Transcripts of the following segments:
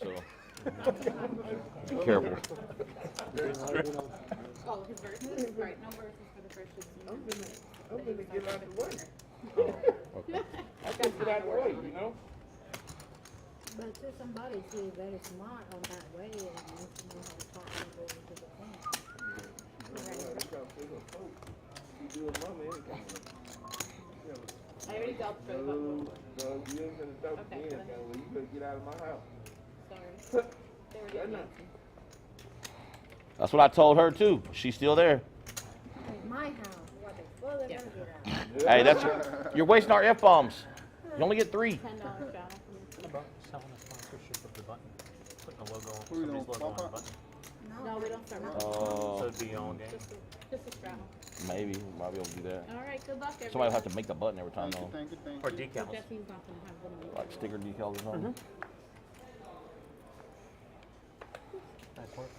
you, so be careful. Oh, his verses? Right, no verses for the first 15 minutes. I'm gonna get out the way. Oh, okay. I can't get out the way, you know? But to somebody who's very smart on that way and needs to know how to talk people into the point. You do a mama anything. I already dealt for the No, button. no, you ain't gonna talk to Okay, me good. anything. Well, you better get out of my house. Sorry. They were Yeah, just no. dancing. That's what I told her too. She's still there. Like my house, what the fuck they're Yeah. gonna get out. Hey, that's you're wasting our F-bombs. You only get 3. $10 channel. What about selling a sponsorship of the button? Putting a logo, Who you somebody's know, logo on the Papa? button. No, we don't start. So it'd be your own game. Just a straddle. Maybe we might be able to do that. All right, good luck, everyone. Somebody will have to make the button every time though, Thank you, thank Or you. decals. Jesse's not gonna have one of these. like sticker decals or something. Nice work.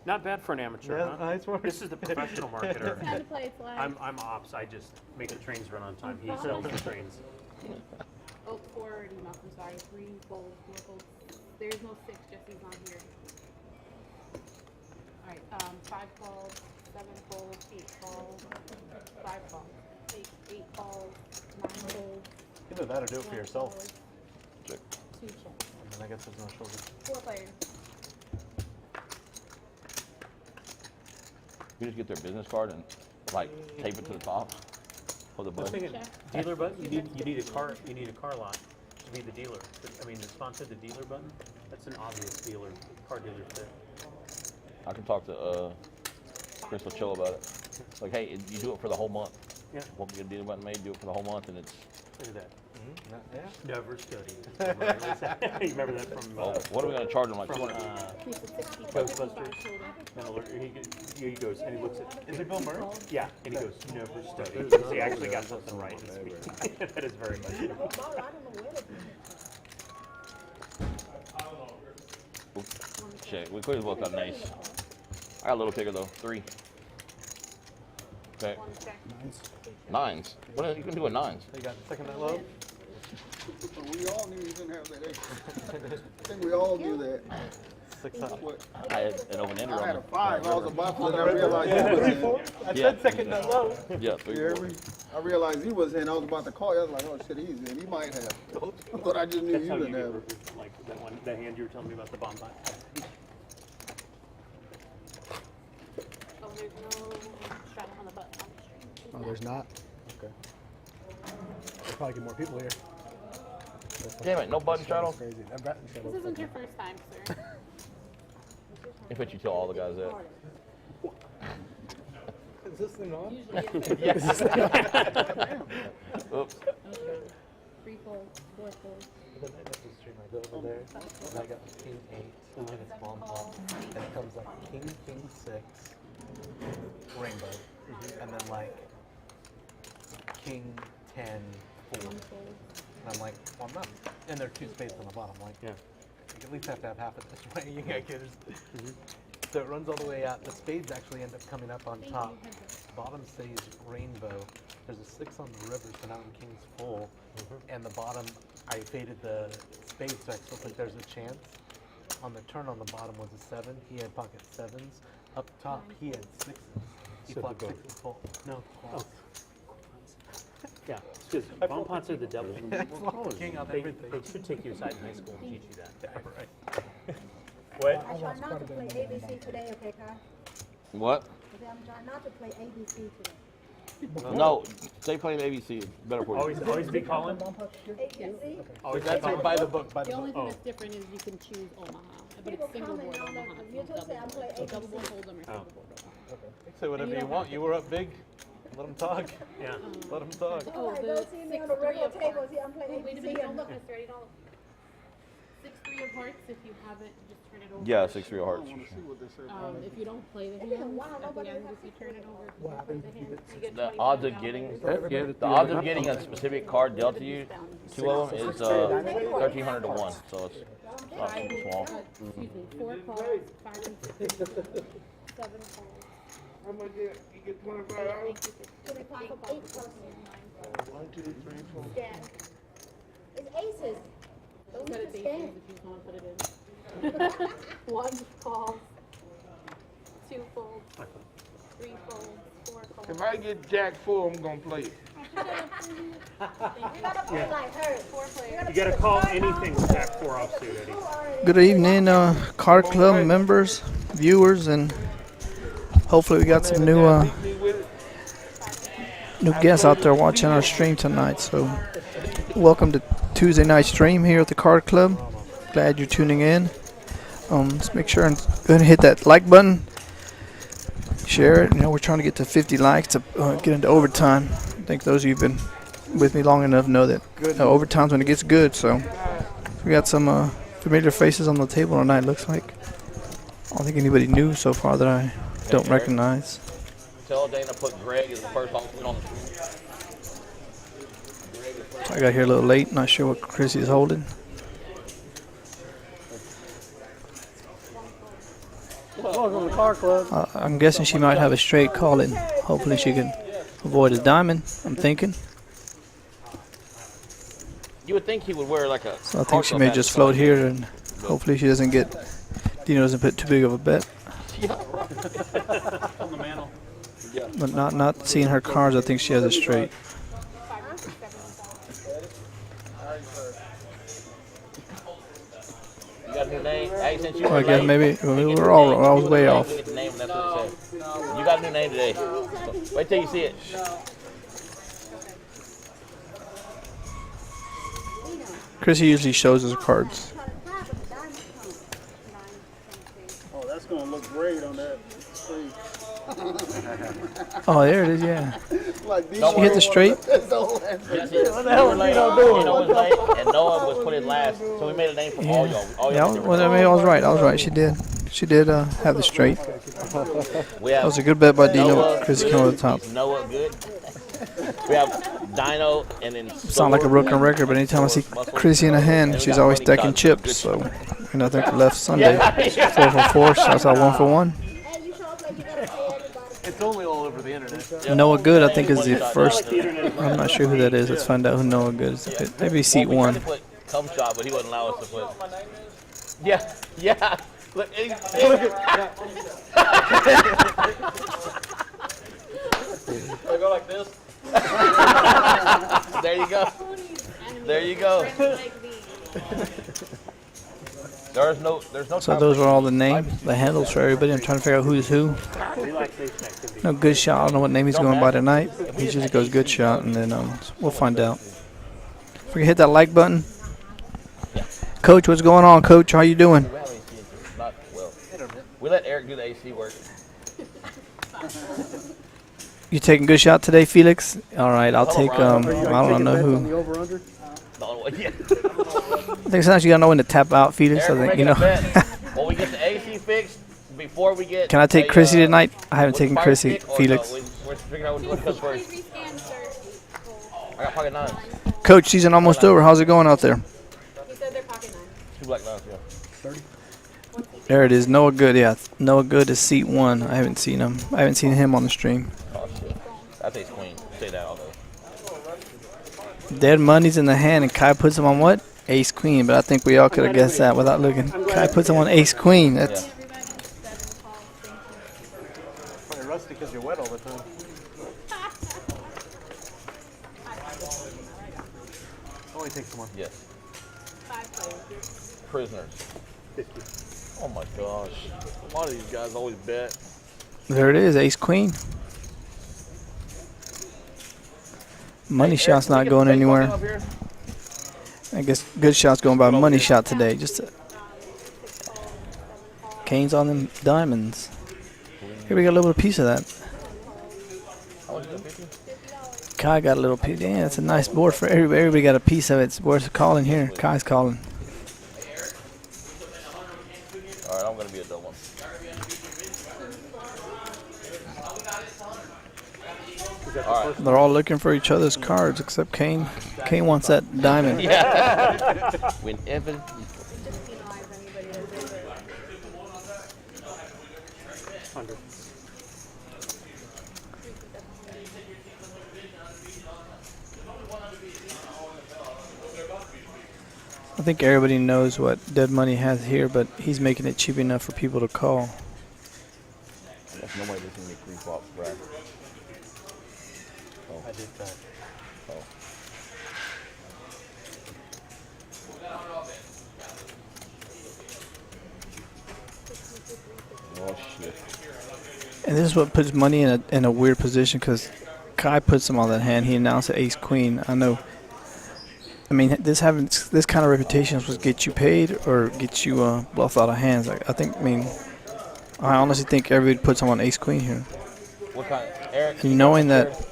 Not bad for an amateur, Yeah, huh? nice work. This is the professional marketer. Time to play flag. I'm ops. I just make the trains run on time. He sells the trains. Oh, 4 already enough. I'm sorry. 3 folds, 4 folds. There's no 6. Jesse's not here. All right. 5 calls, 7 folds, 8 calls, 5 calls, 8 calls, 9 folds. Either that or do it for 1 yourself. calls, Check. 2 checks. And I guess there's no shoulder. 4 players. You just get their business card and like tape it to the top of the I was button. thinking, dealer button. You need a car. You need a car lot to be the dealer. I mean, to sponsor the dealer button. That's an obvious car dealer fit. I can talk to Chris Chill about it. Like, hey, you do it for the whole month. Yeah. Won't get a dealer button made. Do it for the whole month, and it's. Look at that. Yeah. Never study. You remember that from What are we gonna charge them? Like from 200? Piece of 60, Ghostbusters. 55 total. And he goes and he looks at. Is it Bill Murray? Yeah, and he goes, never study. Because he actually got something right this week. That is very much. I don't know where to put it. Shit, we could have both got an ace. I got a little kicker though. 3. Okay. 1 check. 9s. What you can do with 9s? You got second that low? We all knew you didn't have that ace. I think we all knew that. 6 up. What? I had an open ender I on had a the 5. I was about to, and I realized he was in. I said second that low. Yeah, You 3. hear me? I realized he was in. I was about to call you. I was like, oh shit, he's in. He might have. But I just knew That's you how you didn't get have it. like that hand you were telling me about the bonfire. Oh, there's no straddle on the button on the string. Oh, there's not? Okay. We'll probably get more people here. Damn it, no button straddle. Crazy. That button straddle. This isn't your first time, sir. I bet you tell all the guys that. Is this thing on? Usually Yes. Oops. 3 folds, 4 folds. Then I got this stream I go over there, and I got king 8, and then it's bomb pop, and it comes like king 6, rainbow, and then like king 10, 4. And I'm like, well, I'm not, and there are 2 spades on the bottom. I'm like, Yeah. you at least have to have half of this way. You got kidders. So it runs all the way out. The spades actually end up coming up on top. Bottom stays rainbow. There's a 6 on the river, so now I'm king's full. And the bottom, I faded the spades, so I still think there's a chance. On the turn on the bottom was a 7. He had pocket 7s. Up top, he had 6s. He So flopped the 6s full. No. Oh. Yeah, because bomb pots are the devil. King on They everything. should take you aside in high school and teach you that. Right. What? I try not to play ABC today, okay, Kai? What? I said I'm trying not to play ABC today. No, stay playing ABC. It's better for you. Always be calling. ABC? Always be That's calling. by the book. By The the only book. thing that's different is you can choose Omaha, but People it's single comment board on Omaha. the, you just say I'm playing So double board ABC. Hold'em or single board Omaha. Say whatever you want. You were up big. Let him talk. Yeah. Let him talk. Oh, the go see me on the 6-3 regular of table, hearts. see I'm playing Oh, wait a ABC. minute, don't and- look, Mr. Eddie, don't look. 6-3 of hearts, if you have it, just turn it over. Yeah, 6 3 I hearts. want to see what they say. If you don't play the It didn't hands, wow, at the nobody end, has if you turn it over, if you What don't play happens the if you hands, get you get The odds of $25. getting Yeah, the odds of getting a specific card dealt to you, 2 of them is 1,300 to 1. So it's not super small. Excuse me, 4 calls, 5 and 6, 7 calls. How much you get $25? 25 of 8 person. 1, 2, 3, 4. Scan. It's aces. Those Put are it the aces scan. if you want to put it in. 1 falls, 2 folds, 3 folds, 4 folds. If I get jack full, I'm gonna play it. Four players. You gotta call anything with Jack 4 offsuit, Eddie. Good evening, Card Club members, viewers, and hopefully we got some new guests out there watching our stream tonight. So, welcome to Tuesday night stream here at the Card Club. Glad you're tuning in. Let's make sure and go ahead and hit that like button. Share it. You know, we're trying to get to 50 likes to get into overtime. I think those of you who've been with me long enough know that overtime's when it gets good. So we got some familiar faces on the table tonight. Looks like I don't think anybody new so far that I don't recognize. Tell Dana put Greg as the first alternate on the screen. I got here a little late. Not sure what Chrissy is holding. Welcome to the Car Club. I'm guessing she might have a straight call in. Hopefully she can avoid his diamond. I'm thinking. You would think he would wear like a. So I think she may just float here, and hopefully she doesn't get. Dino doesn't put too big of a bet. On the mantle. But not seeing her cards, I think she has a straight. You got a new name? Hey, since you Well, I were guess late, maybe we we get were the all name. I was way off. We get the name, and that's what it said. You got a new name today. So, wait till you see it. Chrissy usually shows us cards. Oh, that's gonna look great on that screen. Oh, there it is. Yeah. Like these Don't She hit the straight. What the hell is Dino doing? Dino was late, and Noah was put in last, so we made a name for all y'all. All Yeah, y'all well, I mean, I was right. I was right. She did. She did have the straight. we That have was a good bet by Dino. Noah Chrissy Good. came over the top. He's Noah Good. We have Dino, and then Sound like a broken record, but anytime I see Chrissy in a hand, she's always stacking chips. So, and I think left Sunday 4 for 4. Shots out 1 for 1. It's only all over the internet. Noah Good, I think, is the first. I'm not sure who that is. Let's find out who Noah Good is. Maybe seat we 1. tried to put cum shot, but he wouldn't allow us to put. Yeah. Look at. I go like this. There you go. There you go. There's no. So those are all the names, the handles for everybody. I'm trying to figure out who's who. No Good Shot. I don't know what name he's going by tonight. He usually goes Good Shot, and then we'll find out. If we can hit that like button. Coach, what's going on, Coach? How you doing? Not well. We let Eric do the AC work. You taking Good Shot today, Felix? All right, I'll take. I don't know On the who. over under. Yeah. I think sometimes you gotta know when to tap out, Felix. Eric, I think you know. When we get the AC fixed, before we get. Can I take Chrissy tonight? I haven't taken fire Chrissy, stick or Felix. No, we're figuring out which one comes first. Please rescan, sir. I got pocket nines. Coach, season almost over. How's it going out there? He said they're pocket 9. 2 black nines, yeah. There it is. Noah Good. Yeah, Noah Good is seat 1. I haven't seen him. I haven't seen him on the stream. Oh shit. That's ace queen. Say that all day. Dead money's in the hand, and Kai puts him on what? Ace Queen. But I think we all could have guessed that without looking. Kai puts him on Ace Queen. That's Probably rusty because you're wet all the time. Only takes one. Yes. 5 players. Prisoners. Oh my gosh. A lot of these guys always bet. there. It is Ace Queen. Money shot's not going anywhere. I guess Good Shot's going by money shot today. Just Kane's on them diamonds. Here we got a little piece of that. Kai got a little piece. Yeah, it's a nice board for everybody. Everybody got a piece of it. It's worth calling here. Kai's calling. All right, I'm gonna be a double one. All right. They're all looking for each other's cards except Kane. Kane wants that diamond. Yeah. When Evan. Just penalize anybody that's over. 100. I think everybody knows what Dead Money has here, but he's making it cheap enough for people to call. I guess nobody doesn't make 3 flops, Brad. I did that. Oh. Oh shit. And this is what puts money in a weird position because Kai puts him on that hand. He announced the ace queen. I know. I mean, this kind of reputation is what gets you paid or gets you bluffed out of hands. I think. I mean, I honestly think everybody puts him on ace queen here. What kind? Eric? And knowing that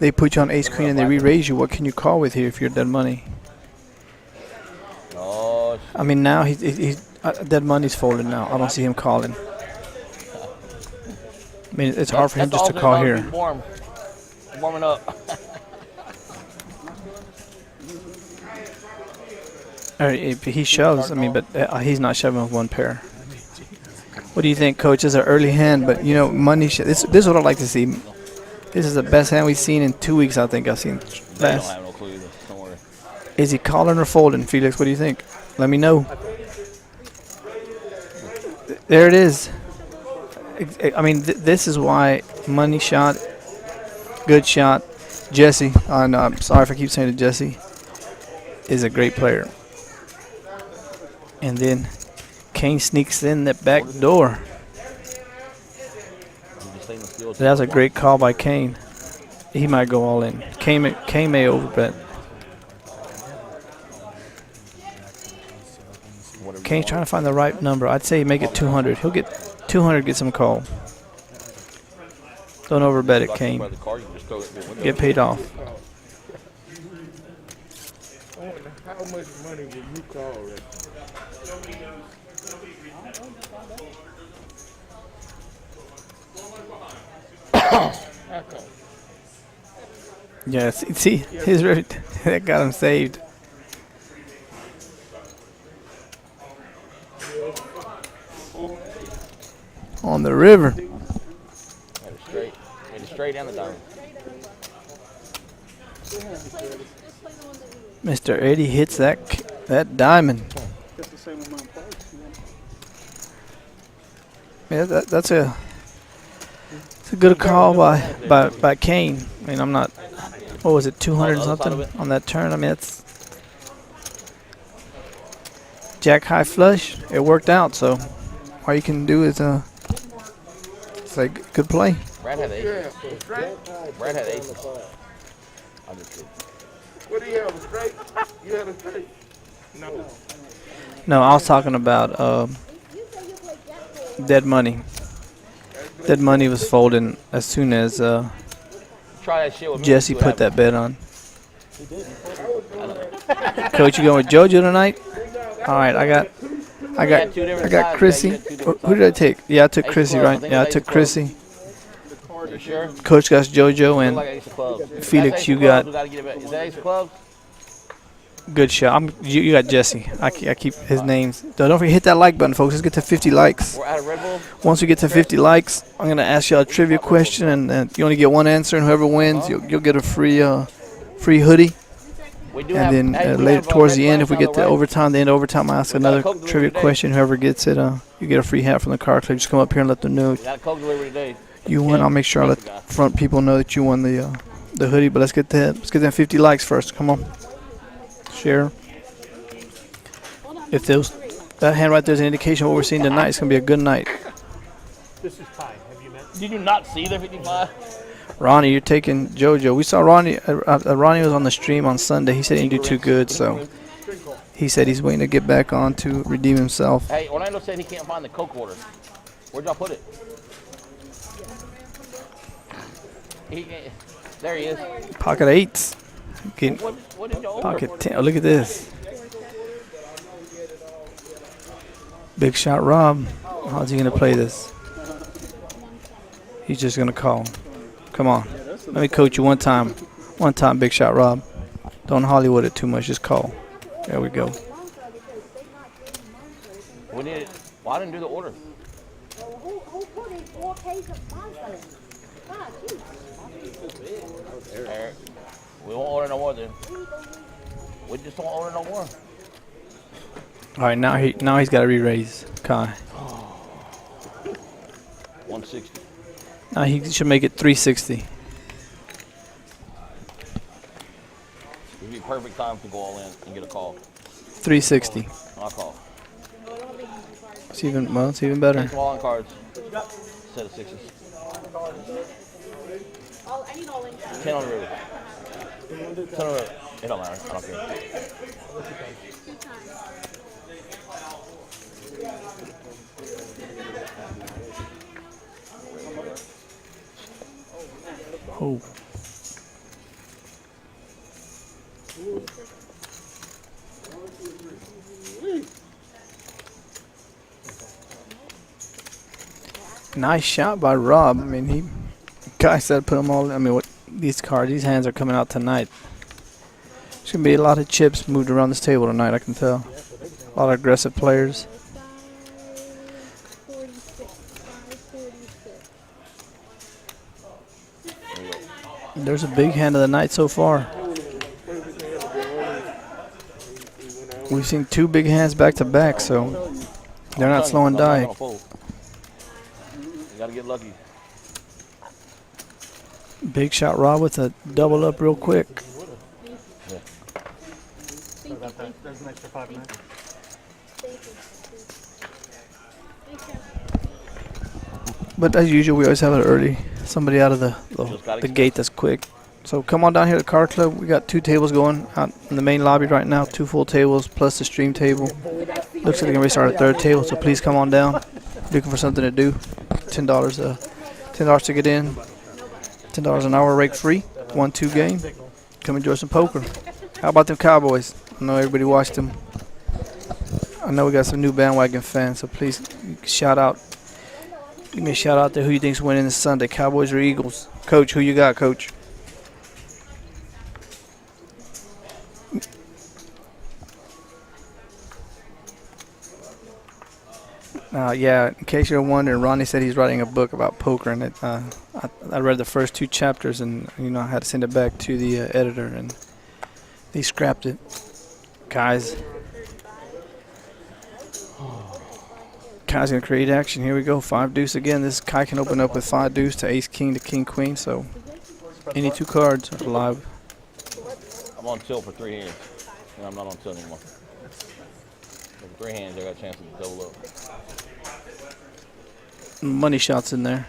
they put you on ace queen and they re-raise you, what can you call with here if you're Dead Money? Oh shit. I mean, now he's Dead Money's folding now. I don't see him calling. I mean, it's hard for him just to call here. Warming up. Or if he shoves, I mean, but he's not shoving with 1 pair. What do you think, Coach? It's an early hand, but you know, money. This is what I like to see. This is the best hand we've seen in 2 weeks. I think I've seen. They don't have no clue either. Don't worry. Is he calling or folding, Felix? What do you think? Let me know. There it is. I mean, this is why money shot, good shot, Jesse. I'm sorry if I keep saying it, Jesse is a great player. And then Kane sneaks in that back door. That was a great call by Kane. He might go all in. Kane may overbet. Kane's trying to find the right number. I'd say make it 200. He'll get 200, get some call. Don't overbet it, Kane. Get paid off. How much money will you call it? Yeah, see, his that got him saved. On the river. Made it straight down the diamond. Mr. Eddie hits that diamond. Yeah, that's a good call by Kane. I mean, I'm not. What was it, 200 something on that turn? I mean, it's Jack high flush. It worked out. So all you can do is it's like good play. Brad had aces. Brad had aces. I'm just kidding. What do you have, a straight? You had a straight? No. No, I was talking about Dead Money. Dead Money was folding as soon as Try that shit with me. Jesse put that bet on. Coach, you going with JoJo tonight? All right, I got KRISSY. Who did I take? Yeah, I took KRISSY, right? Yeah, I took KRISSY. You sure? Coach got JoJo and Felix. You got Is that ace of clubs? good shot. You got Jesse. I keep his names. Don't forget to hit that like button, folks. Let's get to 50 likes. We're out of Red Bull. Once we get to 50 likes, I'm gonna ask you a trivia question, and you only get one answer, and whoever wins, you'll get a free hoodie. And then later towards the end, if we get to overtime, the end of overtime, I ask another trivia question. Whoever gets it, you get a free hat from the KARD Club. Just come up here and let them know Got a Coke delivery today. you won. I'll make sure I let front people know that you won the hoodie. But let's get them 50 likes first. Come on, share. If that hand right there is an indication of what we're seeing tonight, it's gonna be a good night. This is Ty. Have you met? Did you not see the 55? Ronnie, you're taking JoJo. We saw Ronnie. Ronnie was on the stream on Sunday. He said he didn't do too good, so he said he's waiting to get back on to redeem himself. Hey, Orlando said he can't find the Coke order. Where'd y'all put it? There he is. Pocket eights. Getting What did y'all pocket order? 10. Oh, look at this. Big shot, Rob. How's he gonna play this? He's just gonna call. Come on. Let me coach you one time. One time, big shot, Rob. Don't Hollywood it too much. Just call. There we go. We need it. Well, I didn't do the order. Who put in 4 cases of Monster? God, Eric, we won't order no more then. We just don't order no more. All right, now he's got to re-raise Kai. 160. Now he should make it 360. It'd be perfect time to go all in and get a call. 360. I'll call. It's even better. Small on cards. Set of sixes. I need all in. 10 on the river. 10 on the river. It don't matter. I don't care. Oh. Nice shot by Rob. I mean, guy said put them all. I mean, what these hands are coming out tonight. There's gonna be a lot of chips moved around this table tonight. I can tell. A lot of aggressive players. 546. There's a big hand of the night so far. We've seen 2 big hands back to back, so they're not slowing die. You gotta get lucky. Big shot Rob with a double up real quick. Sorry about that. There's an extra 5 minutes. But as usual, we always have it early. Somebody out of the gate that's quick. So come on down here to the Card Club. We got 2 tables going out in the main lobby right now. 2 full tables plus the stream table. Looks like they're gonna restart a 3rd table. So please come on down. Looking for something to do. $10 to get in. $10 an hour, rake free. 1-2 game. Come enjoy some poker. How about them Cowboys? I know everybody watched them. I know we got some new bandwagon fans, so please shout out. Give me a shout out there. Who you think's winning this Sunday, Cowboys or Eagles? Coach, who you got, Coach? Yeah, in case you're wondering, Ronnie said he's writing a book about poker, and I read the first 2 chapters, and I had to send it back to the editor, and they scrapped it. Kai's gonna create action. Here we go, 5 deuce again. This Kai can open up with 5 deuce to ace king to king queen. So any 2 cards are live. I'm on tilt for 3 hands. And I'm not on tilt anymore. For 3 hands, I got a chance to double up. Money shots in there.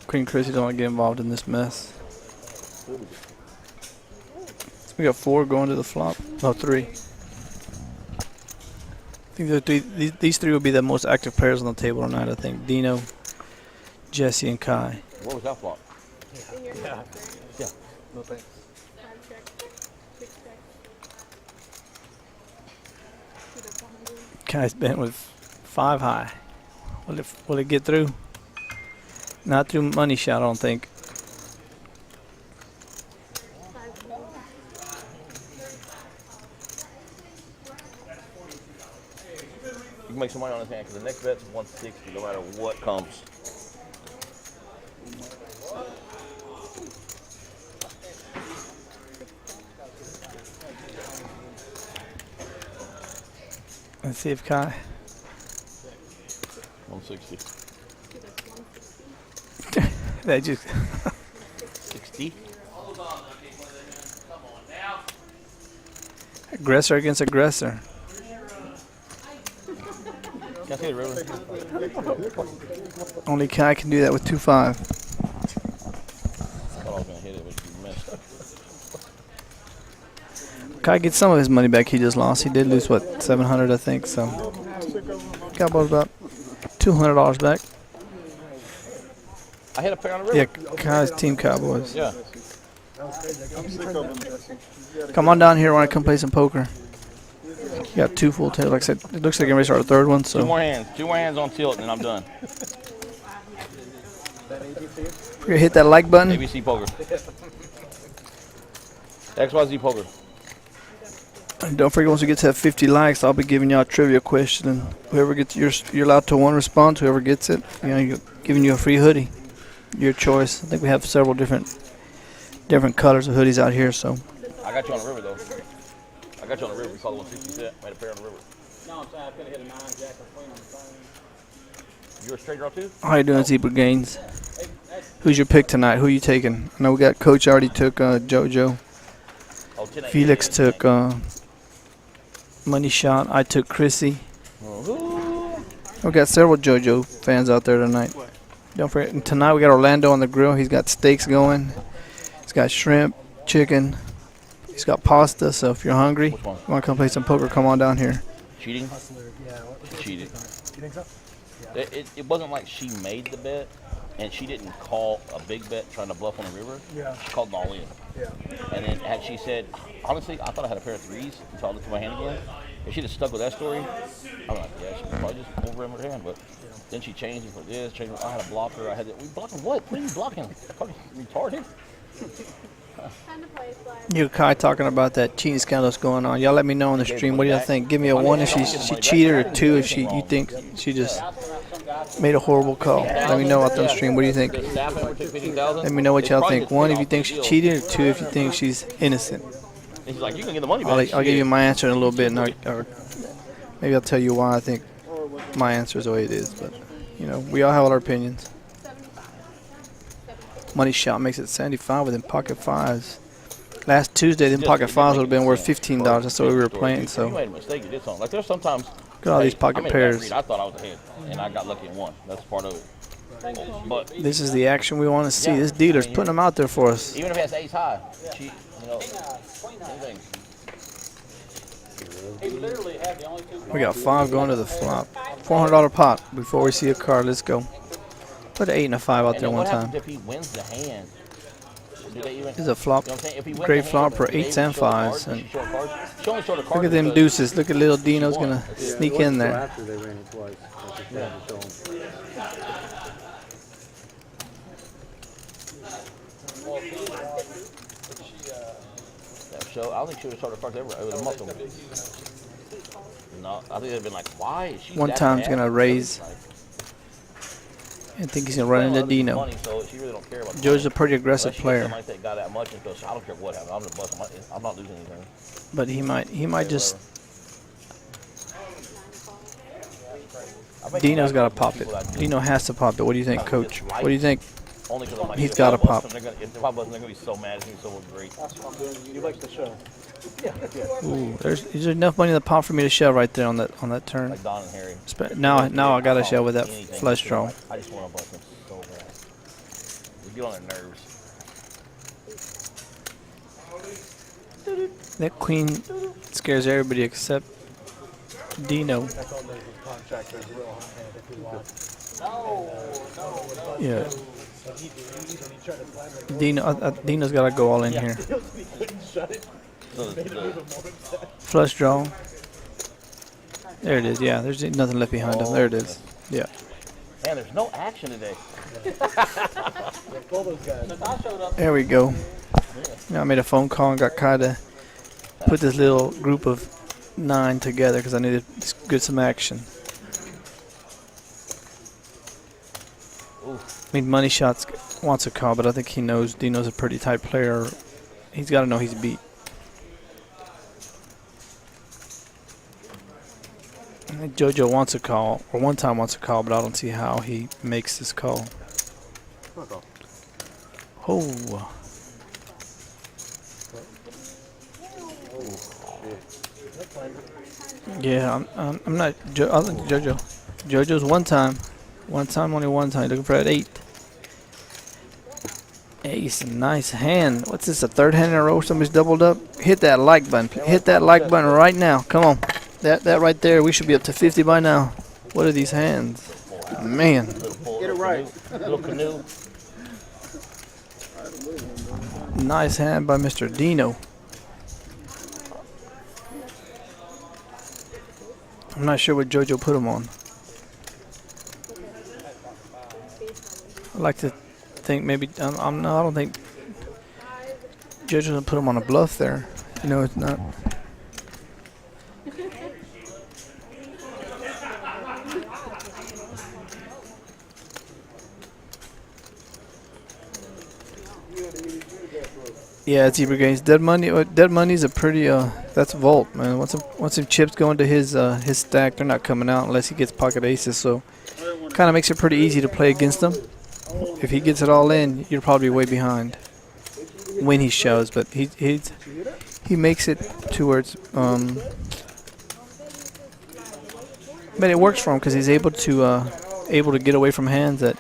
Queen KRISSY don't want to get involved in this mess. So we got 4 going to the flop. No, 3. I think these 3 will be the most active players on the table tonight. I think Dino, Jesse, and Kai. What was that flop? Yeah. No thanks. Kai's bent with 5 high. Will it get through? Not through money shot, I don't think. You can make some money on this hand because the next bet's 160 no matter what comes. Let's see if Kai. 160. That just 60. aggressor against aggressor. Can I see the river? Only Kai can do that with 2-5. Thought I was gonna hit it, but you missed. Kai gets some of his money back he just lost. He did lose, what, 700, I think, so. Got about $200 back. I hit a pair on the river. Yeah, Kai's Team Cowboys. Yeah. Come on down here when I come play some poker. You got 2 full tables. Like I said, it looks like I'm ready to start a 3rd one, 2 so. more hands. 2 more hands on tilt, and then I'm done. We're gonna hit that like button. ABC poker. XYZ poker. And don't forget, once we get to that 50 likes, I'll be giving y'all a trivia question, and whoever gets you're allowed to 1 response. Whoever gets it, you're giving you a free hoodie. Your choice. I think we have several different colors of hoodies out here, so I I got you on the river though. I got you on the river. We called it 160 set. Made a pair on the river. No, I'm saying I could have hit a 9 jack or queen on the phone. You're a straight draw too? How you doing, Zebra Gaines? Who's your pick tonight? Who you taking? I know we got Coach already took JoJo. Oh, 10 8. Felix took Money Shot. I took KRISSY. We got several JoJo fans out there tonight. Don't forget, and tonight we got Orlando on the grill. He's got steaks going. He's got shrimp, chicken. He's got pasta. So if you're hungry, Which one? you want to come play some poker, come on down here. Cheating? Hustler, yeah. She cheated. You think so? It wasn't like she made the bet, and she didn't call a big bet trying to bluff on the river. Yeah. She called an all in. Yeah. And then had she said, honestly, I thought I had a pair of threes until I looked at my hand again. If she'd have stuck with that story, I'm like, yeah, she was probably just over in her hand. But then she changed it for this, changed it. I had a blocker. I had that. We blocking what? What are you blocking? Fucking retarded? Time to play, Fly. You and Kai talking about that cheating scandal that's going on. Y'all let me know on the stream. What do y'all think? Give me a 1 if she cheated, or 2 if you think she just made a horrible call. Let me know out on the stream. What do you think? The staff member took 15,000. Let me know what y'all think. 1 if you think she cheated, or 2 if you think she's innocent. And she's like, you can get the money I'll, back. I'll give you my answer in a little bit, and or maybe I'll tell you why I think my answer is the way it is. But you know, we all have our opinions. Money Shot makes it 75 within pocket fives. Last Tuesday, then pocket fives would have been worth $15. That's what we were playing. You So made a mistake. You did something. Like there's sometimes. look at all these I pocket made a bad pairs. read. I thought I was ahead, and I got lucky and won. That's part of it. But This is the action we want to see. This dealer's putting them out there for us. even if it has ace high, she, you know, anything. He literally had the only 2 We got 5 going to the flop. $400 pot before we see a card. Let's go. Put an 8 and a 5 out And there then one what time. happens if he wins the hand? Do they even? This is a flop. You know what I'm saying? If he wins Great the hand, flop for do they 8s even and show the cards? 5s. And She showed cards. She only showed the look cards at them because deuces. Look at little Dino's won. gonna sneak in there. After they ran it twice. I just tried to show 'em. That show, I don't think she would have showed the cards ever. It was a month ago. No, I think they'd been like, why is she? One that time's bad? gonna raise. Like, I think he's gonna run into Dino. money, so she really don't care about the Joe's a money. pretty aggressive Unless she player, Like that guy that much, because I don't care what happens. I'm just busting. I'm not losing anything. but he might just. I bet Dino's you got like to pop it. people that do Dino has to pop it. What do you think, Coach? What do you think? Only because I'm like, He's if gotta I bust pop. them, if I bust them, they're gonna be so mad. It's gonna be so great. That's what I'm doing. You like the show. Ooh, there's enough money in the pot for me to shove right there on that turn. Like Don and Harry. Now I gotta shove with that Anything. flush draw. I just want to bust them so bad. You get on their nerves. That queen scares everybody except Dino. That's all there's a contract. There's real hot hand if he wants. Yeah. Dino's got to go all in here. So Flush draw. There it is. Yeah, there's nothing left behind him. There it is. Yeah. man, there's no action today. There we go. Now I made a phone call and got Kai to put this little group of 9 together because I needed to get some action. I mean, Money Shots wants a call, but I think he knows Dino's a pretty tight player. He's got to know he's beat. I think JoJo wants a call, or one time wants a call, but I don't see how he makes this call. Oh. Yeah, I'm not. I think JoJo. JoJo's one time, only one time. Looking for that 8. Ace, nice hand. What's this? A third hand in a row? Somebody's doubled up. Hit that like button. Hit that like button right now. Come on. That right there. We should be up to 50 by now. What are these hands? Man. Get it right. Little canoe. Nice hand by Mr. Dino. I'm not sure what JoJo put him on. I like to think maybe I don't think JoJo's gonna put him on a bluff there. You know, it's not. Yeah, it's Zebra Games. Dead money's a pretty that's a vault, man. Once them chips go into his stack, they're not coming out unless he gets pocket aces. So kind of makes it pretty easy to play against him. If he gets it all in, you're probably way behind when he shows. But he makes it towards but it works for him because he's able to get away from hands that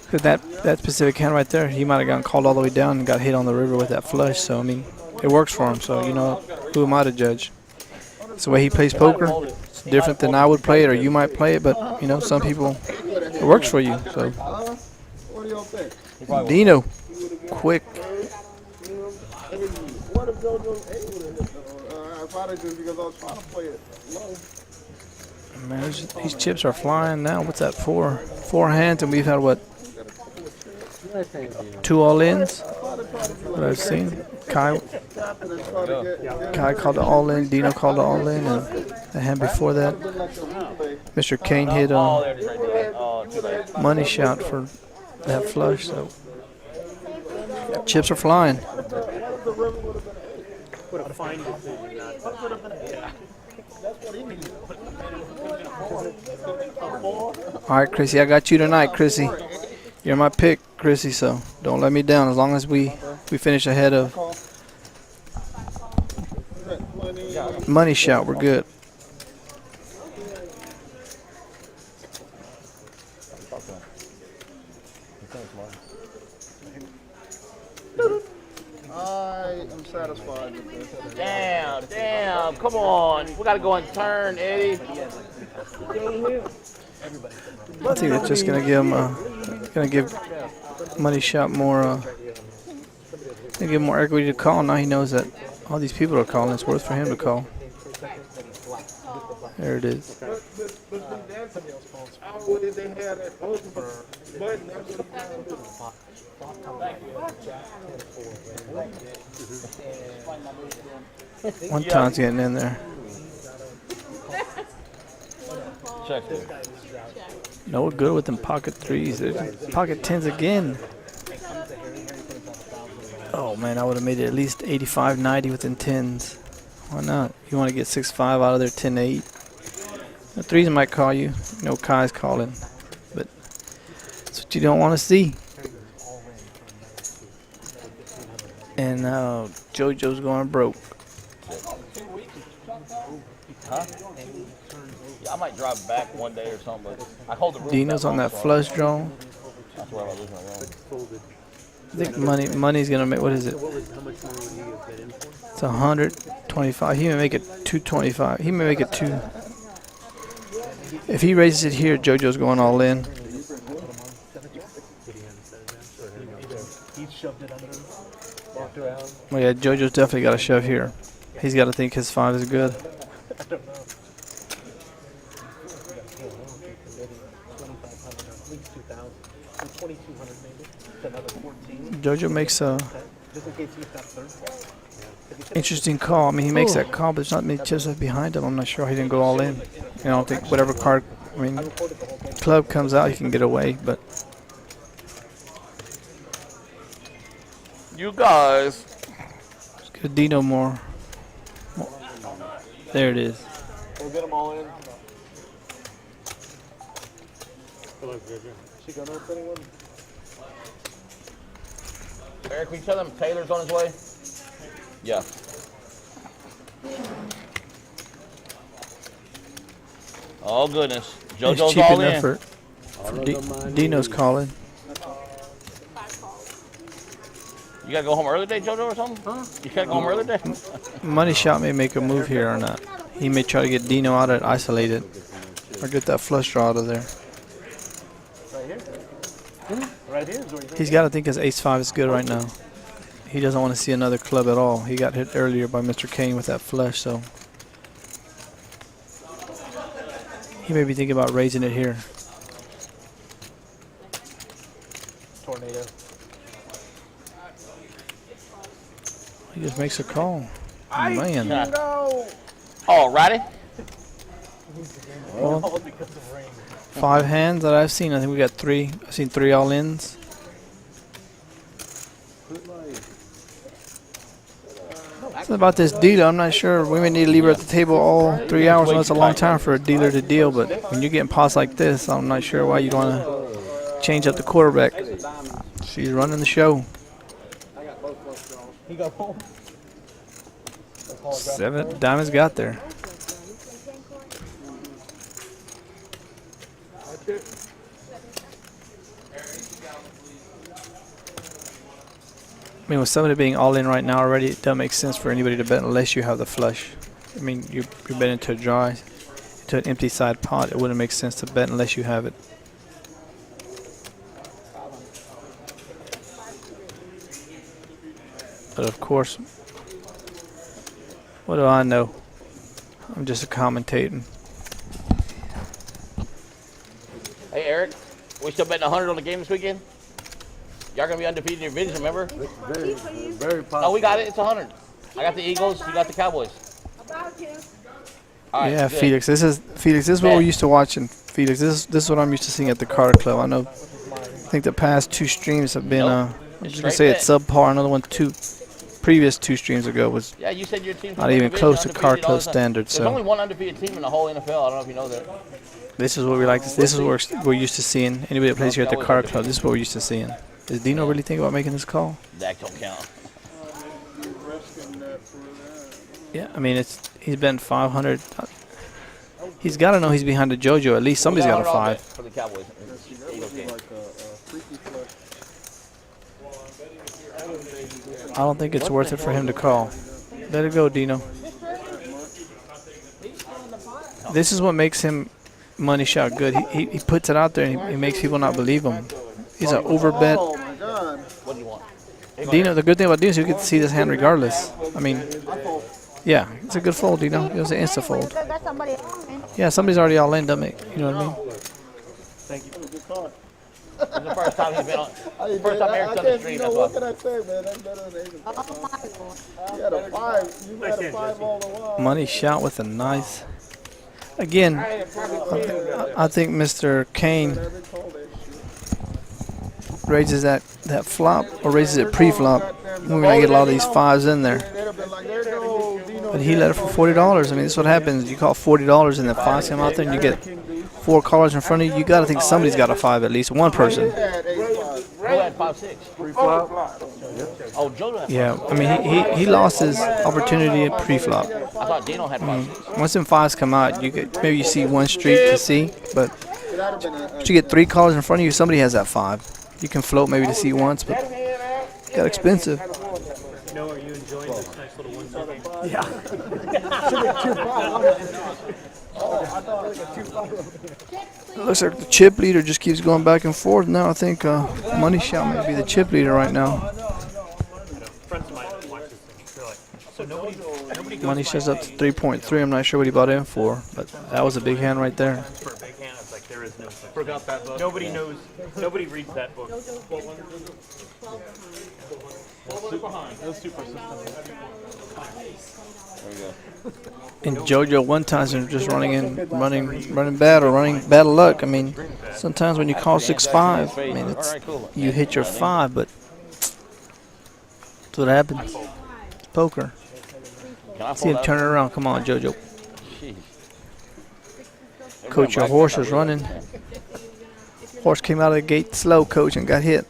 Because that specific hand right there, he might have gotten called all the way down and got hit on the river with that flush. So I mean, it works for him. So who am I to judge? It's the way he plays poker. It's different than I would play it, or you might play it. But some people, it works for you. So What do y'all think? Dino, quick. What if JoJo's able to hit though? I thought it just because I was trying to play it low. Man, these chips are flying now. What's that? Four hands, and we've had what? 2 all-ins. What I've seen. Kai called the all-in. Dino called the all-in, and the hand before that, Mr. Kane hit money shot for that flush. So chips are flying. All right, Chrissy, I got you tonight, Chrissy. You're my pick, Chrissy, so don't let me down. As long as we finish ahead of money shot, we're good. I am satisfied with this. Damn, come on. We gotta go and turn, Eddie. I think it's just gonna give money shot more gonna give more equity to call. Now he knows that all these people are calling. It's worth for him to call. There it is. One time's getting in there. Check. No good with them pocket threes. Pocket tens again. Oh man, I would have made it at least 85, 90 within tens. Why not? You want to get 6-5 out of there, 10-8. The threes might call you. Kai's calling, but that's what you don't want to see. And now JoJo's going broke. Huh? Yeah, I might drive back one day or something, but I hold the room. Dino's on that flush draw. That's where I lose my room. I think money's gonna make. What is it? It's 125. He may make it 225. He may make it 2. If he raises it here, JoJo's going all in. Well, yeah, JoJo's definitely got to shove here. He's got to think his 5 is good. JoJo makes a interesting call. I mean, he makes that call, but there's not many chips left behind him. I'm not sure he didn't go all in. I don't think whatever card, club comes out, he can get away. But you guys, Let's get Dino more. There it is. We'll get them all in. She gonna open anyone? Eric, can you tell them Taylor's on his way? Yeah. Oh goodness, It's JoJo's cheap all in in. effort. Dino's calling. You gotta go home early today, JoJo, or something? Huh? You gotta go home early today? Money shot may make a move here or not. He may try to get Dino out and isolated, or get that flush draw out of there. Right here. He's got to think his ace-5 is good right now. He doesn't want to see another club at all. He got hit earlier by Mr. Kane with that flush, so he may be thinking about raising it here. Tornado. He just makes a call. Man. Alrighty. Well, 5 hands that I've seen. I think we got 3. I've seen 3 all-ins. Something about this dealer, I'm not sure. We may need to leave her at the table all 3 hours. Well, that's a long time for a dealer to deal, but when you're getting pots like this, I'm not sure why you'd want to change up the quarterback. She's running the show. He got home. 7 diamonds got there. I mean, with somebody being all in right now already, it doesn't make sense for anybody to bet unless you have the flush. I mean, you're betting to a dry, to an empty side pot. It wouldn't make sense to bet unless you have it. But of course, what do I know? I'm just a commentator. Hey, Eric, we still betting 100 on the game this weekend? Y'all gonna be undefeated in your division, remember? Very positive. Oh, we got it. It's 100. I got the Eagles. You got the Cowboys. All right, Yeah, good. Felix. This is what we're used to watching. Felix, this is what I'm used to seeing at the KARD Club. I know. I think the past 2 streams have been. I'm just gonna say it's subpar. Another one, previous 2 streams ago was Yeah, you said your team's not even close to KARD Club standards. standards. There's only So one undefeated team in the whole NFL. I don't know if you know that. this is what we like. This is what we're used to seeing. Anybody that plays here at the KARD Club, this is what we're used to seeing. Does Dino really think about making this call? That don't count. Yeah, I mean he's been 500. He's got to know he's behind the JoJo. At least somebody's got a 5. For the Cowboys. Eagles game. I don't think it's worth it for him to call. Let it go, Dino. This is what makes him money shot good. He puts it out there and he makes people not believe him. He's an overbet. Oh my God. What do you want? Dino, the good thing about Dino is you get to see this hand regardless. I mean, yeah, it's a good fold, Dino. It was an insta fold. Yeah, somebody's already all in, doesn't it? You know what I mean? Thank you. It's the first time he's been on. First time Eric's done the stream. That's What why. can I say, man? That's better than Asian. You had a 5. You had a 5 all the while. Money shot with a nice. Again, I think Mr. Kane raises that flop or raises it pre-flop. We're gonna get a lot of these 5s in there. But he let it for $40. I mean, this is what happens. You call $40 and the 5s come out there and you get 4 callers in front of you. You gotta think somebody's got a 5 at least. One person. Who had 5-6? Oh, Joe had 5-6. Yeah, I mean, he lost his opportunity at pre-flop. I thought Dino had 5-6. Once them 5s come out, you get maybe you see one street to see, but you get 3 callers in front of you, somebody has that 5. You can float maybe to see once, but it got expensive. No, are you enjoying this nice little 1-2 game? Yeah. It looks like the chip leader just keeps going back and forth. Now I think Money Shot might be the chip leader right now. Friends of mine watch this thing. They're like, so nobody goes Money Shot's up to 3.3. I'm not sure what he bought in for, but that was a big hand right there. for a big hand. It's like there is no such forgot that book. Nobody knows. Nobody reads that book. And JoJo one time just running bad or running bad luck. I mean, sometimes when you call 6-5, I mean, it's, you hit your 5, but that's what happens. It's poker. See him turn it around. Come on, JoJo. Coach, your horse is running. Horse came out of the gate slow, coach, and got hit.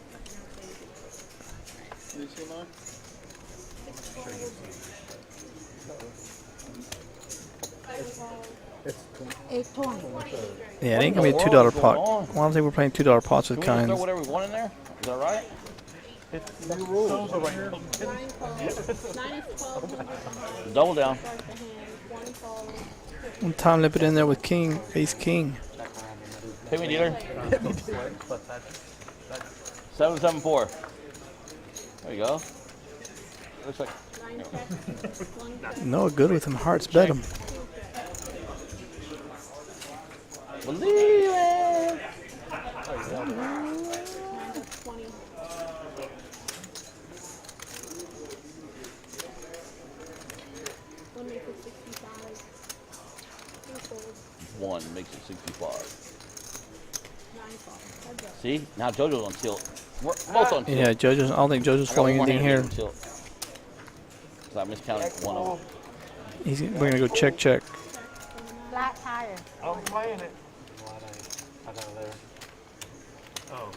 Yeah, it ain't gonna be a $2 pot. Well, I don't think we're playing $2 pots with Can we kinds. throw whatever we want in there? Is that right? Double down. One time limit in there with king, ace king. Pay me, dealer. 774. There you go. Looks like. No good with him. Hearts bet him. Believe it. One makes it 65. See? Now JoJo's on tilt. We're both on tilt. Yeah, JoJo's. I don't think JoJo's I got following one more anything hand here. to tilt. because I miscounted one of them. We're gonna go check. Flat tire. I'm playing it. Glad I got there. Oh,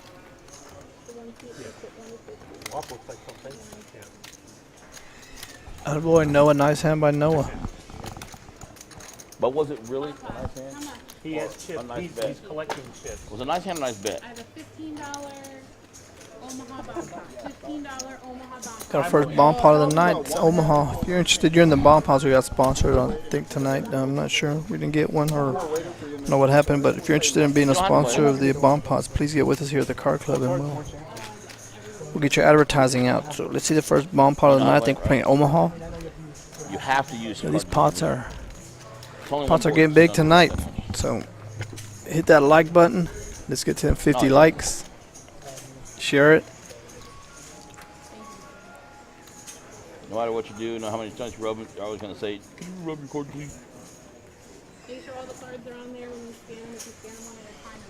Walk looks like something. yeah. Oh boy, Noah, nice hand by Noah. But was it really a nice hand? He has chips. A nice He's bet. collecting chips. Was it a nice hand or a nice bet? I have a $15 Omaha bomb pot. $15 Omaha bomb pot. Got our first bomb pot of the night. It's Omaha. If you're interested, you're in the bomb pots. We got sponsored, I think, tonight. I'm not sure. We didn't get one or know what happened. But if you're interested in being a sponsor of the bomb pots, please get with us here at the Card Club, and we'll get your advertising out. So let's see the first bomb pot of the night. I think we're playing Omaha. You have to use. So these pots are Pots getting big tonight. So hit that like button. Let's get to them 50 likes. Share it. No matter what you do, no how many times you rub it, you're always going to say, "Can you rub your card, please?" Make sure all the cards are on there when you scan them. If you scan them one at a time,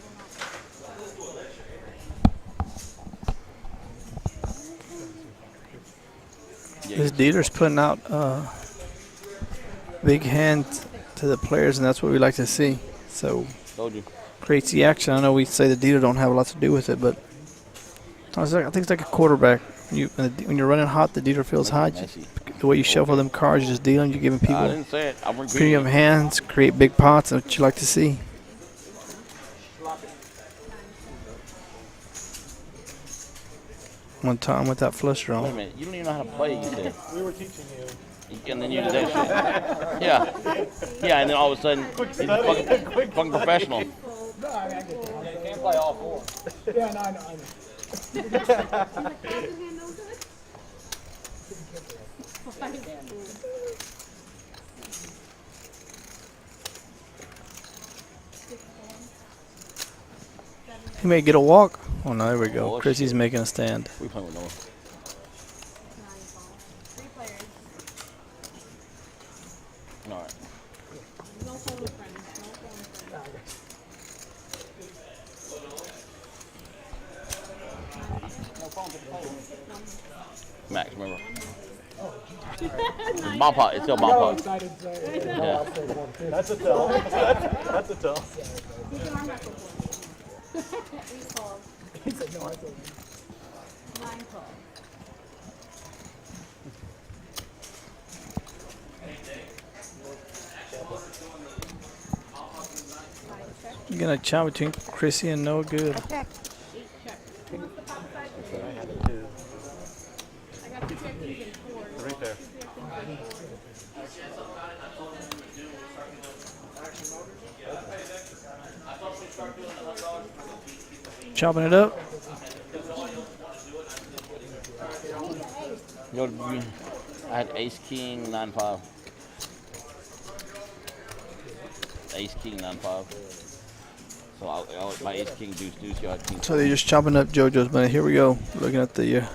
it will not. This dealer's putting out big hand to the players, and that's what we like to see. So Told you. creates the action. I know we say the dealer don't have a lot to do with it, but I think it's like a quarterback. When you're running hot, the dealer feels hot. The way you shuffle them cards, you just deal them. You're giving I people didn't say it. I'm repeating premium it. hands, create big pots. That's what you like to see. One time with that flush Wait a draw. minute. You don't even know how to play, you said. We were teaching you. And then you did that shit. Yeah. Yeah, and then all of a sudden, he's a fucking professional. You can't play all four. Yeah, no, I know. He may get a walk. Oh no, there we go. Oh, Chrissy's shit. making a stand. We playing with Noah. 3 players. All right. No phone friends. No phone friends. Max, remember? It's bomb pot. It's still bomb pot. Excited to say it. Yeah. That's a tell. That's a tell. We called. He said, no, I told you. 9 calls. You're gonna chat between Chrissy and Noah. Good. 8 checks. What's the pot size? I had it too. I got 2 checkings and 4. Right there. Chopping it up. You know, I had Ace King 9-5. Ace King 9-5. So my Ace King deuce deuce. You had King. So they're just chopping up JoJo's money. Here we go. Looking at the.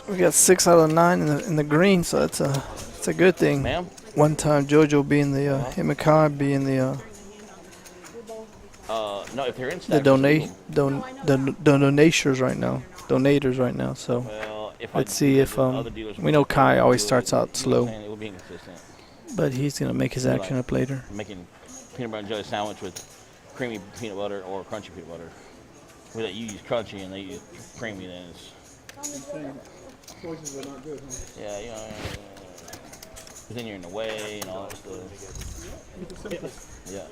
We got 6 out of 9 in the green, so that's a good thing. Ma'am? One time JoJo being the him and Kai being the No, if they're in the stack, donators right now. Donators right now. So well, if let's see if other dealers we know Kai always do starts out slow, It will be inconsistent. but he's gonna make his action up later. Making peanut butter and jelly sandwich with creamy peanut butter or crunchy peanut butter. Well, that you use crunchy and they use creamy, then it's Choices are not good, huh? yeah, you know. But then you're in the way and all that stuff. Yeah.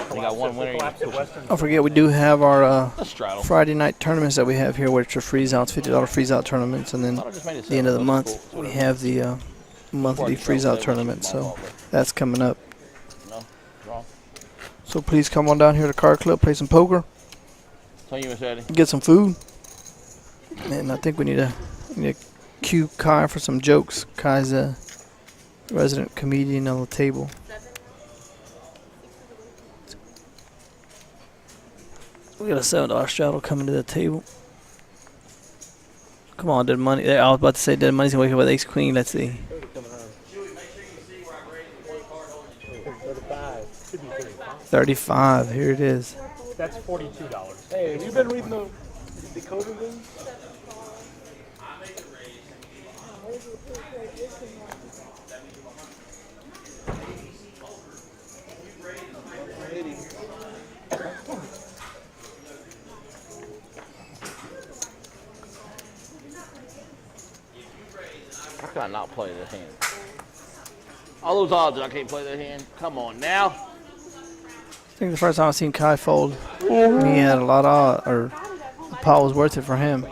They got one winner. You Collapse at Western. Don't forget, we do have our a straddle. Friday night tournaments that we have here, which are freeze outs, $50 freeze out tournaments, and then I just made it at the end of the sound month cool. we have the monthly freeze out tournament. So that's coming up. No, wrong. So please come on down here to Card Club, play some poker, Tell you, Miss Eddie. get some food, and I think we need to cue Kai for some jokes. Kai's a resident comedian on the table. We got a $7 straddle coming to the table. Come on, dead money. I was about to say dead money's gonna wake up with ace queen. Let's see. 35. Here it is. That's $42. Hey, have you been reading the coding thing? How can I not play that hand? All those odds that I can't play that hand. Come on now. I think the first time I seen Kai fold, he had a lot of, or the pot was worth it for him.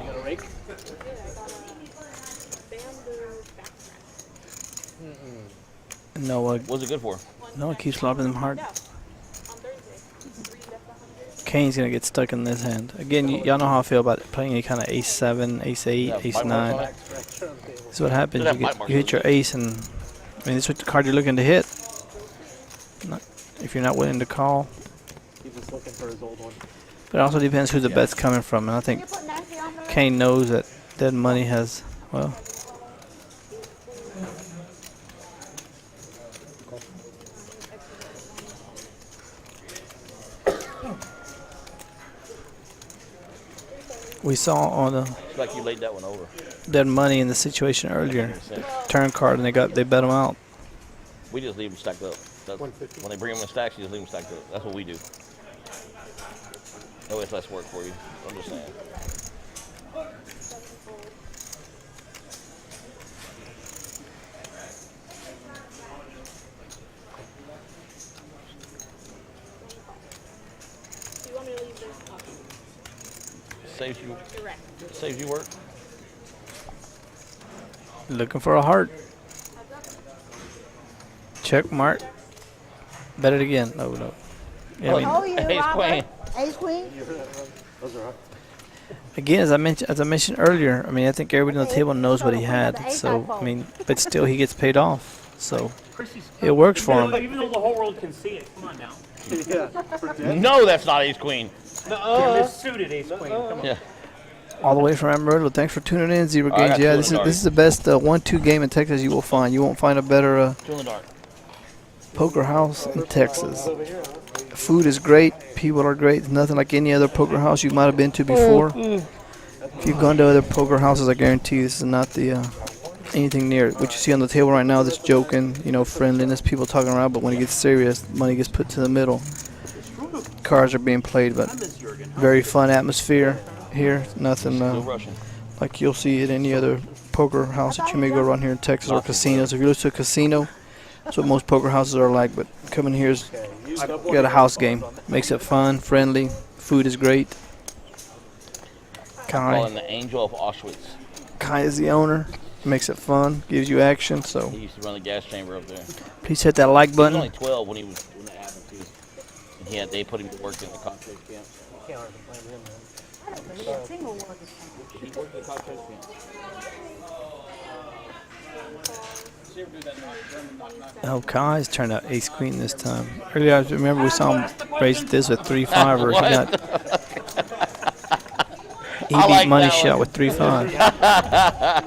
No, What's it good for? no one keeps flopping them hard. Kane's gonna get stuck in this hand. Again, y'all know how I feel about playing any kind of ace 7, ace 8, Yeah, ace bite marks 9. on it. This is what happens. Should You, have bite marks you hit your ace, and I mean, this is the card you're looking to hit. If you're not willing to call. He's just looking for his old one. But it also depends who the bet's coming from. And I think Kane knows that dead money has, well, we saw on the It's like you laid that one over. dead money in the situation earlier. Turn card, and they bet him out. We just leave them stacked up. That's, when they bring them in stacks, you just leave them stacked up. That's what we do. That way it's less work for you. I'm just saying. Do you want me to leave this up? Saves you work. Looking for a heart. Check mark. Bet it again. No, no. Yeah, I mean, Oh, you Ace queen. Ace queen? Those are again, as I mentioned earlier, I mean, I think everybody on the table knows what he had. So, I mean, but still, he gets paid off. So, it works for him. Even though the whole world can see it. Come on now. No, that's not ace queen. It's suited ace queen. Come on. Yeah. All the way from Amarillo. Thanks for tuning in, Zebra I got Games. two Yeah, in this the is the best 1-2 game in Texas you will find. You won't find a better Two in the dark. poker house in Texas. Food is great. People are great. It's nothing like any other poker house you might have been to before. If you've gone to other poker houses, I guarantee you this is not the anything near it. What you see on the table right now, this joking, friendliness, people talking around, but when it gets serious, money gets put to the middle. Cards are being played, but very fun atmosphere here. Nothing Still rushing. like you'll see at any other poker house that you may go around here in Texas or casinos. If you go to a casino, that's what most poker houses are like. But coming here is got a house game. Makes it fun, friendly. Food is great. Calling Kai the angel of Auschwitz. is the owner. Makes it fun. Gives you action. So He used to run the gas chamber up there. please hit that like He was button. only 12 when that happened too. And they put him to work in the contract camp. can't hardly blame him, man. I don't believe a single one. He worked in the contract camp. Oh, Kai's turned out ace queen this time. Earlier, I remember we saw him raise this with 3-5, or he beat like money that shot one. with 3-5.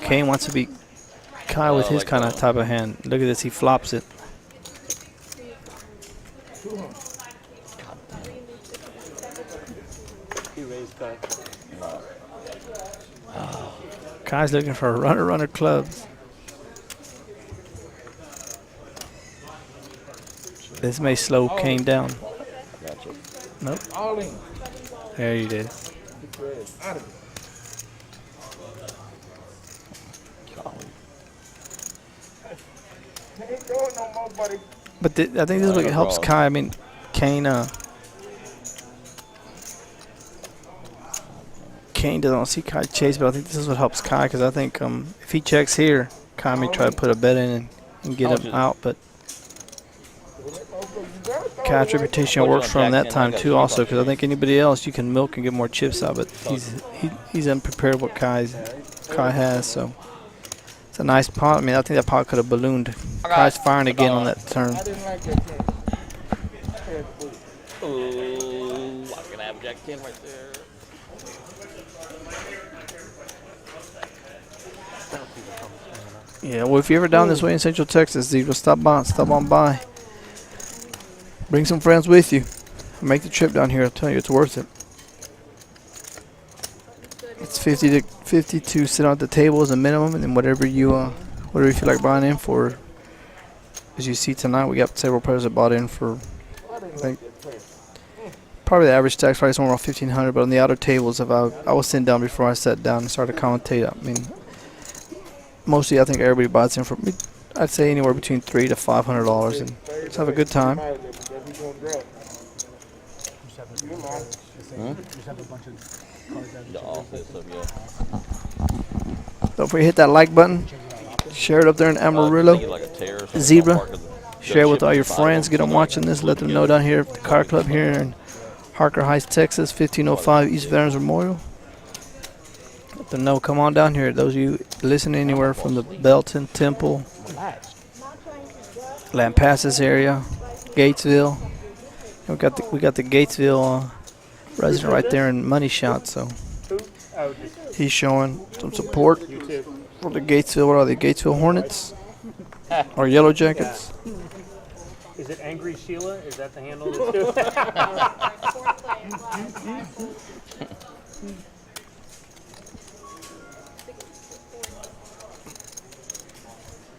Kane wants to beat Kai with I his like kind that of type of hand. Look at this, he flops it. He raised Kai. Kai's looking for a runner clubs. This may slow Kane down. Gotcha. Nope. All in. There you did. Out of it. Ain't going no more, buddy. But I think this is what no helps problem. Kai. I mean, Kane doesn't see Kai chase, but I think this is what helps Kai, because I think if he checks here, Kai may try to put a bet in and get him out, but Kai's reputation works for him that time too also, because I think anybody else you can milk and get more chips out, but he's unprepared what Kai has, so it's a nice pot. I mean, I think that pot could have ballooned. Kai's firing again on that turn. I didn't like that thing. Ooh, I'm gonna have Jack 10 right there. Yeah, well, if you're ever down this way in Central Texas, Zebra, stop on by. Bring some friends with you. Make the trip down here. I'm telling you, it's worth it. It's 50 to sit on the table as a minimum, and then whatever you feel like buying in for. As you see tonight, we got several players that bought in for like probably the average tax price somewhere around 1,500. But on the outer tables, if I was sitting down before I sat down and started to commentate, I mean, mostly I think everybody buys in for, I'd say anywhere between $300 to $500, and just have a good time. Just have a bunch of cards out. The office stuff, yeah. Don't forget to hit that like button. Share it up there in Amarillo. Like a tear or something, Zebra. park of the- Share it with all your shipping friends. Get them watching this. Let them know down here at the Car Club here in Harker Heights, Texas, 1505 East Veterans Memorial. Let them know. Come on down here. Those of you listening anywhere from the Belton, Temple, Lampasas area, Gatesville. We got the Gatesville resident right there in Money Shot, so he's showing some support for the Gatesville. What are they? Gatesville Hornets or Yellow Jackets? Is it Angry Sheila? Is that the handle?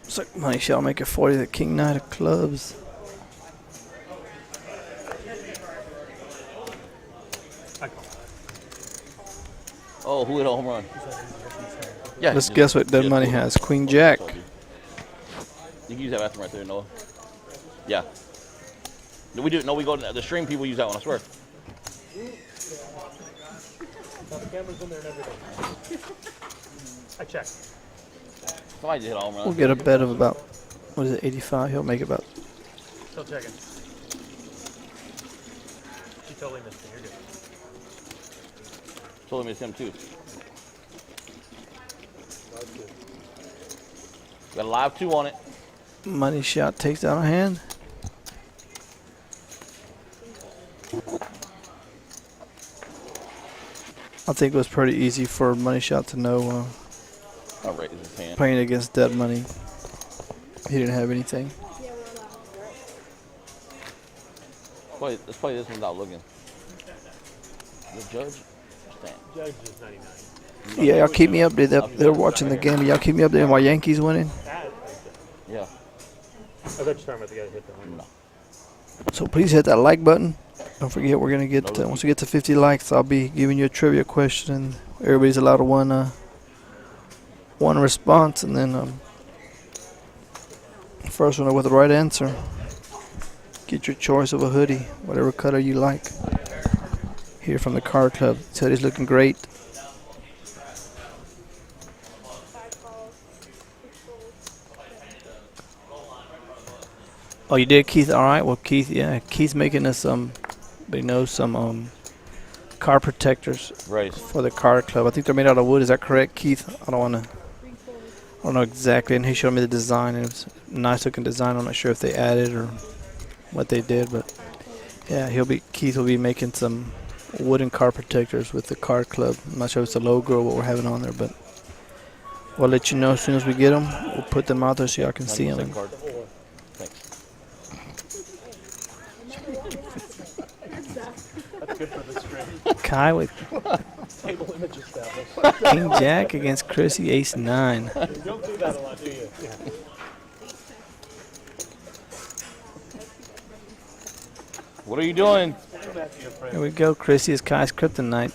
Looks like Money Shot make it 40. The King Knight of Clubs. Oh, who hit a home run? Yeah. Let's guess what Dead Money has. Queen Jack. You can use that bathroom right there, Noah. Yeah. No, we do. No, we go to the stream. People use that one. I swear. The camera's in there and everything. I checked. Somebody just hit a home run. We'll get a bet of about, what is it, 85? He'll make about. Still checking. She totally missed me. You're good. Totally missed him too. Got a live 2 on it. Money Shot takes down a hand. I think it was pretty easy for Money Shot to know I'll raise his hand. playing against Dead Money. He didn't have anything. Let's play this one without looking. The judge? Stand. Judge is 99. Yeah, y'all keep me updated. They're watching the game. Y'all keep me updated while Yankees winning. Yeah. I thought you were talking about the guy that hit the home run. So please hit that like button. Don't forget, we're gonna get once we get to 50 likes, I'll be giving you a trivia question, and everybody's allowed to one response, and then first one with the right answer, get your choice of a hoodie, whatever color you like. Here from the Car Club. This hoodie's looking great. Oh, you did, Keith? All right. Well, Keith, yeah, Keith's making us they know some car protectors Right. for the Car Club. I think they're made out of wood. Is that correct, Keith? I don't know exactly. And he showed me the design, and it was a nice looking design. I'm not sure if they added or what they did, but yeah, Keith will be making some wooden car protectors with the Car Club. I'm not sure if it's a logo or what we're having on there, but we'll let you know as soon as we get them. We'll put them out there so y'all can see them. Card. Thanks. That's good for the stream. Kai with Table image established. King Jack against Chrissy Ace 9. You don't do that a lot, do you? Yeah. What are you doing? Here we go. Chrissy is Kai's kryptonite.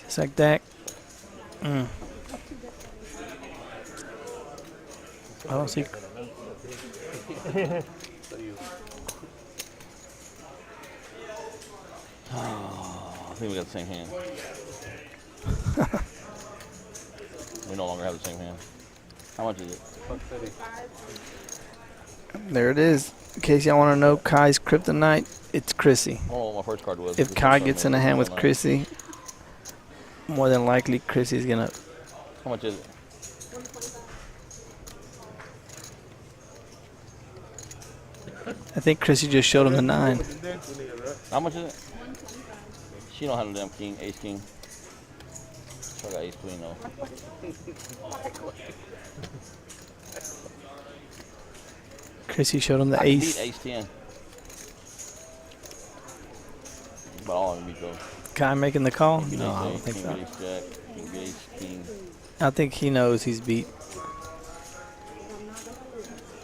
Just like that. I don't see. I think we got the same hand. We no longer have the same hand. How much is it? There it is. In case y'all want to know Kai's kryptonite, it's Chrissy. I don't know what my first card was. If Kai gets in a hand with Chrissy, more than likely Chrissy's gonna. How much is it? I think Chrissy just showed him the 9. How much is it? She don't have no damn king, ace king. So I got ace queen though. Chrissy showed him the I ace. beat ace 10. But all of them beat those. Kai making the call? King No, I ace, don't think king so. ace, jack, king ace, king. I think he knows he's beat.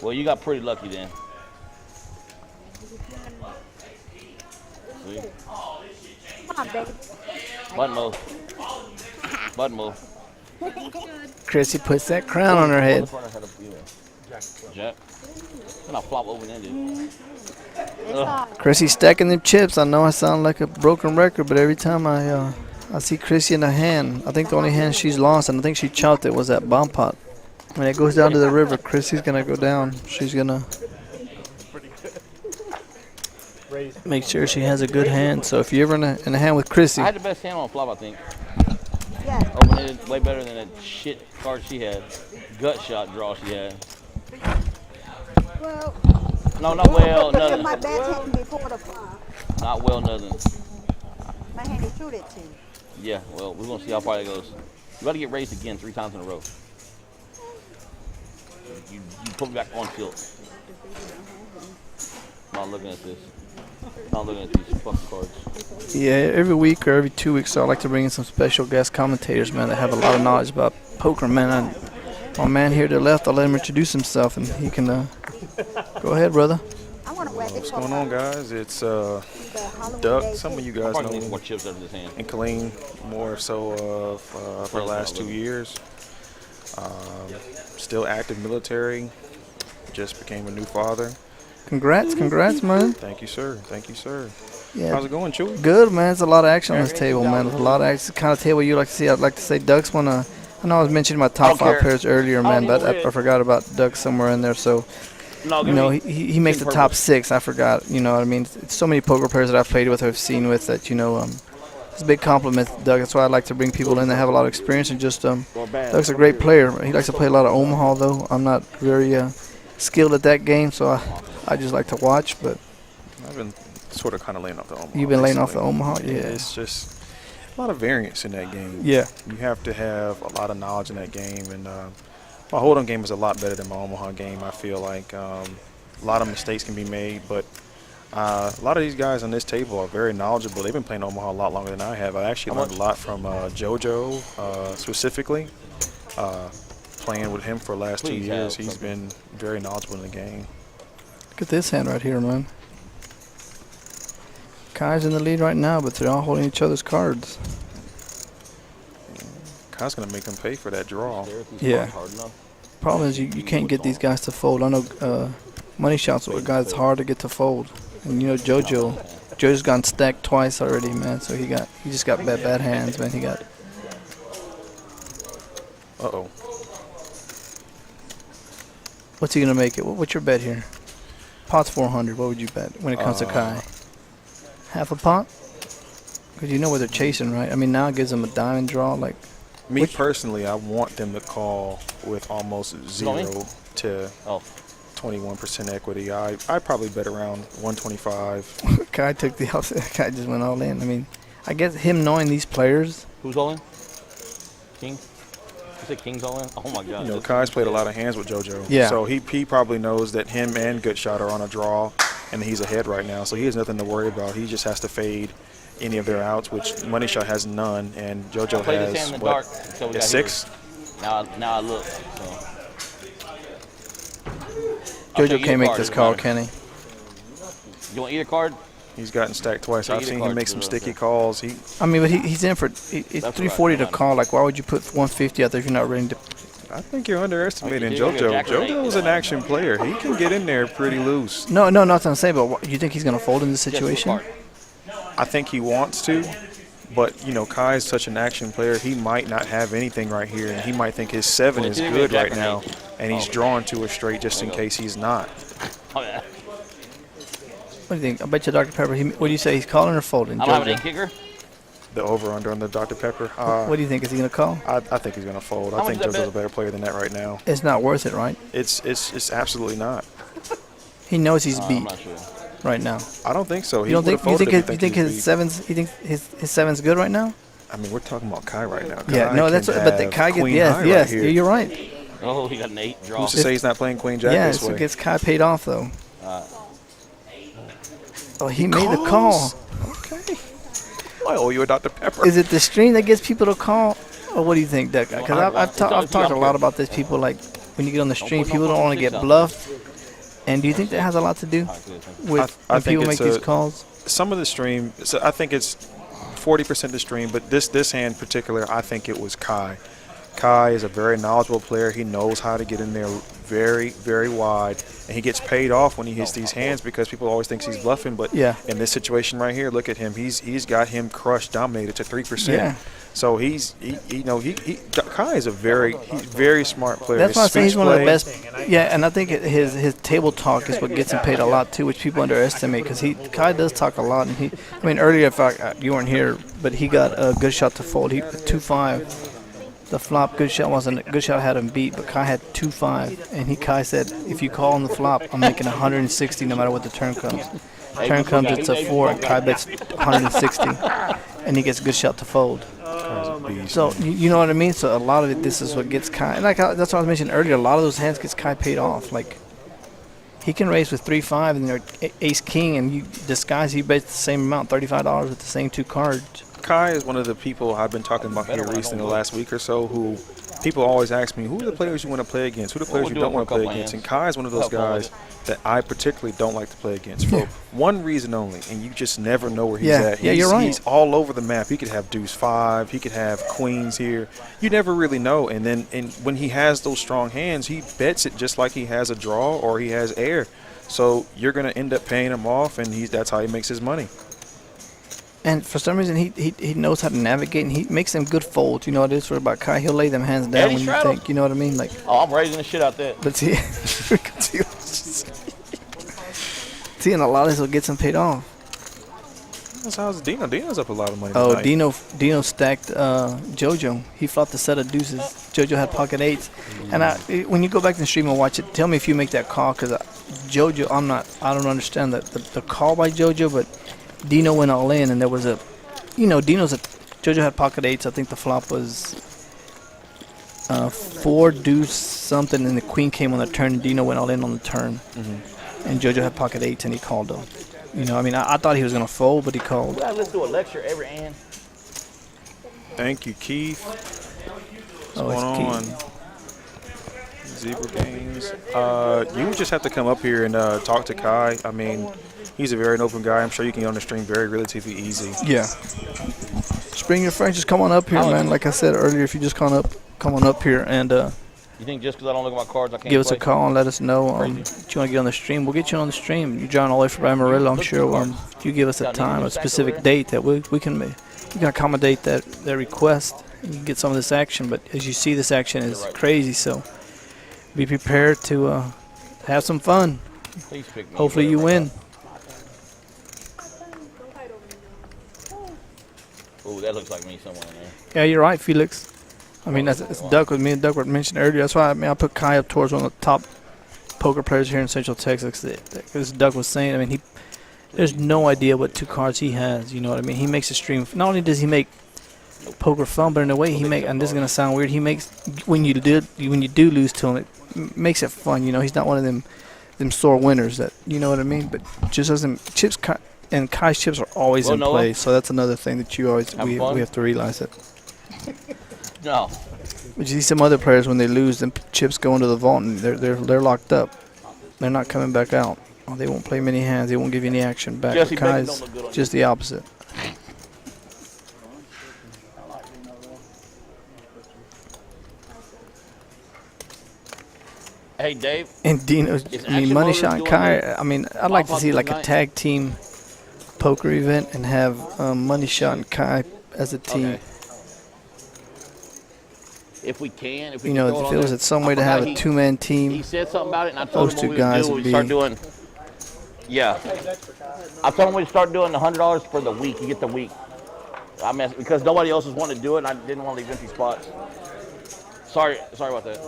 Well, you got pretty lucky then. See? Come on, baby. Button move. Button move. Chrissy puts that crown on her head. Jack. Then I'll flop open-ended. Chrissy stacking them chips. I know I sound like a broken record, but every time I see Chrissy in the hand, I think the only hand she's lost, and I think she chopped it, was that bomb pot. When it goes down to the river, Chrissy's gonna go down. She's gonna make sure she has a good hand. So if you're ever in a hand with Chrissy, I had the best hand on flop, I think. Yes. Open-ended, way better than that shit card she had. Gut shot draw she had. Well, No, not well, but in nothing. my best hand before the flop, Not well, nothing. my hand is through that team. Yeah, well, we're going to see how far that goes. You got to get raised again 3 times in a row. You put me back on tilt. I'm not looking at this. I'm not looking at these fucking cards. yeah, every week or every 2 weeks, so I like to bring in some special guest commentators, man, that have a lot of knowledge about poker, man. And my man here to the left, I'll let him introduce himself, and he can go ahead, brother. I want to wear What's going on, guys? It's Duck. Some of you guys Probably know need me, more chips out of this hand. and KWEEN more so for the last 2 years. Still active military. Just became a new father. Congrats, man. Thank you, sir. Thank you, sir. Yeah, How's it going, Chewy? good, man. There's a lot of action on this table, man. There's a lot of action. Kind of table you like to see. I'd like to say Duck's one. I know I was mentioning my top 5 pairs earlier, man, but I forgot about Duck somewhere in there. So, No, you know, he makes the top 6. I forgot. You know what I mean? It's so many poker players that I've played with or have seen with that, you know, it's a big compliment to Doug. That's why I like to bring people in that have a lot of experience and just Doug's a great player. He likes to play a lot of Omaha, though. I'm not very skilled at that game, so I just like to watch. But I've been sort of kind of laying off the Omaha. you've been laying off the recently. Omaha, yeah. It's just a lot of variance in that game. Yeah. You have to have a lot of knowledge in that game, and my hold-on game is a lot better than my Omaha game. I feel like a lot of mistakes can be made, but a lot of these guys on this table are very knowledgeable. They've been playing Omaha a lot longer than I have. I actually learned a lot from JoJo specifically. Playing with him for the last 2 years, he's been very knowledgeable in the game. Look at this hand right here, man. Kai's in the lead right now, but they're all holding each other's cards. Kai's going to make them pay for that draw. Yeah. Problem is you can't get these guys to fold. I know Money Shots are a guy that's hard to get to fold. And you know Jojo's gotten stacked twice already, man. So he just got bad hands, man. He got. Uh-oh. What's he gonna make it? What's your bet here? Pot's 400. What would you bet when it comes to Kai? Half a pot? Because you know what they're chasing, right? I mean, now it gives them a diamond draw. Like Me personally, I want them to call with almost 0 to 21% equity. I probably bet around 125. Kai took the opposite. Kai just went all in. I mean, I guess him knowing these players. Who's all in? King? You said King's all in? Oh my God. You know, Kai's played a lot of hands with JoJo. Yeah. So he probably knows that him and GOODSHOT are on a draw, and he's ahead right now. So he has nothing to worry about. He just has to fade any of their outs, which Money Shot has none, and JoJo has what? A 6. Now I look. So. JoJo can't make this call, can he? You want either card? He's gotten stacked twice. Take I've either seen card, him make some do it, sticky okay. calls. I mean, but he's in for it's 340 to call. Like, why would you put 150 out there if you're not ready to? I think you're underestimating Oh, you do? JoJo. Jack or eight? JoJo's an action player. He can get in there pretty loose. No, not what I'm saying. But you think he's gonna fold in this situation? I think he wants to, but you know, Kai's such an action player. He might not have anything right here, and he might think his 7 is good right now, and he's drawn to a straight just in case he's not. Oh yeah. What do you think? I bet you Dr. Pepper. What do you say? He's calling or folding? I don't have an JoJo? 8 kicker. The over/under on the Dr. Pepper. What do you think? Is he gonna call? I think he's gonna fold. I How think much is that JoJo's a better player than that right now. It's not worth it, right? It's absolutely not. He knows he's I'm beat not sure. right now. I don't think so. He You don't think? would've You folded think? if he You think he's his beat. sevens? You think his seven's good right now? I mean, we're talking about Kai right now. Yeah. Kai No, that's can what. But the have Kai gets. queen Yes. high Yes. right here. You're right. Oh, he got an 8 draw. Who's to say he's not playing Queen Jack Yeah. this So way? gets Kai paid off though. Oh, he made the call. Okay. I owe you a Dr. Pepper. Is it the stream that gets people to call, or what do you think, Doug? Because I've talked a lot about this. People like when you get on the stream, people don't want to get bluffed. And do you think that has a lot to do with when people make these calls? Some of the stream, so I think it's 40% the stream, but this hand in particular, I think it was Kai. Kai is a very knowledgeable player. He knows how to get in there very, very wide, and he gets paid off when he hits these hands because people always think he's bluffing. But in this situation right here, look at him. He's got him crushed, dominated to 3%. Yeah. So Kai is a very smart player. That's why I say he's one of the best. Yeah, and I think his table talk is what gets him paid a lot too, which people underestimate because Kai does talk a lot. And earlier you weren't here, but he got a good shot to fold. He 2-5. The flop good shot wasn't a good shot, had him beat, but Kai had 2-5, and Kai said, if you call on the flop, I'm making 160 no matter what the turn comes. Turn comes, it's a 4, and Kai bets 160, and he gets a good shot to fold. So you know what I mean. So a lot of it, this is what gets Kai. And that's what I was mentioning earlier. A lot of those hands gets Kai paid off. Like he can raise with 3-5 and they're ace king, and you disguise he bets the same amount, $35 with the same 2 cards. Kai is one of the people I've been talking about here recently, the last week or so, who people always ask me, who are the players you want to play against? Who are the players you don't want to play against? And Kai is one of those guys that I particularly don't like to play against for one reason only, and you just never know where he's at. You're right. He's all over the map. He could have deuce 5. He could have queens here. You never really know. And when he has those strong hands, he bets it just like he has a draw or he has air. So you're going to end up paying him off, and that's how he makes his money. And for some reason, he knows how to navigate, and he makes them good folds. You know what it is for about Kai? He'll lay them hands down when you think. You know what I mean? Like. Oh, I'm raising the shit out there. But see, and a lot of this will get him paid off. That's how Dino. Dino's up a lot of money. Oh, tonight. Dino stacked JoJo. He flopped a set of deuces. JoJo had pocket 8s. And when you go back to the stream and watch it, tell me if you make that call, because JoJo, I don't understand the call by JoJo, but Dino went all in, and there was JoJo had pocket 8s. I think the flop was 4 deuce something, and the queen came on the turn, and Dino went all in on the turn. And JoJo had pocket 8s, and he called them. I thought he was going to fold, but he called. Let's do a lecture every hand. Thank you, Keith. What's going on? Zebra Games. You would just have to come up here and talk to Kai. I mean, he's a very open guy. I'm sure you can get on the stream relatively easy. Yeah. Just bring your friends. Just come on up here, man. Like I said earlier, if you just come on up here and you think just because I don't look at my cards, I can't give us play? a call and let us know that you want to get on the stream. We'll get you on the stream. You're John all the way from Amarillo. I'm sure if you give us a time, a specific date that we can accommodate that request. You can get some of this action. But as you see, this action is crazy. So be prepared to have some fun. Hopefully you win. Oh, that looks like me somewhere in there. Yeah, you're right, Felix. I mean, that's Duck with me and Duck were mentioned earlier. That's why I put Kai up towards one of the top poker players here in Central Texas. Because Duck was saying, I mean, there's no idea what 2 cards he has. You know what I mean? He makes a stream. Not only does he make poker fun, but in a way he makes, and this is gonna sound weird, he makes when you do lose to him, it makes it fun. He's not one of them sore winners that, you know what I mean. But just doesn't chips. And Kai's chips are always in play, so that's another thing that we have to realize it. No. But you see some other players, when they lose, them chips go into the vault and they're locked up. They're not coming back out. Oh, they won't play many hands. They won't give you any action back. But Kai's just the opposite. Hey, Dave. And Dino, Money Shot and Kai. I mean, I'd like to see like a tag team poker event and have Money Shot and Kai as a team. Okay. If we can, if there was some way to have a 2-man team. He said something about it, and I told Those him two what guys we would would start doing. Yeah, I told him we'd start doing the $100 for the week. You get the week. Because nobody else was wanting to do it, and I didn't want to leave empty spots. Sorry about that.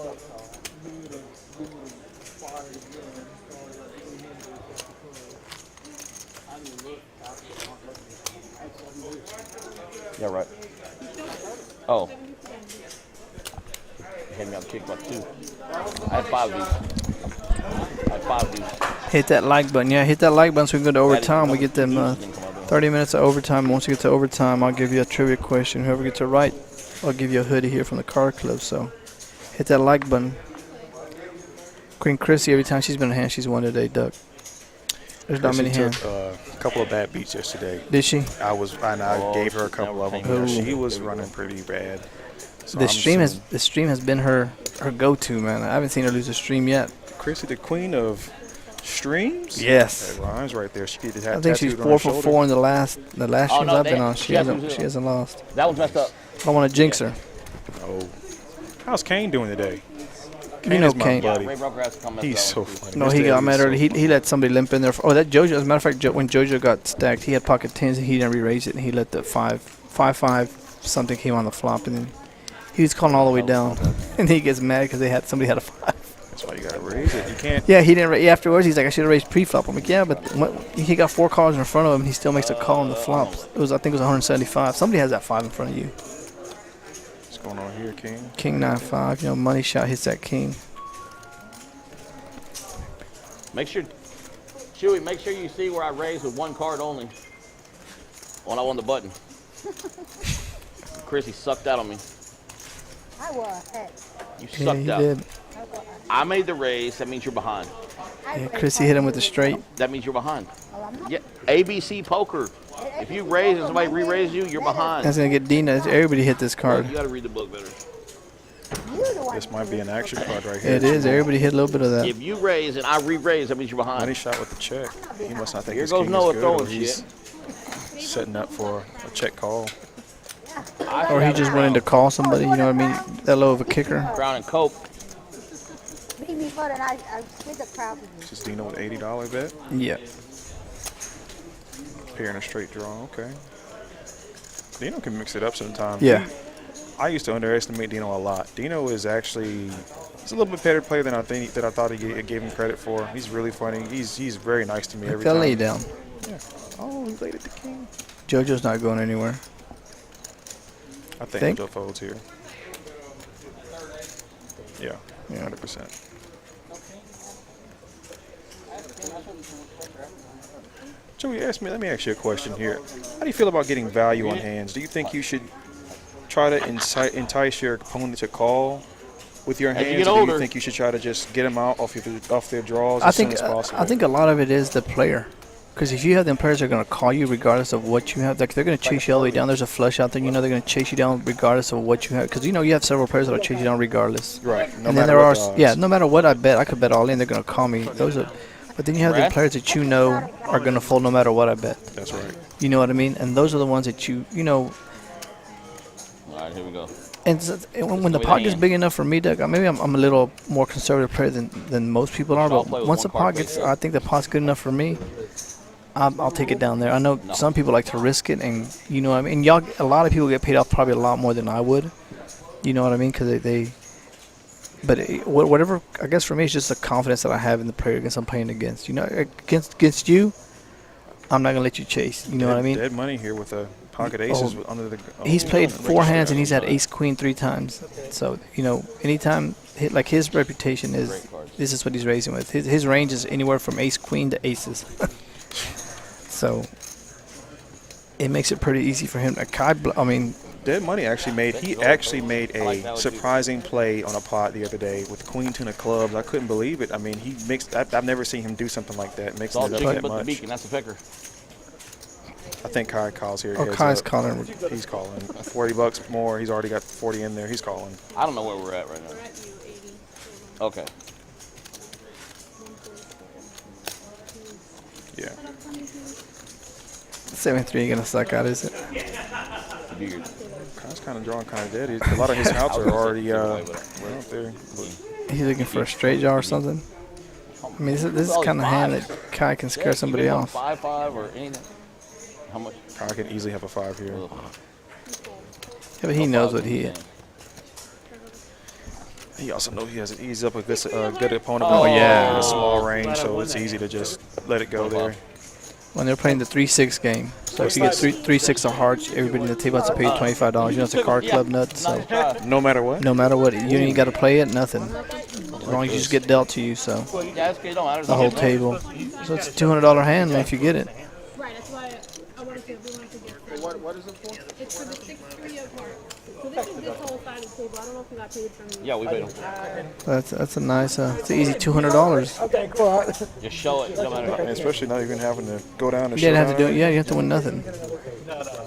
Yeah, right. Oh. Hit me on the kick by 2. I had 5 of these. Hit that like button. Yeah, hit that like button so we can go to overtime. We get them 30 minutes of overtime. Once you get to overtime, I'll give you a trivia question. Whoever gets it right, I'll give you a hoodie here from the Card Club. So hit that like button. Queen Chrissy, every time she's been in hand, she's won today, Duck. There's not many hands. Took a couple of bad beats yesterday. Did she? I gave her a couple of them. Ooh. She was running pretty bad. So The stream has been her go-to, man. I haven't seen her lose a stream yet. Chrissy, the queen of streams. Yes. That rhymes right there. She did I think she's 4 for 4 in the last streams I've been on. She hasn't lost. That one's messed up. I don't want to jinx her. Oh, how's Kane doing today? You know is my Kane. buddy. Ray Broker has to come He's so funny. No, he got mad early. He let somebody limp in there. Oh, that JoJo. As a matter of fact, when JoJo got stacked, he had pocket 10s and he didn't re-raise it, and he let the 5 something came on the flop, and then he was calling all the way down, and he gets mad because somebody had a 5. That's why you gotta raise it. You can't. Yeah, he didn't. Afterwards, he's like, I should have raised pre-flop. I'm like, yeah, but he got 4 calls in front of him, and he still makes a call on the flops. I think it was 175. Somebody has that 5 in front of you. What's going on here, King? King 9-5. Money shot hits that king. Make sure, Chewy, make sure you see where I raised with 1 card only when I won the button. Chrissy sucked out on me. I was heck. You Yeah, sucked he out. did. I made the raise. That means you're behind. Yeah, Chrissy hit him with the straight. That means you're behind. Yeah, ABC poker. If you raise and somebody re-raises you, you're behind. That's gonna get Dina. Everybody hit this card. You got to read the book better. This might be an action card right here. It is. Everybody hit a little bit of that. If you raise and I re-raise, that means you're behind. Money shot with the check. He must not think Here his goes king Noah is good, throwing or he's shit. setting up for a check call. Or he just wanted to call somebody. You know what I mean? That low of a kicker. Crown and Coke. Beat me for and I did the crowd. This is Dino with $80 bet. Yeah. Pair in a straight draw. Okay. Dino can mix it up sometimes. Yeah. I used to underestimate Dino a lot. Dino is actually he's a little bit better player than I thought he gave him credit for. He's really funny. He's very nice to me every That time. lay down. Yeah. Oh, he laid it to king. JoJo's not going anywhere. I think JoJo folds here. Yeah. 100%. Joey, let me ask you a question here. How do you feel about getting value on hands? Do you think you should try to entice your opponent to call with your hands, or do you think you should try to just get them out off their draws as soon as possible? I think a lot of it is the player. Because if you have them players that are going to call you regardless of what you have, like they're going to chase you all the way down. There's a flush out there, they're going to chase you down regardless of what you have. Because you have several players that will chase you down regardless. Right. No matter what no matter what I bet, I could bet all in. They're going to call me. But then you have the players that are going to fold no matter what I bet. That's right. You know what I mean? And those are the ones that All right, here we go. And when the pot gets big enough for me, Doug, maybe I'm a little more conservative player than most people are. But once the pot gets, I think the pot's good enough for me. I'll take it down there. I know some people like to risk it, and you know what I mean. And a lot of people get paid off probably a lot more than I would. You know what I mean? Because whatever. I guess for me, it's just the confidence that I have in the player against I'm playing against. Against you, I'm not gonna let you chase. You know what I mean? Dead money here with a pocket aces under the. He's played 4 hands and he's had ace queen 3 times. So anytime his reputation is this is what he's raising with. His range is anywhere from ace queen to aces. So it makes it pretty easy for him. Dead money actually made a surprising play on a pot the other day with queen 10 of clubs. I couldn't believe it. I mean, he mixed. I've never seen him do something like that. Mixing it up that much. That's a picker. I think Kai calls here. Oh, Kai's calling. He's calling. $40 more. He's already got 40 in there. He's calling. I don't know where we're at right now. Okay. Yeah. 7-3 ain't gonna suck out, is it? Weird. Kai's kind of drawing kind of dead. A lot of his outs are already out there. He's looking for a straight jaw or something. I mean, this is kind of hand that Kai can scare somebody off. 5-5 or anything. How much? Kai can easily have a 5 here. Yeah, but he knows what he is. He also knows he's up against a good opponent Oh, yeah. in a small range, so it's easy to just let it go there. When they're playing the 3-6 game, so if you get 3-6 or hearts, everybody in the table has to pay $25. It's a card club nut, so no matter what. No matter what, you ain't got to play it, nothing. As long as you just get dealt to you, so the whole table. So it's a $200 hand if you get it. Right, that's why I wanted What is it for? It's for the 6-3 of hearts. So this is this whole side of the table. I don't know if you got paid from. Yeah, we paid them. That's a nice. It's an easy $200. Okay, cool. Just show it. No matter. And especially not even having to go down and You didn't have to do it. Yeah, you have to win nothing.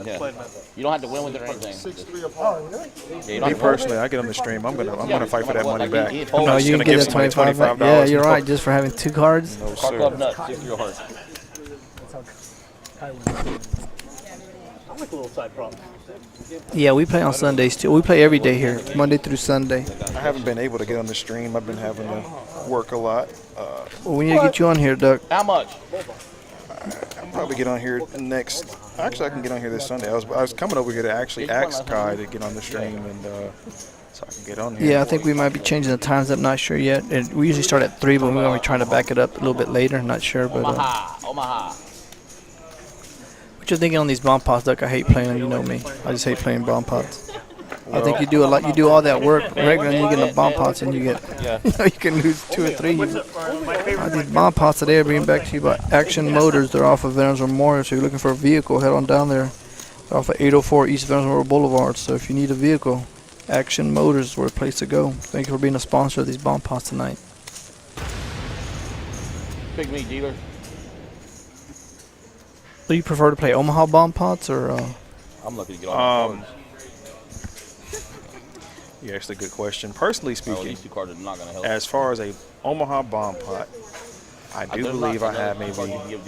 Yeah. You don't have to win with it or anything. 6-3 of hearts. Yeah, you don't Me have to personally, I get on the stream. I'm gonna fight for that money back. Oh, No, just you gonna can get give that somebody 25 back. $25 Yeah, you're before- right. Just for having 2 cards. No, Car sir. Club nuts. 6-3 heart. I like a little side problem. Yeah, we play on Sundays too. We play every day here, Monday through Sunday. I haven't been able to get on the stream. I've been having to work a lot. Well, we need to get you on here, Duck. How much? I'll probably get on here next. Actually, I can get on here this Sunday. I was coming over here to actually ask Kai to get on the stream, and so I can get on here. Yeah, I think we might be changing the times. I'm not sure yet. And we usually start at 3, but we're going to be trying to back it up a little bit later. Not sure, but Omaha. what you thinking on these bomb pots, Duck? I hate playing them. You know me. I just hate playing bomb pots. I think you do a lot. You do all that work regular, and you get in the bomb pots, and you get. Yeah. You can lose 2 or 3. These bomb pots today are being back to you by Action Motors. They're off of Veterans Memorial. So if you're looking for a vehicle, head on down there. They're off of 804 East Veterans Memorial Boulevard. So if you need a vehicle, Action Motors is where the place to go. Thank you for being a sponsor of these bomb pots tonight. Big meat dealer. Do you prefer to play Omaha bomb pots or? I'm looking to get on the cards. You asked a good question. Personally Oh, speaking, these 2 cards are not going to help. as far as a Omaha bomb pot, I do believe I have maybe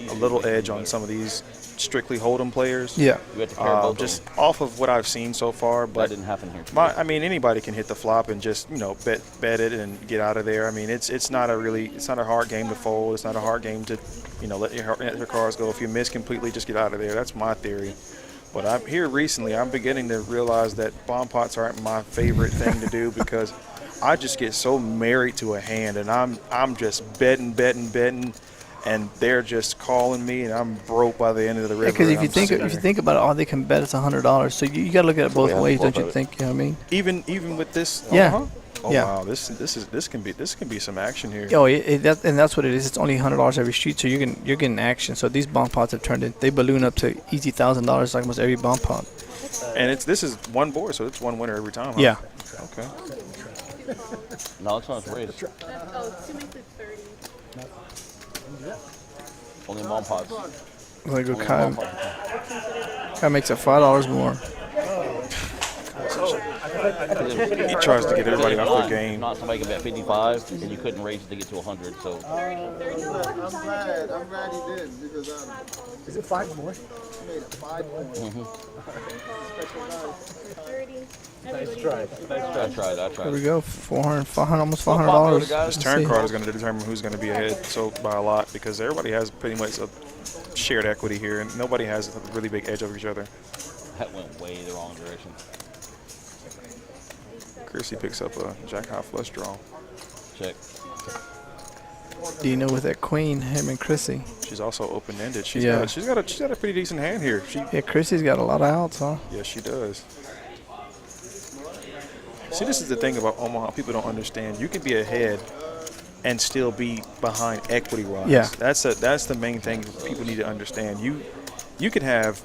a little edge on some of these strictly Hold'em players. Yeah. You have to pair both Just of them. off of what I've seen so far, That but didn't happen here. I mean, anybody can hit the flop and just bet it and get out of there. I mean, it's not a hard game to fold. It's not a hard game to let your cards go. If you miss completely, just get out of there. That's my theory. But I'm beginning to realize that bomb pots aren't my favorite thing to do because I just get so married to a hand, and I'm just betting, and they're just calling me, and I'm broke by the end of the river. Because if you think about it, all they can bet is $100. So you got to look at it both ways, don't you think? You know what I mean? Even with this, Yeah. Oh Yeah. wow, this can be some action here. Oh, and that's what it is. It's only $100 every street, so you're getting action. So these bomb pots have turned in. They balloon up to easy $1,000 like almost every bomb pot. And this is one board, so it's one winner every time. Huh? Yeah. Okay. No, it's not raised. 2 makes it 30. Only bomb pots. Like Only Kai bomb pots. makes it $5 more. He tries to get everybody off their game. Not somebody can bet 55, and you couldn't raise it to get to 100. So I'm glad he did because Is it 5 more? I made it 5 points. 30. Nice try. I tried. There we go. 500, almost $500. This turn card is going to determine who's going to be ahead by a lot because everybody has pretty much a shared equity here, and nobody has a really big edge over each other. That went way the wrong direction. KRISSY picks up a jack high flush draw. Check. Dino with that queen, him and KRISSY. She's also open-ended. She's Yeah. got a pretty decent hand here. Yeah, KRISSY's got a lot of outs, huh? Yes, she does. See, this is the thing about Omaha. People don't understand. You can be ahead and still be behind equity-wise. Yeah. That's the main thing people need to understand. You can have,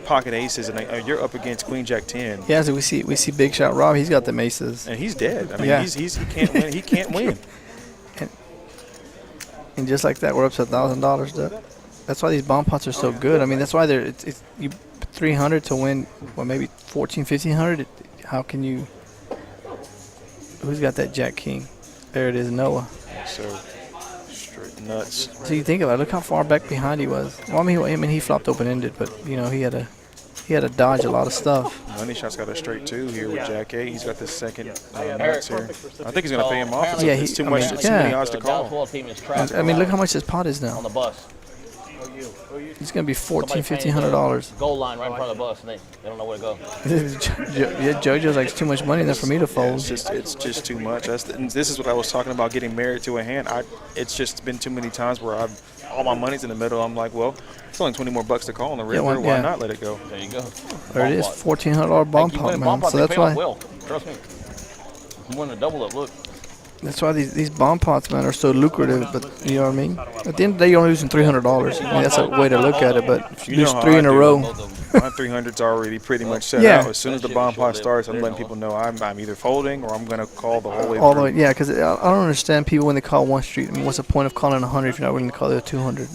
pocket aces, and you're up against Queen Jack 10. Yeah, so we see Big Shot Rob. He's got the aces. And he's dead. Yeah. He can't win. He can't win. And just like that, we're up to $1,000. That's why these bomb pots are so good. I mean, that's why it's you 300 to win. Well, maybe 1,500. How can you? Who's got that Jack King? There it is, Noah. So straight nuts. So you think about it, look how far back behind he was. Well, I mean he flopped open-ended, but he had to dodge a lot of stuff. Money Shot's got a straight 2 here with Jack 8. He's got the second nuts here. I think he's going to pay him off. Yeah, it's too many odds to call. Team is trapped I mean, look how much this pot is on now. the bus. It's going to be Somebody $1,400. Goal line right in front of the bus, and they don't know where to go. Yeah, JoJo's like, it's too much money there for me to fold. It's just too much. And this is what I was talking about, getting married to a hand. It's just been too many times where all my money's in the middle. I'm like, well, it's only 20 more bucks to call on the river. Why not let it go? There you go. There it is, $1,400 bomb pot, man. So that's why. Well, trust me. I'm winning a double up. Look. That's why these bomb pots, man, are so lucrative. But you know what I mean. At the end of the day, you're only losing $300. I mean, that's a way to look at it. But if you lose how 3 I in a do. row, My 300's already pretty much set Yeah. out. As soon as the bomb pot starts, I'm letting people know I'm either folding or I'm gonna call the whole way all the through. way, yeah, because I don't understand people when they call one street. I mean, what's the point of calling 100 if you're not willing to call the other 200?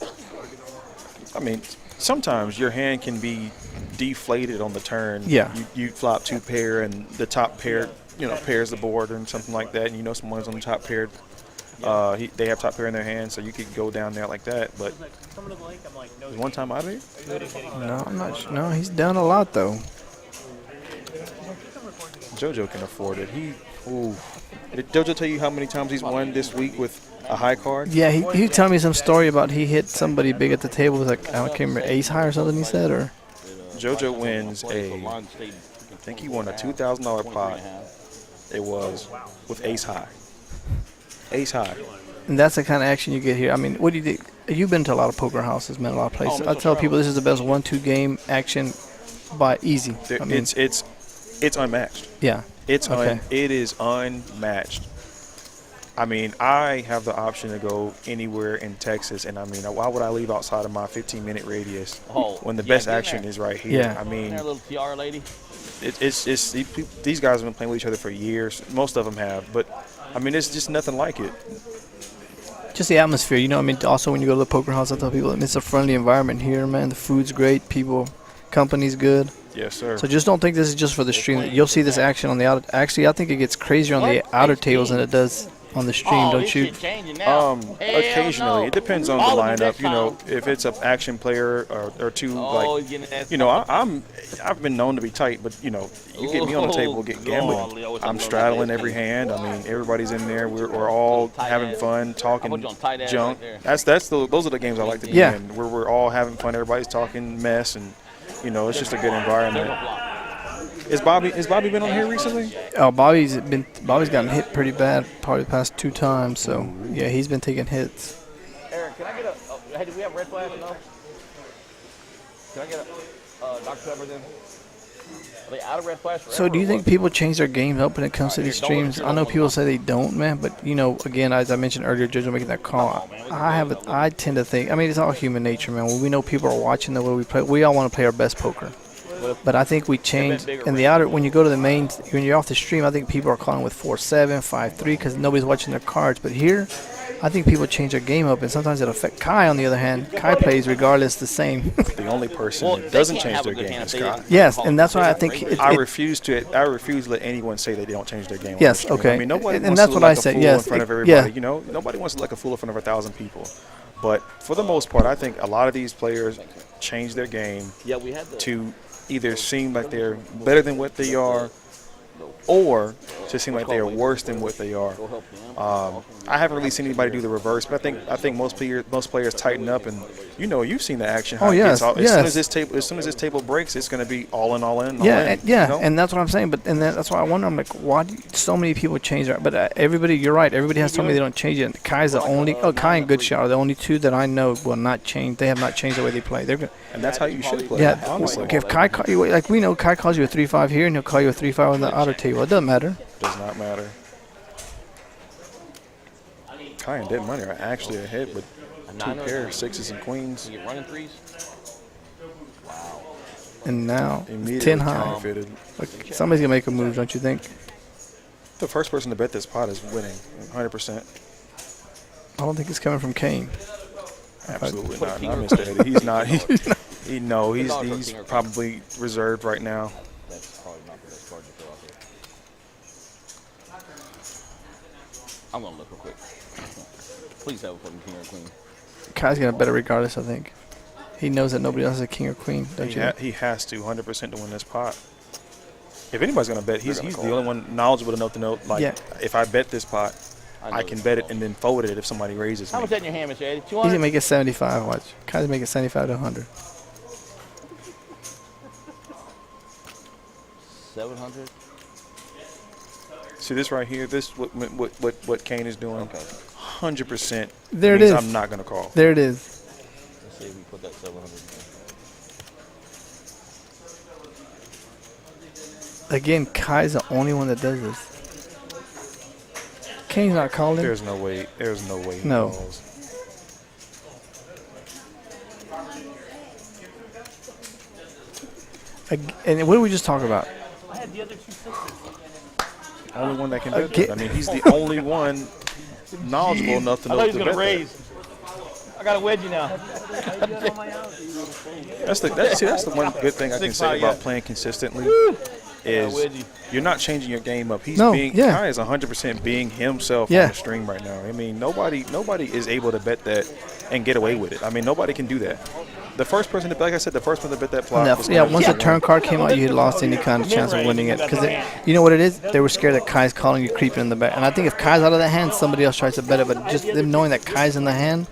I mean, sometimes your hand can be deflated on the turn. Yeah. You flop 2 pair and the top pair, pairs the board or something like that, and someone's on the top pair. They have top pair in their hand, so you could go down there like that. But is one time out of here? No, I'm not. No, he's down a lot though. JoJo can afford it. Did JoJo tell you how many times he's won this week with a high card? Yeah, he told me some story about he hit somebody big at the table. It was like, I can't remember, ace high or something he said, or JoJo wins I think he won a $2,000 pot. It was with ace high. Ace high. and that's the kind of action you get here. I mean, what do you think? You've been to a lot of poker houses, man, a lot of places. I tell people this is the best 1-2 game action by easy. I mean, it's unmatched. Yeah. It is unmatched. I mean, I have the option to go anywhere in Texas, and I mean, why would I leave outside of my 15-minute radius when the best action is right here? Yeah. I mean, Little tiara lady. it's these guys have been playing with each other for years. Most of them have, but I mean, it's just nothing like it. just the atmosphere, you know. I mean, also when you go to the poker house, I tell people it's a friendly environment here, man. The food's great, people, company's good. Yes, sir. So just don't think this is just for the stream. You'll see this action on the outer. Actually, I think it gets crazier on the outer tables than it does on the stream, don't you? Occasionally, it depends on the lineup. You know, if it's an action player or two, I've been known to be tight, but you get me on the table, get gambling. I'm straddling every hand. I mean, everybody's in there. We're all having fun, talking junk. Those are the games I like to be in, where we're all having fun. Everybody's talking mess, and it's just a good environment. Is Bobby been on here recently? Oh, Bobby's gotten hit pretty bad, probably the past 2 times. So yeah, he's been taking hits. Aaron, can I get hey, do we have red flash? No. Can I get a Dr. Pepper then? Are they out of red flash forever? So do you think people change their games up when it comes to these streams? I know people say they don't, man, but again, as I mentioned earlier, JoJo making that call. I tend to think. I mean, it's all human nature, man. When we know people are watching the way we play, we all want to play our best poker. But I think we change in the outer. When you go to the main, when you're off the stream, I think people are calling with 4-7, 5-3 because nobody's watching their cards. But here, I think people change their game up, and sometimes it affects Kai. On the other hand, Kai plays regardless the same. The only person that doesn't change their game is Kai. Yes, and that's why I think I refuse to let anyone say they don't change their game. Yes, okay. I mean, nobody and wants that's to what look I like a said. fool Yes, in front of everybody. Nobody wants to look like a fool in front of 1,000 people. But for the most part, I think a lot of these players change their game to either seem like they're better than what they are, or to seem like they are worse than what they are. I haven't really seen anybody do the reverse, but I think most players tighten up, and you've seen the action. Oh yes, As soon as this table breaks, it's going to be all in. And that's what I'm saying. But that's why I wonder. I'm like, why do so many people change that? But everybody, you're right. Everybody has told me they don't change it. Kai's the only. Kai and GOODSHOT are the only 2 that I know will not change. They have not changed the way they play. And that's how you should play. Yeah, honestly. If Kai, like we know, Kai calls you a 3-5 here, and he'll call you a 3-5 on the outer table. It doesn't matter. Does not matter. Kai and dead money are actually ahead with 2 pairs, 6s and queens. You get running 3s. Wow. And now, Immediately 10 high. fitted. Look, somebody's gonna make a move, don't you think? The first person to bet this pot is winning, 100%. I don't think it's coming from Kane. Absolutely not. Not Mr. Eddie. He's not. He's probably reserved right now. That's probably not the best card to throw out there. I'm gonna look real quick. Please have a fucking king or queen. Kai's gonna bet it regardless, I think. He knows that nobody else is a king or queen, don't you? He has to 100% to win this pot. If anybody's gonna bet, he's the only one knowledgeable enough to know. Like, if I bet this pot, I can bet it and then fold it if somebody raises me. How much in your hand, Mr. Eddie? 200? He's gonna make it 75. Watch. Kai's making 75 to 100. 700. See this right here? This what Kane is doing. 100%. There it is. I'm not gonna call. There it is. Let's see if we put that 700 in. Again, Kai's the only one that does this. Kane's not calling. There's no way. There's no way. He No. calls. And what did we just talk about? I had the other two sisters. Only one that can bet Okay. that. I mean, he's the only one knowledgeable enough to I know thought to he was bet gonna that. raise. I got a wedgie now. That's the one good thing I can say about playing consistently is wedgie. you're not changing your game up. He's No, being yeah. Kai is 100% being himself Yeah. on the stream right now. I mean, nobody is able to bet that and get away with it. I mean, nobody can do that. The first person to, like I said, the first person to bet that plot. was Yeah, Kai. once the turn card came out, you had lost any kind of chance of winning it. Because you know what it is? They were scared that Kai's calling you creeping in the back. And I think if Kai's out of the hand, somebody else tries to bet it. But just them knowing that Kai's in the hand,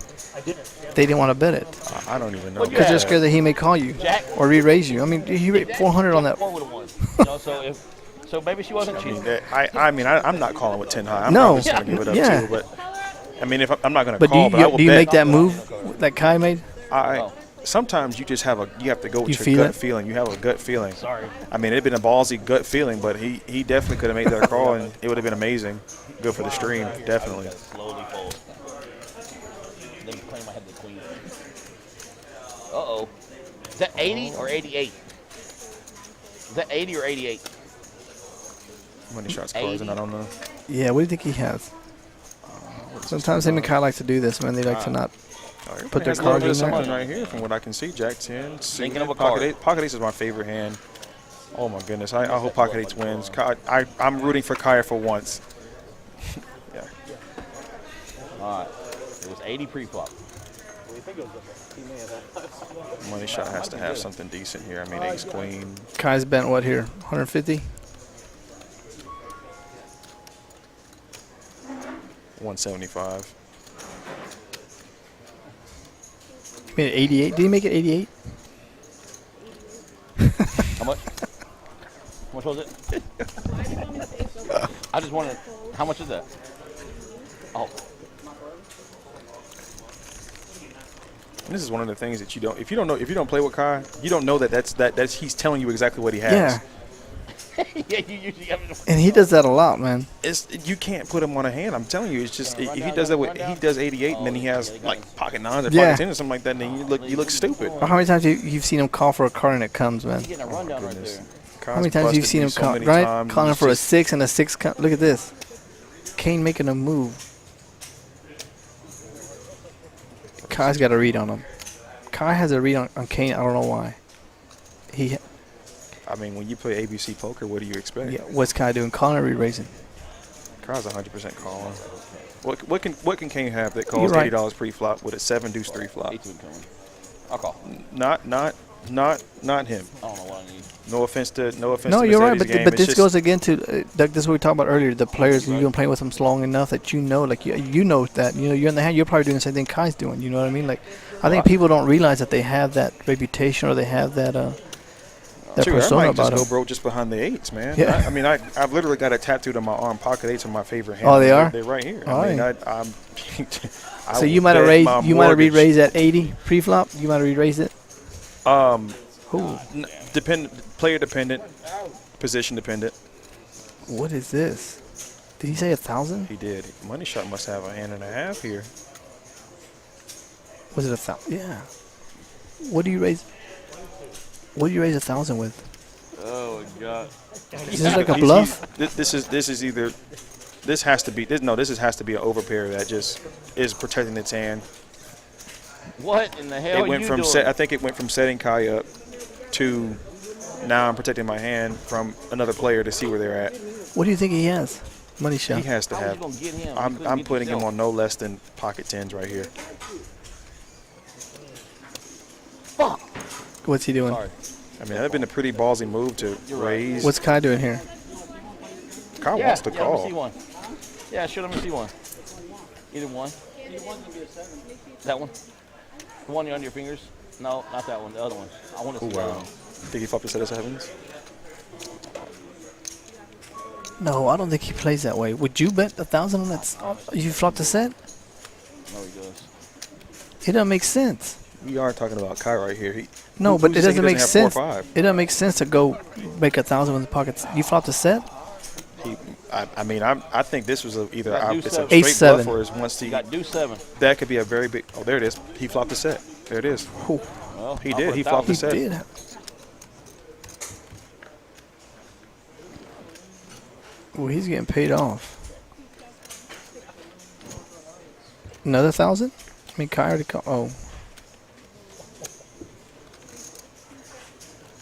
they didn't want to bet it. I don't even know. Because they're scared that he may call you or re-raise you. I mean, he rate 400 on that. 4 would have won. You know, so maybe she wasn't cheating. I'm not calling with 10 high. I'm No. not just going to give it up Yeah. too. But I mean, if I'm not going to But call, but I will do you bet. make that move that Kai made? Sometimes you just have you have to go with You your feel gut it? feeling. You have a gut feeling. Sorry. I mean, it'd been a ballsy gut feeling, but he definitely could have made that call, and it would have been amazing. Good for the stream, definitely. Slowly fold. Then claim I had the queen. Uh-oh. Is that 80 or 88? Is that 80 or 88? Money shots cards, and I don't know. Yeah, what do you think he has? Sometimes him and Kai like to do this, man. They like to not put their cards in Something there. right here from what I can see. Jack 10. Thinking of a pocket card. eight. Pocket ace is my favorite hand. Oh my goodness! I hope pocket eight wins. I'm rooting for Kaya for once. Yeah. All right. It was 80 pre-flop. Money shot has to have something decent here. I mean, ace queen. Kai's bent what here? 150? 175. He made it 88. Did he make it 88? How much? How much was it? I just wanted. How much is that? Oh. And this is one of the things that you don't. If you don't play with Kai, you don't know that's he's telling you exactly what he has. Yeah. Yeah, you usually have it. And he does that a lot, man. You can't put him on a hand. I'm telling you, it's just if he does that he does 88 and then he has like pocket nines or Yeah. pocket 10 or something like that, then you look stupid. Or how many times you've seen him call for a card and it comes, man? Getting a rundown right there. How many times you've seen him call, right? Calling for a 6 and a 6. Look at this. Kane making a move. Kai's got a read on him. Kai has a read on Kane. I don't know why. I mean, when you play ABC poker, what do you expect? Yeah, what's Kai doing? Calling or re-raising? Kai's 100% calling. What can Kane have that calls You're right. $80 pre-flop with a 7 deuce 3 flop? I'll call. Not him. I don't know what I need. No offense to No, Mercedes' you're right, game. but It's this just- goes again to Doug. This is what we talked about earlier. The players, you've been playing with them long enough that you know, like you know that you're in the hand. You're probably doing the same thing Kai's doing. You know what I mean? Like, I think people don't realize that they have that reputation or they have that Dude, I persona might about just go them. broke just behind the 8s, man. Yeah. I mean, I've literally got it tattooed on my arm. Pocket 8s are my favorite hand. Oh, they are? They're right here. All I mean, right. I'm. So you might have raised. You might have re-raised at 80 pre-flop. You might have re-raised it. Player dependent, position dependent. What is this? Did he say 1,000? He did. Money shot must have a hand and a half here. Was it 1,000? Yeah. What do you raise? What do you raise 1,000 with? Oh my God. Is this like a bluff? This is either. This has to be. This has to be an overpair that just is protecting its hand. What in the hell It went are you from doing? I think it went from setting Kai up to now I'm protecting my hand from another player to see where they're at. What do you think he has? Money shot. He has to How was have. you gonna get him? You I'm couldn't get putting him yourself. on no less than pocket 10s right here. Fuck. What's he doing? Sorry. I mean, that'd been a pretty ballsy move to raise. What's Kai doing here? Kai wants to Let me see call. one. Yeah, sure. Let me see one. Either one. That one. The one under your fingers. No, not that one. The other one. I want to Ooh, see that wow. one. Think he flopped a set of 7s? No, I don't think he plays that way. Would you bet 1,000 on that? You flopped a set? No, he does. It doesn't make sense. We are talking about Kai right here. No, but it who's to say he doesn't make have 4 or sense. 5? It doesn't make sense to go make 1,000 with the pockets. You flopped a set? I mean, I think this was either Got it's a deuce straight seven. bluff or it's one C. You got deuce 7. That could be a very big. Oh, there it is. He flopped the set. There it is. Oh, Well, He I'll did. put He 1,000. flopped the he set. did. Well, he's getting paid off. Another 1,000? I mean, Kai already called. Oh.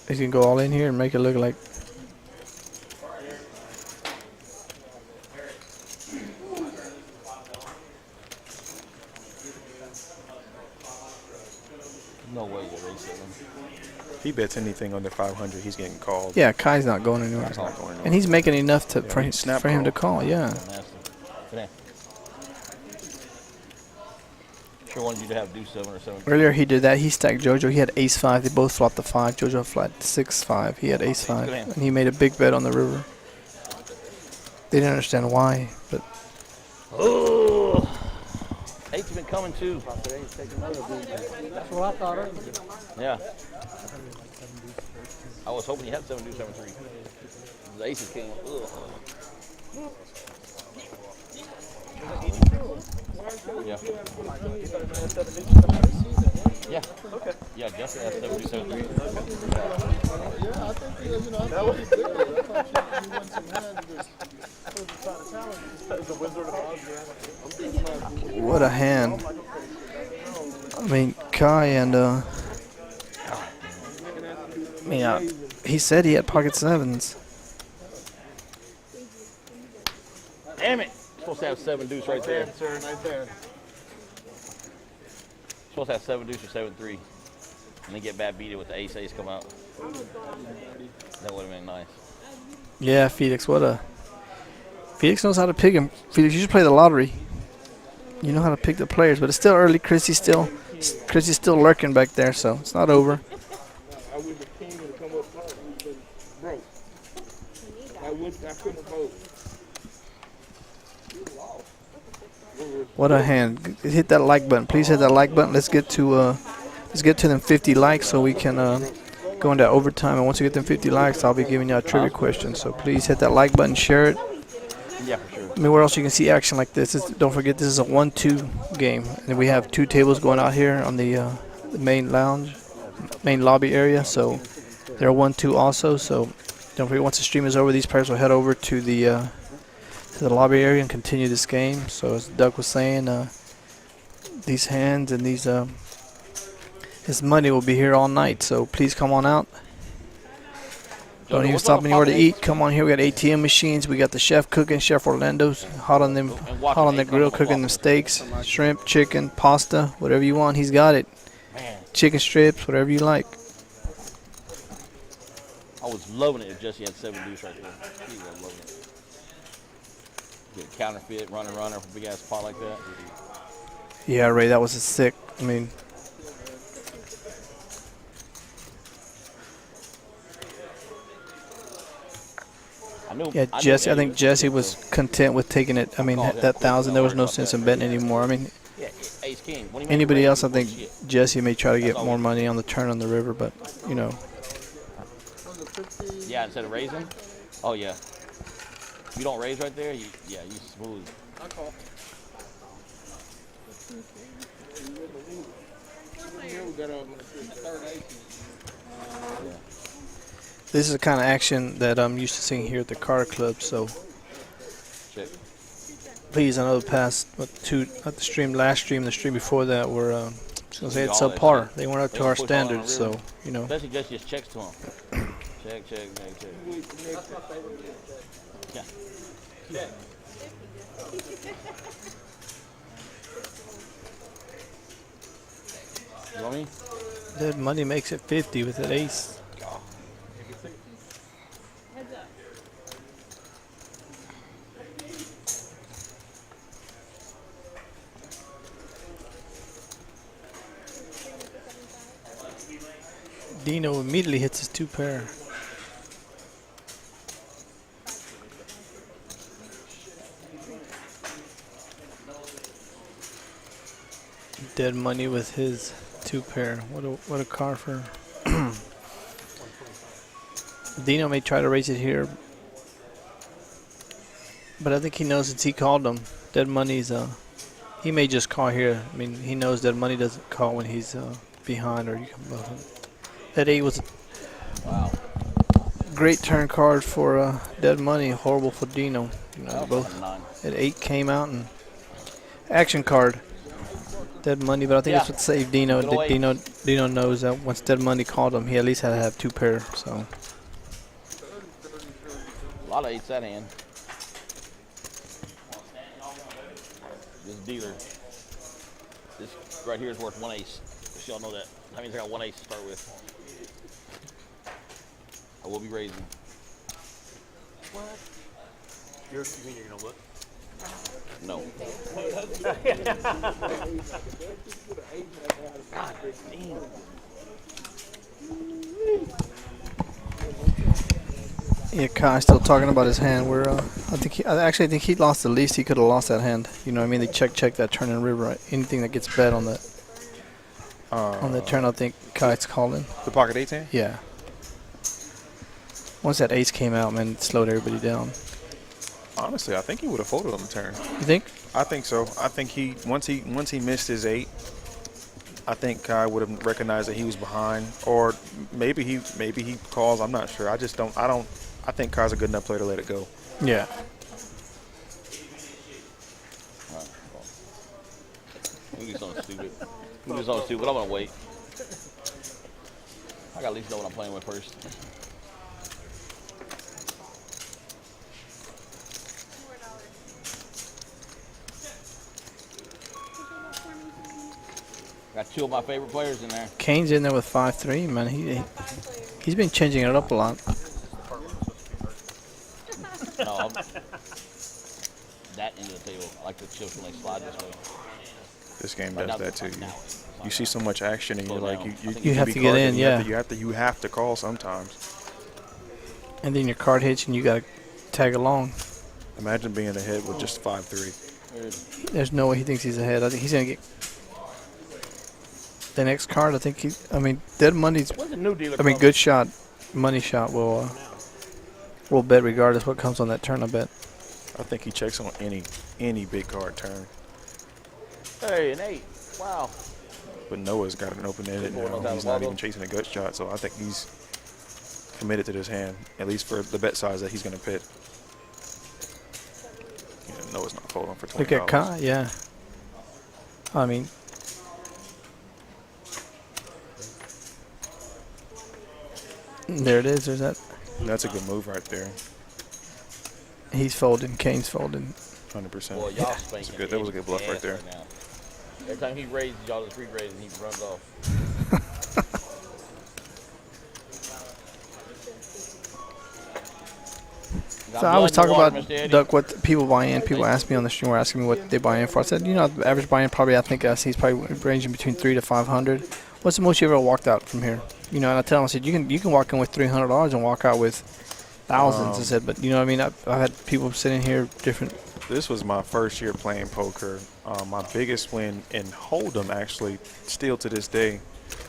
He's gonna go all in here and make it look like. No way you raise 7. If he bets anything under 500, he's getting called. Yeah, Kai's not going anywhere. He's not going And anywhere. he's making enough to Yeah, for, he'd snap for him to call. call. Yeah. Nasty. Come here. Sure wanted you to have deuce 7 or 7. Earlier he did that. He stacked JoJo. He had ace 5. They both flopped the 5. JoJo flat 6-5. He had ace 5, and he made a big bet on the river. They didn't understand why, but Oh, 8's been coming too. That's what I thought of. Yeah. I was hoping you had 7 deuce 7 3. The aces came. Ugh. Yeah. Yeah. Okay. Yeah, Justin has 7 deuce 7 3. Yeah, I think you know, I thought he did. I thought you won some hands. what a hand. I mean, Kai and he said he had pocket 7s. Damn it! Supposed to have 7 deuce right there. Sir, right there. Supposed to have 7 deuce or 7 3. And then get bad beat it with the ace come out. That would have been nice. Yeah, Felix, Felix knows how to pick him. Felix, you should play the lottery. You know how to pick the players, but it's still early. Chrissy's still lurking back there, so it's not over. I wish the king would come up front. We've been broke. I couldn't vote. What a hand. Hit that like button. Please hit that like button. Let's get to them 50 likes so we can go into overtime. And once you get them 50 likes, I'll be giving you a trivia question. So please hit that like button, share it. Yeah, for sure. I mean, where else you can see action like this? Don't forget, this is a 1-2 game. And we have 2 tables going out here on the main lounge, main lobby area. So they're 1-2 also. So don't forget, once the stream is over, these players will head over to the lobby area and continue this game. So as Doug was saying, these hands and his money will be here all night. So please come on out. Don't even stop anywhere to eat. Come on here. We got ATM machines. We got the chef cooking, Chef Orlando's hot on the grill, cooking the steaks, shrimp, chicken, pasta, whatever you want. He's got it. Man, Chicken strips, whatever you like. I was loving it if Jesse had 7 deuce right there. He was loving it. Get a counterfeit, runner for a big ass pot like that. Yeah, Ray, that was a sick. I mean, I think Jesse was content with taking it. I mean, that 1,000, there was no sense in betting anymore. I mean, Yeah, ace king. anybody else, I think Jesse may try to get more money on the turn on the river, but you know. Yeah, instead of raising. Oh yeah. You don't raise right there. You smooth. I call. We got on the third ace. This is the kind of action that I'm used to seeing here at the KARD Club. So Check. please, I know the past the stream before that were I was gonna say it's subpar. They weren't up to our standards, so you know. Especially just checks to him. check. Yeah. You want me? That money makes it 50 with an ace. Dino immediately hits his 2 pair. Dead money with his 2 pair. What a card for. Dino may try to raise it here. But I think he knows since he called him, Dead Money's he may just call here. I mean, he knows Dead Money doesn't call when he's behind or you come above him. That 8 was Wow. great turn card for Dead Money, horrible for Dino. You know, That was both 9. at 8 came out and action card. Dead Money, but I think that's Yeah. what saved Dino. Good old Dino knows that once Dead Money called him, he at least had to have 2 pair. So A lot of 8s that hand. This dealer. This right here is worth 1 ace. Just y'all know that. That means I got 1 ace to start with. I will be raising. You mean you're gonna look? No. yeah, Kai's still talking about his hand. Where I actually think he lost the least he could have lost that hand. You know what I mean? They check that turn and river. Right? Anything that gets bet on that turn, I think Kai's calling. The pocket 8 hand? Yeah. Once that ace came out, man, it slowed everybody down. Honestly, I think he would have folded on the turn. You think? I think so. I think once he missed his 8, I think Kai would have recognized that he was behind, or maybe he calls. I'm not sure. I think Kai's a good enough player to let it go. Yeah. We do something stupid. I'm gonna wait. I gotta at least know what I'm playing with first. Got 2 of my favorite players in there. Kane's in there with 5-3, man. He's been changing it up a lot. No, that end of the table. I like the chips when they slide this way. This game Right does now, that to you. now. You see so much action, and you're Slow like, down. you You have can be to get in, carded, yeah. You have to call sometimes. And then your card hits and you got to tag along. Imagine being ahead with just 5-3. There's no way he thinks he's ahead. I think he's going to get the next card. I think Dead Money's, When's the new dealer good shot, money shot will bet regardless what comes on that turn, I bet. I think he checks on any big card turn. Hey, an 8. Wow. But Noah's got an open-ended now. He's not even chasing a gut shot, so I think he's committed to this hand, at least for the bet size that he's going to pit. Yeah, Noah's not folding for $20. Look at Kai, yeah. I mean, there it is. There's that. That's a good move right there. He's folding. Kane's folding. 100%. Well, y'all spanking. That was a good bluff right there. Now. Every time he raises, y'all just re-raise and he runs off. So I was talking about, Duck, what people buy in. People ask me on the stream, were asking me what they buy in for. I said, the average buy in probably, I think I see is probably ranging between $300 to $500. What's the most you ever walked out from here? And I tell them, I said, you can walk in with $300 and walk out with thousands. I said, but you know what I mean? I've had people sitting here different. This was my first year playing poker. My biggest win in Hold'em, actually, still to this day,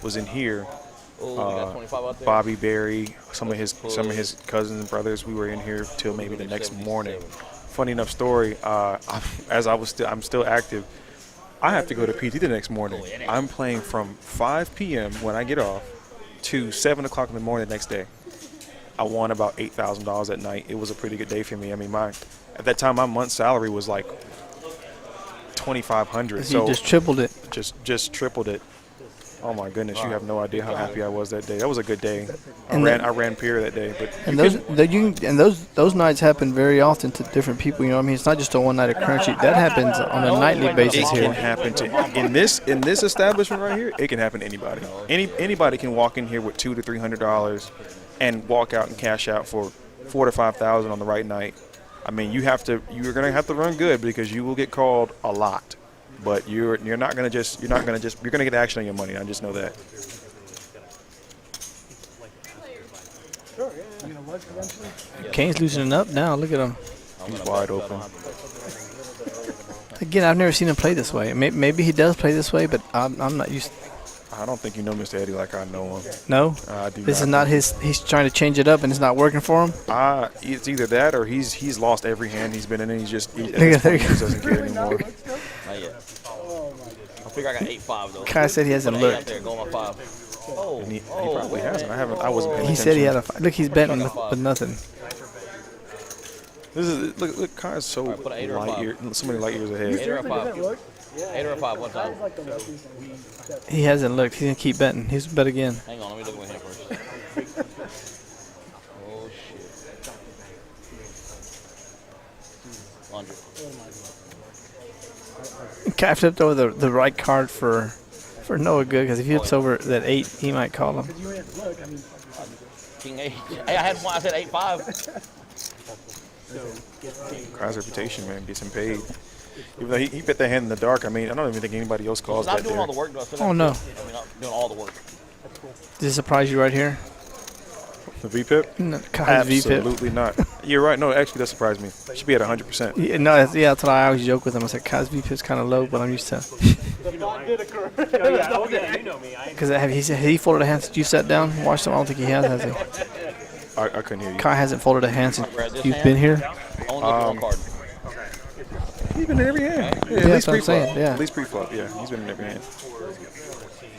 was in here. Oh, you got 25 out there? Bobby Berry, some of his cousins and brothers. We were in here till maybe the next morning. Funny enough story. I'm still active. I have to go to PT the next morning. I'm playing from 5 p.m. when I get off to 7 o'clock in the morning the next day. I won about $8,000 that night. It was a pretty good day for me. I mean, at that time my month's salary was like $2,500. So you just tripled it. Just tripled it. Oh my goodness, you have no idea how happy I was that day. That was a good day. I ran Pier that day. But those nights happen very often to different people. You know what I mean? It's not just a one night occurrence. That happens on a nightly basis it here. can happen to in this establishment right here. It can happen to anybody. Anybody can walk in here with $200 to $300 and walk out and cash out for $4,000 to $5,000 on the right night. I mean, you're gonna have to run good because you will get called a lot. But you're gonna get action on your money. I just know that. Sure, yeah. You gonna lunch eventually? Kane's loosening up now. Look at him. He's wide open. Again, I've never seen him play this way. Maybe he does play this way, but I'm not used. I don't think you know Mr. Eddie like I know him. No? I do This is not his. He's trying to change it up and it's not working for him? It's either that or he's lost every hand he's been in and he just There you go. doesn't care anymore. Not yet. I figure I got 8-5 though. Kai said he hasn't Put an 8 out looked. there, go on my 5. Oh, And he probably hasn't. I wasn't paying He said he had attention. a. Look, he's betting with nothing. This is look. Kai's so Alright, put an 8 or a 5. so many light years ahead. 8 or a 5. 8 or a 5, one time. He hasn't looked. He's gonna keep betting. He's bet again. Hang on, let me look at my hand first. Oh shit. 100. Kai flipped over the right card for Noah good because if he flips over that 8, he might call him. King 8. Hey, I had one. I said 8-5. Kai's reputation, man, gets him paid. Even though he bet that hand in the dark, I mean, I don't even think anybody else calls I'm that doing there. all the work. Do I still Oh, have no. to do it? I mean, I'm doing all the work. Does it surprise you right here? The VPIP? No, Kai's VPIP. Absolutely not. You're right. No, actually, that surprised me. Should be at 100%. Yeah, no, that's what I always joke with him. I said Kai's VPIP's kind of low, but I'm used to. Because he folded a hand since you sat down. Watched him. I don't think he has he? I couldn't hear you. Kai hasn't folded a hand since Brad, this you've hand, been here. I only look at one card. He's been in every hand. Yeah, Yeah, at least that's what I'm saying, pre-flop. yeah. At least pre-flop. Yeah, he's been in every hand.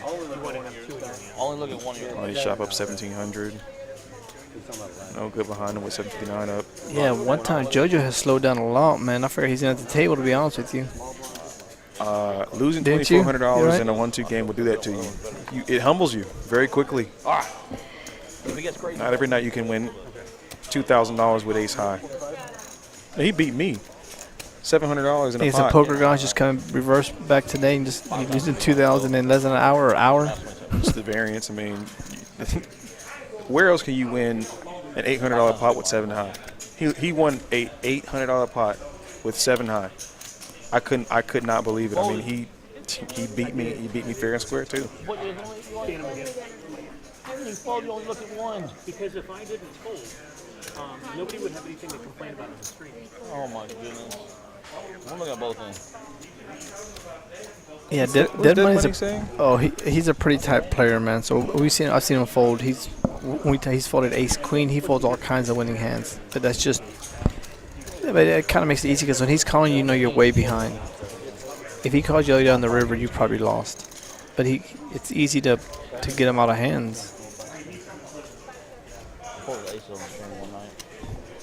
Only look at one of your. Oh, he shot up 1,700. No good behind him with 759 up. Yeah, one time JoJo has slowed down a lot, man. I figured he's in at the table, to be honest with you. Losing Didn't you? $2,400 You right? in a 1-2 game will do that to you. It humbles you very quickly. If it gets crazy. Not every night you can win $2,000 with ace high. And he beat me. $700 in a He's pot. a poker guy just coming reverse back today and just losing 2,000 in less than an hour. It's the variance. I mean, where else can you win an $800 pot with 7 high? He won a $800 pot with 7 high. I could not believe it. I mean, he beat me. He beat me fair and square too. What is only you fold, you only look at one. Because if I didn't fold, nobody would have anything to complain about on the stream. Oh my goodness. I'm looking at both ends. Yeah, What's Dead Money Money's saying? he's a pretty tight player, man. So I've seen him fold. He's folded ace queen. He folds all kinds of winning hands. But that's just. But it kind of makes it easy because when he's calling, you know you're way behind. If he calls you down the river, you probably lost. But it's easy to get him out of hands.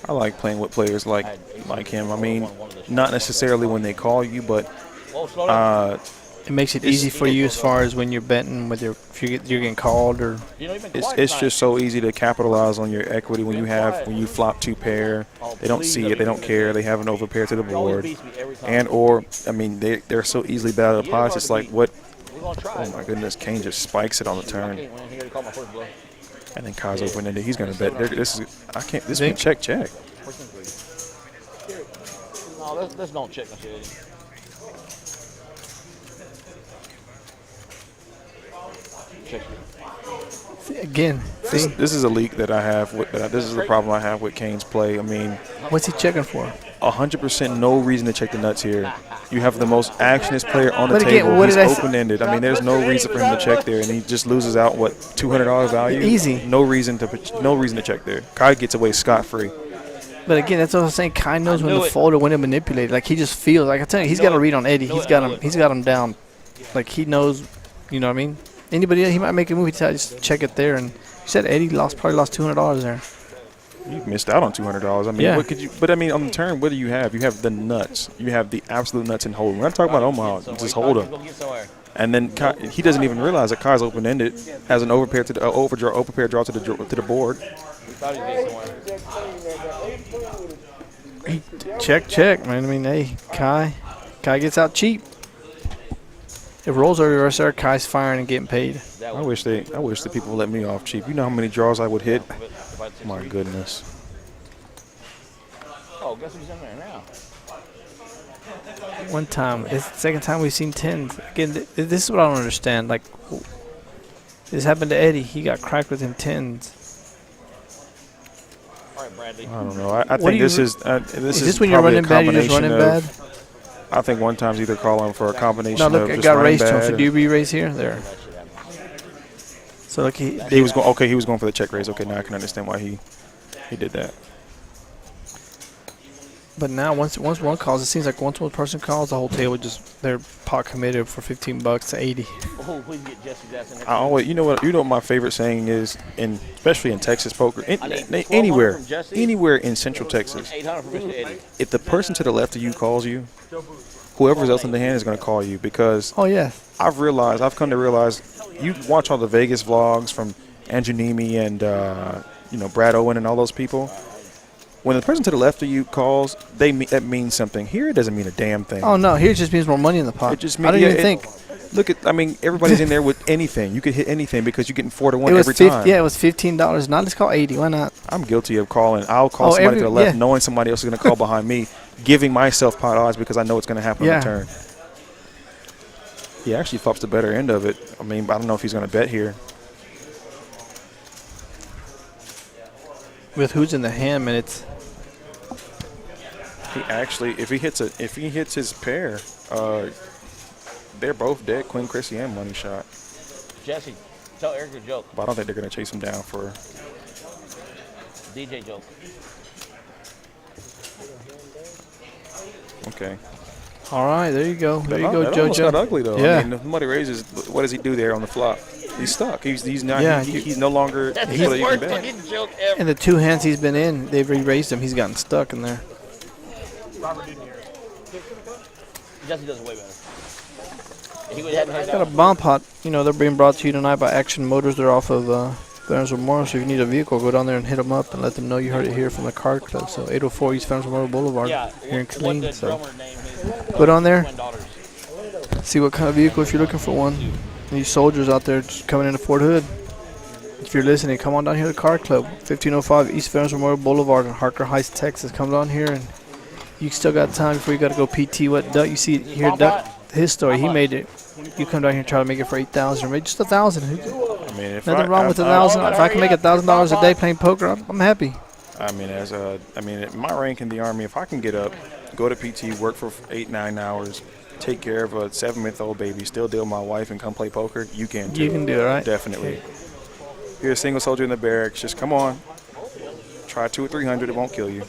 I like playing with players like him. I mean, not necessarily when they call you, but it makes it easy for you as far as when you're betting, whether if you're getting called or. it's just so easy to capitalize on your equity when you flop 2 pair. They don't see it. They don't care. They have an overpair to the board, or I mean they're so easily bad at the pots. It's like what? Oh my goodness! Kane just spikes it on the turn, and then Kai's open-ended. He's gonna bet. This is check. No, let's don't check my shit. Check it. Again, see? This is a leak that I have. This is the problem I have with Kane's play. I mean, What's he checking for? 100% no reason to check the nuts here. You have the most actionist player on the But again, table. what He's did I say? open-ended. I mean, there's no reason for him to check there, and he just loses out what $200 value. Easy. No reason to check there. Kai gets away scot-free. But again, that's what I'm saying. Kai knows when to fold or when to manipulate. Like he just feels. Like I tell you, he's got a read on Eddie. He's got him down. Like he knows. You know what I mean? Anybody else, he might make a move. He just check it there. And you said Eddie probably lost $200 there. You missed out on $200. I mean, Yeah. what could you? But I mean, on the turn, what do you have? You have the nuts. You have the absolute nuts in hold. We're not talking about Omaha. Just hold him. And then Kai, he doesn't even realize that Kai's open-ended, has an overpair to the overpair draw to the board. Check, man. I mean, hey, Kai gets out cheap. It rolls over reverse there. Kai's firing and getting paid. I wish the people would let me off cheap. You know how many draws I would hit? My goodness. Oh, guess who's in there now? One time, it's the second time we've seen 10s. Again, this is what I don't understand. Like, this happened to Eddie. He got cracked within 10s. All right, Bradley. I don't know. I think this is this when you're probably running a bad, you're just running combination bad? I think one time's either calling for a combination No, look, of it just got running raised to him. bad. So do you re-raise here? There. So like He was going. Okay, he was going for the check raise. Okay, now I can understand why he did that. But now once one calls, it seems like once one person calls, the whole table just they're pot committed for $15 to 80. Oh, please get Jesse's ass in there. I always, you know what my favorite saying is, especially in Texas poker, anywhere in Central Texas. 800 for Mr. Eddie. If the person to the left of you calls you, whoever's else in the hand is going to call you, because Oh yeah. I've come to realize, you watch all the Vegas vlogs from Andrew Nemi and Brad Owen and all those people. When the person to the left of you calls, that means something. Here, it doesn't mean a damn thing. Oh no, here it just means more money in the pot. It just means, I don't even think. Look at, everybody's in there with anything. You could hit anything because you're getting 4 to 1 It was every time. Yeah, it was $15. Now let's call 80. Why not? I'm guilty of calling. I'll call somebody to the left, knowing somebody else is going to call behind me, giving myself pot odds because I know it's going to happen on the turn. He actually flops the better end of it. I don't know if he's going to bet here. With who's in the hand, man, it's. He actually, if he hits his pair, they're both dead. Queen, Chrissy, and money shot. Jesse, tell Eric a joke. But I don't think they're going to chase him down for. DJ joke. Okay. All right, there you go. There you go, that almost got JoJo. ugly though. Yeah. If somebody raises, what does he do there on the flop? He's stuck. He's not. Yeah, he's no longer. That's able the to worst even bet. fucking joke ever. And the 2 hands he's been in, they've re-raised him. He's gotten stuck in there. Jesse does it way better. He would have had Got a bomb pot. They're being brought to you tonight by Action Motors. They're off of Veterans Memorial. So if you need a vehicle, go down there and hit them up and let them know you heard it here from the KARD Club. So 804 East Veterans Memorial Boulevard here in KWEEN. So go down there, see what kind of vehicle if you're looking for one. These soldiers out there just coming into Fort Hood. If you're listening, come on down here to the KARD Club, 1505 East Veterans Memorial Boulevard in Harker Heights, Texas. Come down here and you still got time before you got to go PT. What Duck? You see here, Duck, his story. He made it. You come down here and try to make it for 8,000 or maybe just 1,000. Nothing wrong with 1,000. If I can make $1,000 a day playing poker, I'm happy. In my rank in the Army, if I can get up, go to PT, work for 8-9 hours, take care of a 7-month-old baby, still deal with my wife, and come play poker, you can too. You can do it, right? Definitely. If you're a single soldier in the barracks, just come on. Try 200 or 300. It won't kill you.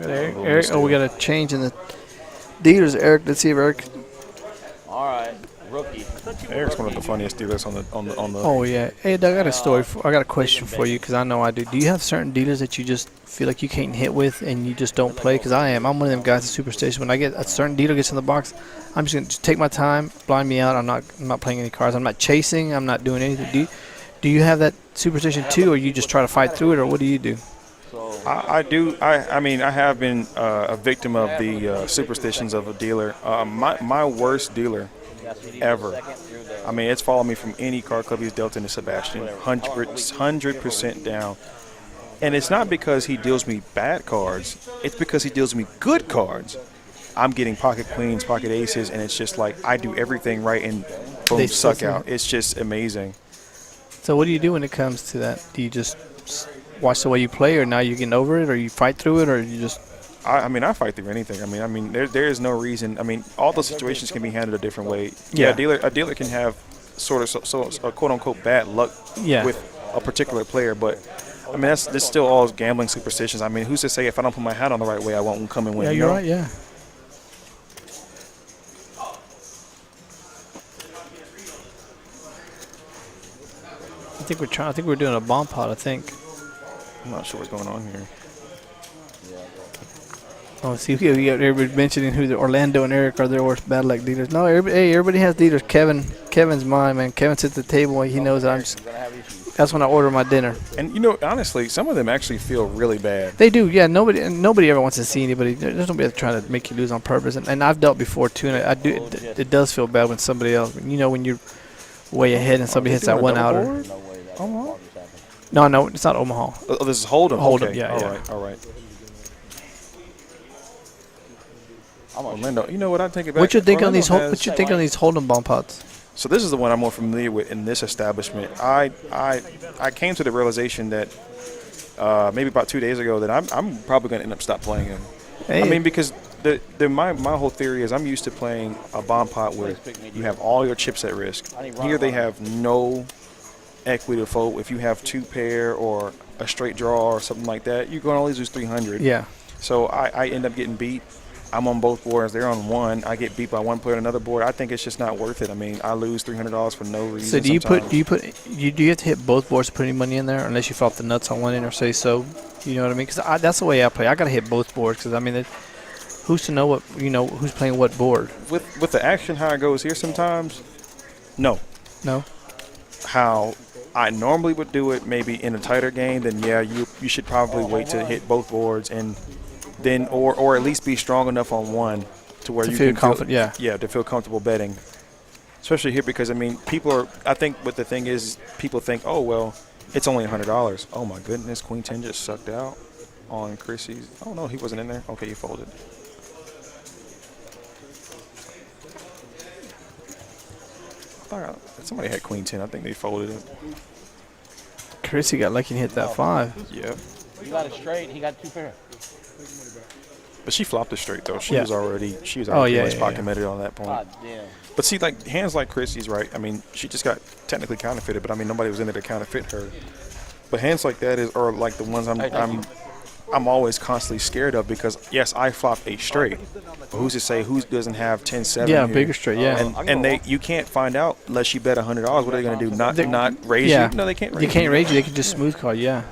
Eric, we got a change in the dealers. Eric, let's see if Eric. All right, rookie. Eric's one of the funniest dealers on the. Oh yeah. Hey, Doug, I got a story. I got a question for you because I know I do. Do you have certain dealers that you just feel like you can't hit with and you just don't play? Because I'm one of them guys that's superstitious. When I get a certain dealer gets in the box, I'm just gonna take my time, blind me out. I'm not playing any cards. I'm not chasing. I'm not doing anything. Do you have that superstition too, or you just try to fight through it, or what do you do? I do. I have been a victim of the superstitions of a dealer. My worst dealer ever. It's followed me from any card club he's dealt into Sebastian. 100% down. And it's not because he deals me bad cards. It's because he deals me good cards. I'm getting pocket queens, pocket aces, and it's just like I do everything right and boom, They suck suck out. It's just amazing. So what do you do when it comes to that? Do you just watch the way you play, or now you're getting over it, or you fight through it, or you just? I fight through anything. There is no reason. All the situations can be handled a different way. Yeah. A dealer can have sort of a quote unquote bad luck with a particular player, but that's still all gambling superstitions. Who's to say if I don't put my hat on the right way, I won't come and win? Yeah, you're right. Yeah. I think we're doing a bomb pot. I think. I'm not sure what's going on here. Oh, see, we got everybody mentioning who the Orlando and Eric are their worst bad luck dealers. No, everybody has dealers. Kevin's mine, man. Kevin sits at the table. He knows that that's when I order my dinner. And honestly, some of them actually feel really bad. They do, yeah. Nobody ever wants to see anybody. There's nobody that's trying to make you lose on purpose. And I've dealt before too, and I do. It does feel bad when somebody else. When you're way ahead and somebody hits that one outer. Omaha? No, it's not Omaha. Oh, this is Hold'em. Hold'em, okay. yeah. All right. Orlando, you know what? I take it back. What you think on these Hold'em bomb pots? So this is the one I'm more familiar with in this establishment. I came to the realization that maybe about 2 days ago that I'm probably going to end up stop playing him. Hey, I mean, because my whole theory is I'm used to playing a bomb pot where you have all your chips at risk. Here they have no equity to fold. If you have 2 pair or a straight draw or something like that, you're going to only lose 300. yeah. So I end up getting beat. I'm on both boards. They're on one. I get beat by one player on another board. I think it's just not worth it. I mean, I lose $300 for no reason. So do you sometimes. do you have to hit both boards to put any money in there unless you flop the nuts on one end or say so? You know what I mean? Because that's the way I play. I gotta hit both boards because I mean, who's to know what who's playing what board? With the action how it goes here sometimes? No. How I normally would do it, maybe in a tighter game, then yeah, you should probably wait to hit both boards and then or at least be strong enough on one to where you feel can confident. yeah, to feel comfortable betting. Especially here because I mean, I think what the thing is, people think, oh well, it's only $100. Oh my goodness, Queen 10 just sucked out on KRISSY's. Oh no, he wasn't in there. Okay, he folded. I thought somebody had Queen 10. I think they folded it. KRISSY got lucky and hit that 5. Yep. You got it straight. He got 2 pair. But she flopped it straight though. She Yeah. was already Oh, yeah, pretty much yeah, pot yeah. committed on that point. God damn. But see, like hands like KRISSY's, right? I mean, she just got technically counterfeited, but I mean nobody was in there to counterfeit her. But hands like that are like the ones I'm always constantly scared of because yes, I flopped a straight. But who's to say who doesn't have 10-7? Yeah, here? bigger straight. Yeah. And you can't find out unless you bet $100. What are they gonna do? Not raise Yeah. you? No, they can't raise You can't raise you. They can just smooth call. Yeah.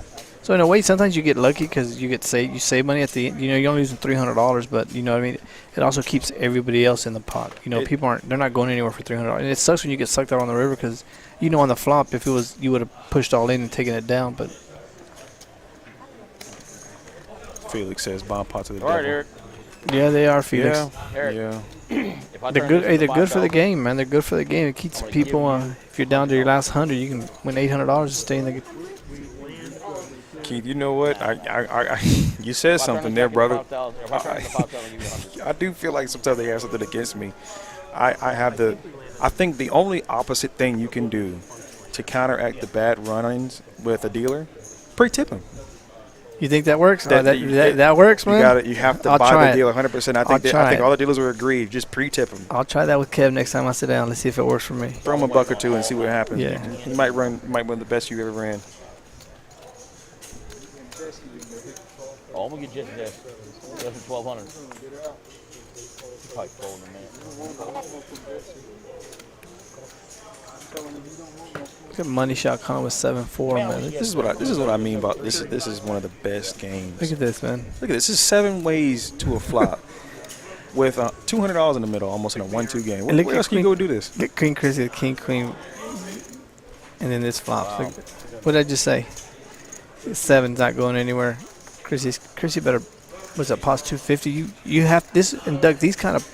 So in a way, sometimes you get lucky because you save money at the end. You're only losing $300, but you know what I mean. It also keeps everybody else in the pot. People they're not going anywhere for $300. And it sucks when you get sucked out on the river because on the flop, if it was you would have pushed all in and taken it down. But Felix says bomb pot to the All right, devil. Eric. yeah, they are Felix. Yeah. Eric. Yeah. If I They're turn good. this Hey, into they're good for the 5,000, game, man. They're good for the game. It keeps people. If you're down to your last 100, you can win $800 to stay in the. Keith, you know what? You said if I turn something this there, back into brother. 5,000, if I turn this into 5,000, I'll give you 100. I do feel like sometimes they have something against me. I think the only opposite thing you can do to counteract the bad run-ins with a dealer, pre-tip him. You think that works? That Works, man. You have to I'll buy try the it. dealer 100%. I think all the dealers will agree. Just pre-tip him. I'll try that with Kev next time I sit down. Let's see if it works for me. Throw him a buck or two and see what happens. Yeah. He might win the best you ever ran. Oh, I'm going to get Jesse there. That's for 1,200. He's probably folding, man. Look at money shot kind of with 7-4, man. This is what I mean about this. This is one of the best games. Look at this, man. Look at this. This is 7 ways to a flop with $200 in the middle, almost in a 1-2 game. Where else can you go do this? Get Queen KRISSY, King Queen, and then this flops. Wow. What did I just say? 7's not going anywhere. KRISSY better. What's that? Pos 250. You have this and Doug. These kind of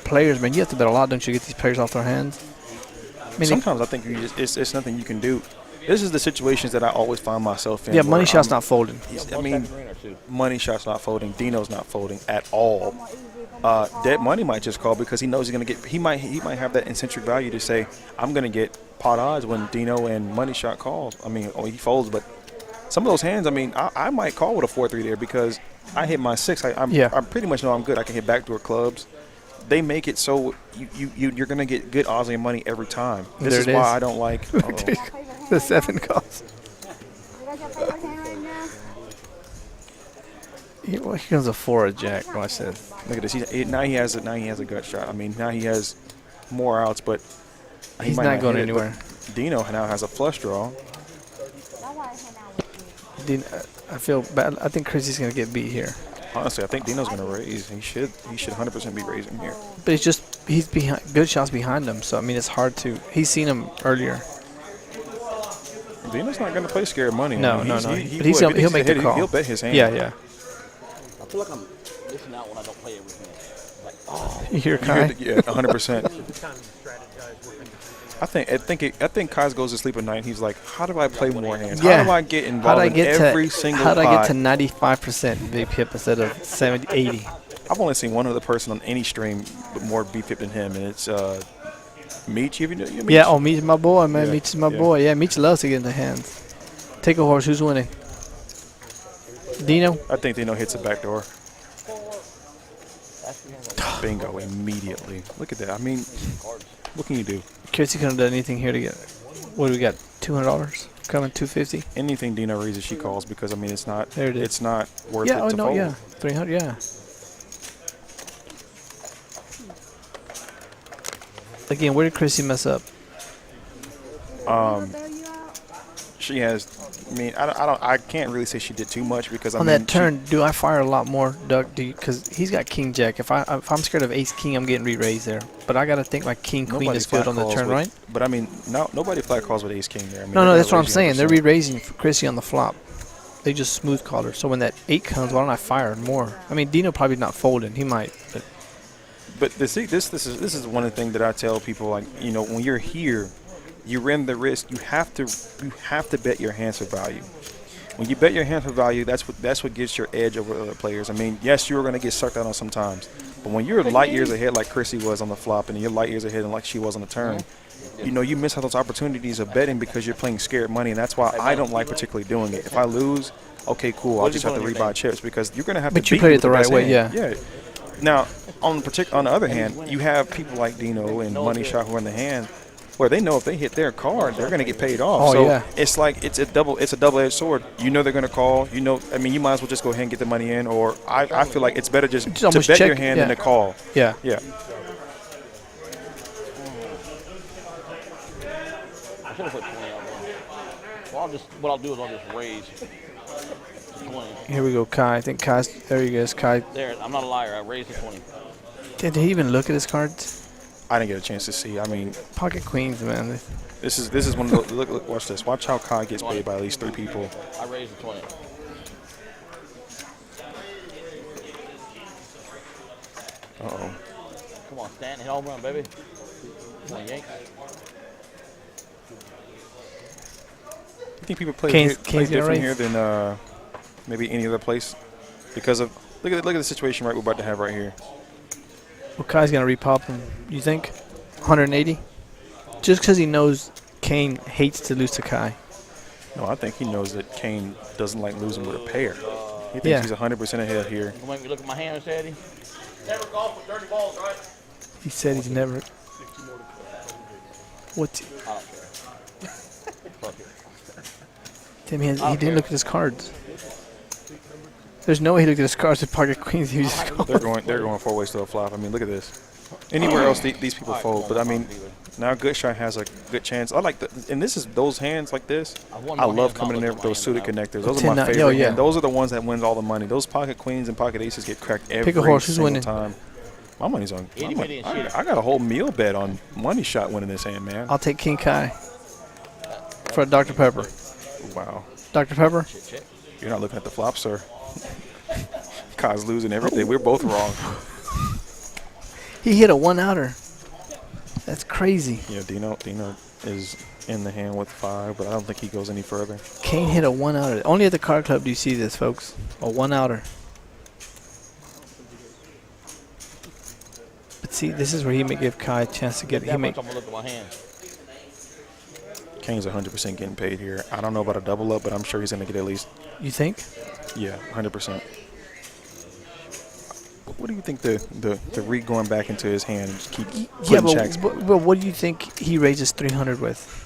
players, man. You have to bet a lot, don't you, get these players off their hands? I mean, sometimes I think it's nothing you can do. This is the situations that I always find myself in. Yeah, money shot's not folding. I mean, money shot's not folding. Dino's not folding at all. Dead money might just call because he knows he's gonna get. He might have that intrinsic value to say, I'm gonna get pot odds when Dino and money shot calls. I mean, he folds, but some of those hands, I mean, I might call with a 4-3 there because I hit my 6. I pretty much know I'm good. I can hit backdoor clubs. They make it so you're gonna get good odds on your money every time. This is why I don't like the 7 calls. Here comes a 4 of Jack. Watch this. Look at this. Now he has a gut shot. I mean, now he has more outs, but he's not going anywhere. Dino now has a flush draw. I feel bad. I think KRISSY's gonna get beat here. Honestly, I think Dino's gonna raise. He should 100% be raising here. But it's just he's behind. Good shots behind him. So I mean, it's hard to. He's seen him earlier. Dino's not gonna play scared money. No. But he'll make the call. He'll bet his hand. Yeah. I feel like I'm missing out when I don't play everything. Like, oh. You hear Kai? Yeah, 100%. I think Kaz goes to sleep at night and he's like, how do I play more hands? Yeah. How do I get involved in every single pot? How do I get to 95% big pip instead of 70, 80? I've only seen one other person on any stream with more B-pip than him, and it's Meech. You know Meech? Yeah, Meech is my boy, man. Yeah. Meech is my boy. Yeah, Meech loves to get in the hands. Take a horse. Who's winning? Dino? I think Dino hits a backdoor. Bingo immediately. Look at that. I mean, what can you do? KRISSY couldn't have done anything here to get. What do we got? $200 coming. $250. Anything Dino raises, she calls because I mean it's not. There it is. It's not worth Yeah. it Oh to no. fold. Yeah. 300. Yeah. Again, where did KRISSY mess up? She has. I mean, I can't really say she did too much because I On mean, that turn, do I fire a lot more, Doug? Because he's got King Jack. If I'm scared of Ace King, I'm getting re-raised there. But I gotta think like King Queen is good on the turn, right? But I mean, nobody flat calls with Ace King there. I mean, No, that's what I'm raising saying. They're 100%. re-raising for KRISSY on the flop. They just smooth called her. So when that 8 comes, why don't I fire more? I mean, Dino probably not folding. He might. But this is one of the things that I tell people, like, you know, when you're here, you run the risk. You have to bet your hands for value. When you bet your hands for value, that's what gets your edge over other players. I mean, yes, you're going to get sucked out on sometimes, but when you're light years ahead like KRISSY was on the flop, and you're light years ahead and like she was on the turn, you know, you miss out those opportunities of betting because you're playing scared money, and that's why I don't like particularly doing it. If I lose, okay, cool, I'll just have to rebuy chips because you're going to have to. But you beat played me it the with right best way, hand. yeah. Yeah. Now, on the other hand, you have people like Dino and Money Shot who are in the hand, where they know if they hit their card, they're going to get paid off. Oh, so yeah. it's like it's a double-edged sword. You know they're going to call. You know, I mean, you might as well just go ahead and get the money in. Or I feel like it's better just to almost bet check, your hand yeah. than to call. Yeah. Yeah. I should have put 20 on there. Well, what I'll do is I'll just raise 20. Here we go, Kai. I think Kai's. There he goes, Kai. There, I'm not a liar. I raised the 20. Did he even look at his cards? I didn't get a chance to see. I mean, Pocket queens, man. this is one of the look. Watch this. Watch how Kai gets paid by at least 3 people. I raised the 20. Uh-oh. Come on, Stan, hit home run, baby. Come on, Yanks. You think people play Kane's different gonna here raise. than maybe any other place because of look at the situation right we're about to have right here. Well, Kai's gonna repop him. You think? 180? Just because he knows Kane hates to lose to Kai. No, I think he knows that Kane doesn't like losing with a pair. He thinks Yeah. he's 100% ahead here. Don't make me look at my hands, Daddy. Never golf with dirty balls, right? He said he's never. What? I don't care. Fuck it. Damn, he didn't look at his cards. There's no way he looked at his cards with pocket queens. He was just going. They're going 4 ways to a flop. I mean, look at this. Anywhere else, these people fold. But I mean, now GOODSHOT has a good chance. I like and this is those hands like this. I love coming in there with those suited connectors. Those are my 10-9. favorite. Oh, yeah. hands. Those are the ones that wins all the money. Those pocket queens and pocket aces get cracked every Pick a horse. Who's single winning? time. My money's on. Itty bitty and shitty. I got a whole meal bet on Money Shot winning this hand, man. I'll take King Kai for Dr. Pepper. Wow. Dr. Pepper? Check. You're not looking at the flop, sir. Kai's losing everything. We're both wrong. He hit a 1-outer. That's crazy. Yeah, Dino is in the hand with 5, but I don't think he goes any further. Kane hit a 1-outer. Only at the card club do you see this, folks. A 1-outer. But see, this is where he may give Kai a chance to get it. That He may. much, I'm gonna look at my hands. Kane's 100% getting paid here. I don't know about a double up, but I'm sure he's going to get at least, You think? yeah, 100%. What do you think the read going back into his hand and just keep Yeah, putting checks? but what do you think he raises 300 with?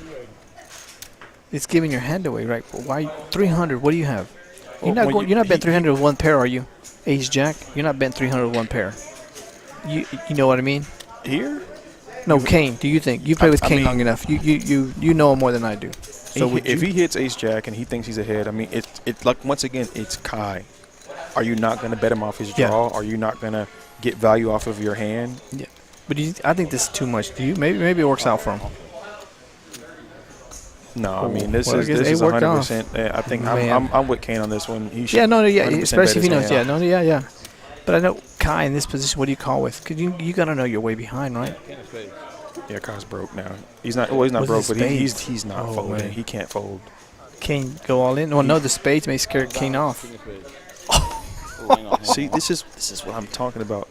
It's giving your hand away, right? But why 300? What do you have? You're not going. You're not betting 300 with one pair, are you? Ace Jack. You're not betting 300 with one pair. You know what I mean? Here? No, Kane. Do you think you play with I Kane mean- long enough? You know him more than I do. So would If you- he hits Ace Jack and he thinks he's ahead, I mean, it's like once again, it's Kai. Are you not going to bet him off his Yeah. draw? Are you not going to get value off of your hand? Yeah, but I think this is too much. Do you? Maybe it works out for him. No, I mean this Well, I is guess this it is worked 100%. I think Man. I'm with Kane on this one. He should Yeah, no, yeah, 100% especially if he bet knows. his Yeah, hand. no, yeah. But I know Kai in this position. What do you call with? Cause you gotta know you're way behind, right? Yeah, Kai's broke now. He's not. Well, he's not With broke, his but spades. he's not Oh, folding. man. He can't fold. Kane go all in. Well, no, the spades may scare Kane off. See, this is what I'm talking about.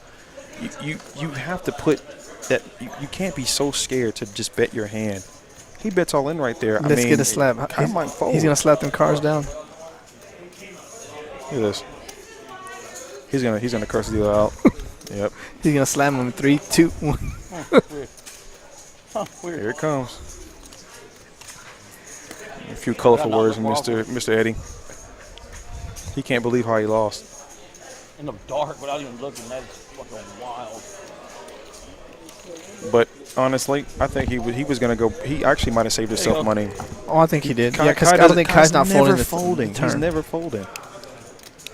You have to put that. You can't be so scared to just bet your hand. He bets all in right there. I Let's mean, get a slap. Kai might fold. He's gonna slap them cards down. Look at this. He's gonna curse the dealer out. Yep. He's gonna slam him in 3, 2, 1. Weird. Huh, weird. Here it comes. A few colorful words from Mr. Eddie. He can't believe how he lost. In the dark without even looking, that's fucking wild. But honestly, I think he was gonna go. He actually might have saved himself money. Oh, I think he did. Kai, Yeah, because I don't think Kai's not never folding. He's never folding.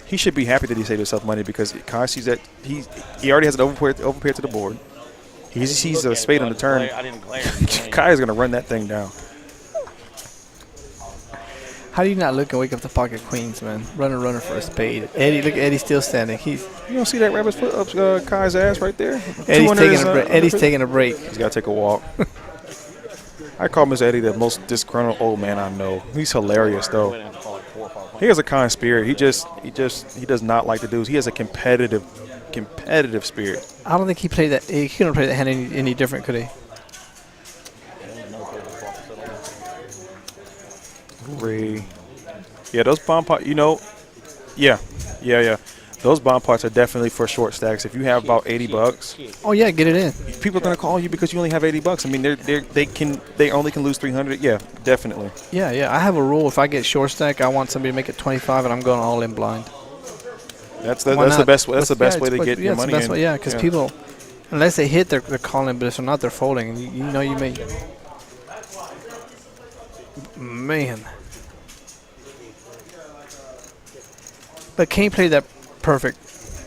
He should be happy that he saved himself money because Kai sees that he already has an overpair to the board. He sees a spade on the turn. I didn't glare. Kai is gonna run that thing down. How do you not look and wake up the pocket queens, man? Runner for a spade. Eddie, look at Eddie still standing. You don't see that rabbit's foot up Kai's ass right there? Eddie's taking a break. He's got to take a walk. I call Mr. Eddie the most disgruntled old man I know. He's hilarious though. He has a kind spirit. He does not like to do. He has a competitive spirit. I don't think he played that. He couldn't play that hand any different, could he? Yeah, those bomb pots, yeah. Those bomb pots are definitely for short stacks. If you have about $80, oh yeah, get it in. People are gonna call you because you only have $80. I mean, they only can lose 300. Yeah, definitely. Yeah. I have a rule. If I get short stack, I want somebody to make it 25, and I'm going all in blind. That's the best. That's the best way to get your money in. Yeah, because people, unless they hit, they're calling, but if they're not, they're folding. And you may. Man. But Kane played that perfect.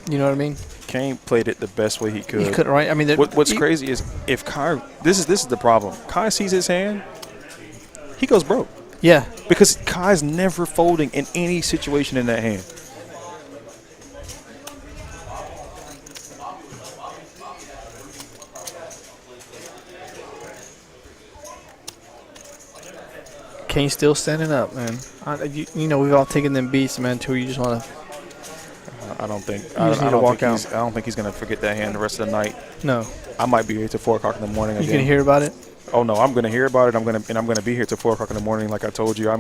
You know what I mean? Kane played it the best way he could. He could, right? I mean, what's crazy is if Kai. This is the problem. Kai sees his hand, he goes broke. Yeah. Because Kai's never folding in any situation in that hand. Kane's still standing up, man. We've all taken them beats, man, till you just want to. I don't think. I don't think he's gonna forget that hand the rest of the night. No. I might be here till 4 o'clock in the morning. You can hear about it. Oh no, I'm gonna hear about it. I'm gonna be here till 4 o'clock in the morning, like I told you. I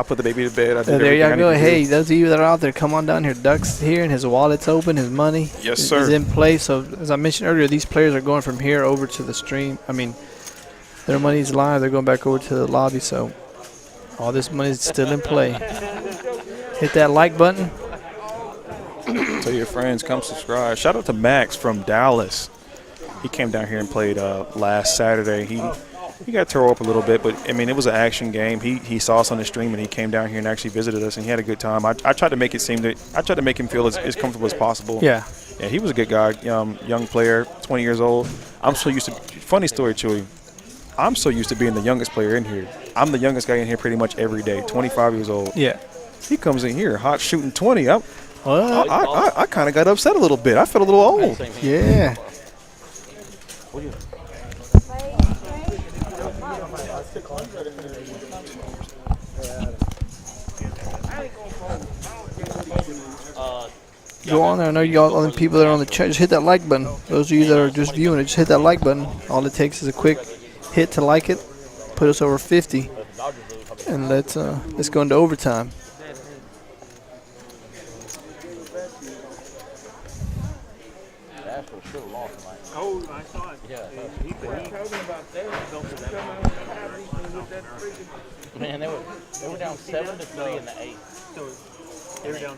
put the baby to bed. There you go. Hey, those of you that are out there, come on down here. Duck's here, and his wallet's open. His money is in place. So as I mentioned earlier, these players are going from here over to the stream. I mean, their money's live. They're going back over to the lobby. So all this money is still in play. Hit that like button. Tell your friends, come subscribe. Shout out to Max from Dallas. He came down here and played last Saturday. He got tore up a little bit, but I mean it was an action game. He saw us on the stream and he came down here and actually visited us and he had a good time. I tried to make him feel as comfortable as possible. Yeah. Yeah, he was a good guy, young player, 20 years old. I'm so used to. Funny story, Chewy. I'm so used to being the youngest player in here. I'm the youngest guy in here pretty much every day. 25 years old. Yeah. He comes in here hot shooting 20. I kind of got upset a little bit. I felt a little old. Yeah. Go on there. I know you all the people that are on the chat. Just hit that like button. Those of you that are just viewing it, just hit that like button. All it takes is a quick hit to like it. Put us over 50, and let's go into overtime. Oh, I saw it. Yeah. He talking about that. Man, they were down 7-3 in the 8th. So they were down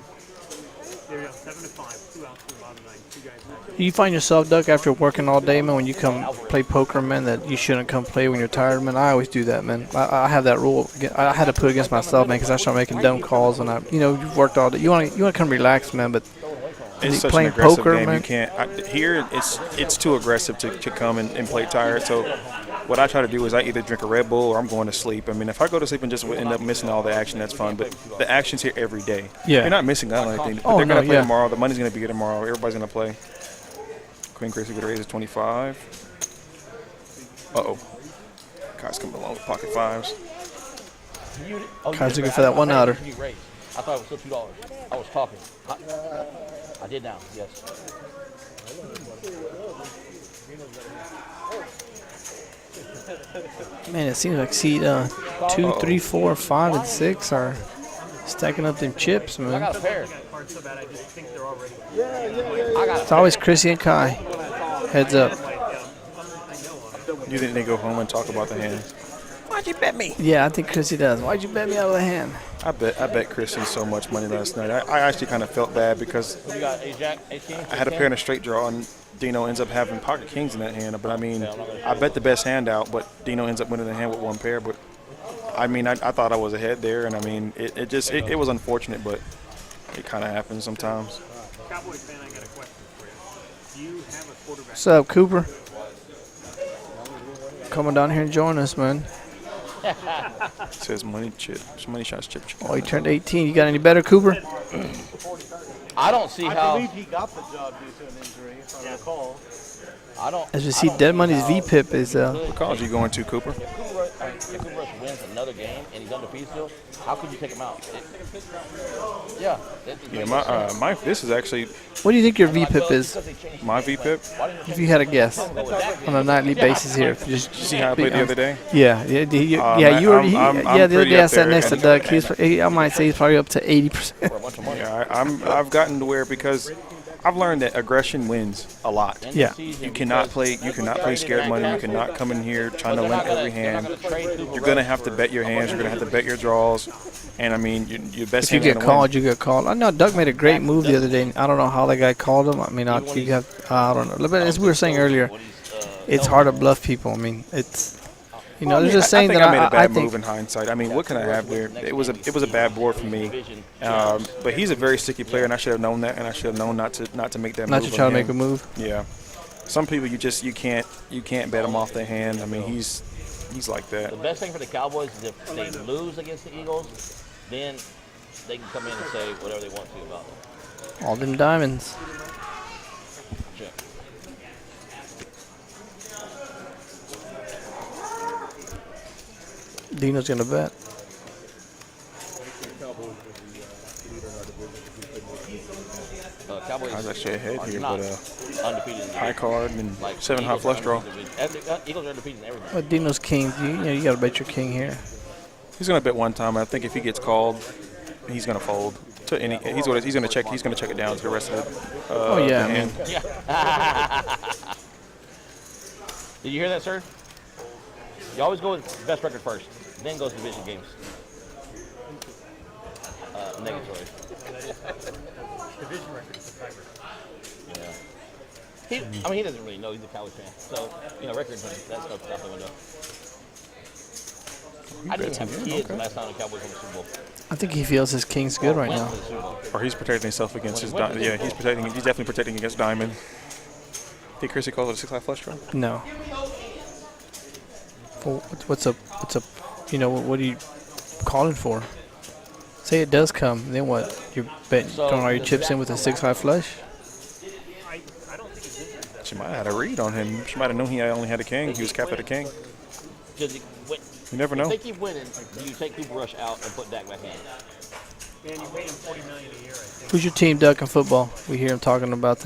7-5, 2 outs for the bottom 9. 2 guys. You find yourself, Duck, after working all day, man, when you come play poker, man, that you shouldn't come play when you're tired, man. I always do that, man. I have that rule. I had to put it against myself, man, because I start making dumb calls, and you've worked all day. You want to come relax, man, but it's such playing an aggressive poker, game. man. You can't. Here, it's too aggressive to come and play tired. So what I try to do is I either drink a Red Bull or I'm going to sleep. I mean, if I go to sleep and just end up missing all the action, that's fine. But the action's here every day. Yeah. You're not missing out on anything. But Oh, they're no, going to play yeah. tomorrow. The money's going to be here tomorrow. Everybody's going to play. Queen KRISSY with a raise of 25. Uh-oh. Kai's coming along with pocket fives. Kai's looking for that one outer. I thought it was still $2. I was talking. I did now, yes. Man, it seems like seed 2, 3, 4, 5, and 6 are stacking up them chips, I man. got a pair. aren't so bad. I just think they're already. It's always Chrissy and Kai. Heads up. You think they go home and talk about the hand? Why'd you bet me? Yeah, I think Chrissy does. Why'd you bet me out of the hand? I bet Chrissy so much money last night. I actually kind of felt bad because You got a jack, a king. I had a pair in a straight draw, and Dino ends up having pocket kings in that hand. But I mean, I bet the best hand out, but Dino ends up winning the hand with one pair. But I mean, I thought I was ahead there, and I mean, it was unfortunate, but it kind of happens sometimes. Cowboys fan, I got a question for you. Do you have a quarterback? What's up, Cooper? Coming down here and join us, man. It says money shots chip. Oh, he turned 18. You got any better, Cooper? I don't see I how. believe he got the job due to an injury, if I recall. I don't. As we see, Dead Money's VPIP is What college are you going to, Cooper? If Cooper Rush wins another game and he's undefeated still, how could you take him out? Yeah. This is actually What do you think your VPIP is? my VPIP. If you had a guess on a nightly basis here, if you just See how I played the other day? Yeah, you already. I'm The other pretty day I up sat there, next to and- Doug. I might say he's probably up to 80%. Yeah, I've gotten to where because I've learned that aggression wins a lot. Yeah. You cannot play scared money. You cannot come in here trying to limp every hand. You're gonna have to bet your hands. You're gonna have to bet your draws. And I mean, your best If you hand's get gonna called, you get called. I know Doug made a great move the other day. I don't know how that guy called him. I mean, I don't know. But as we were saying earlier, it's hard to bluff people. I mean, it's there's just saying I think that I made a bad think move in hindsight. I mean, what can I have there? It was a bad board for me. But he's a very sticky player, and I should have known that, and I should have known not to make that move. not to try on to him. make a move. Yeah. Some people you can't bet them off their hand. I mean, he's like that. The best thing for the Cowboys is if they lose against the Eagles, then they can come in and say whatever they want to about them. All them diamonds. Check. Dino's gonna bet. Cowboys I was actually ahead are here, not but undefeated in high card and like 7 high Eagles flush are draw. undefeated. Eagles are undefeated in everything. But Dino's king. You gotta bet your king here. He's gonna bet one time. I think if he gets called, he's gonna fold. He's gonna check it down to the rest of it. Oh yeah, I mean, Did you hear that, sir? You always go with best record first, then goes to division games. Negatory. Division record is the tiebreaker. Yeah. He doesn't really know. He's a Cowboys fan, so records that's stuff out the window. I didn't have kids last time the Cowboys won the Super Bowl. I think he feels his king's good right now. Or he's protecting himself against his diamond. Yeah, he's definitely protecting against diamond. Think Chrissy calls it a 6 high flush draw? No. Well, what's up? What are you calling for? Say it does come, then what? You're betting, throwing all your chips in with a 6 high flush? I don't think he's injured that. She might have had a read on him. She might have known he only had a king. He was capped at a king. You never know. If they keep winning, do you take Cooper Rush out and put Dak back in? Man, you paid him $40 million a year, I think. Who's your team, Duck, in football? We hear him talking about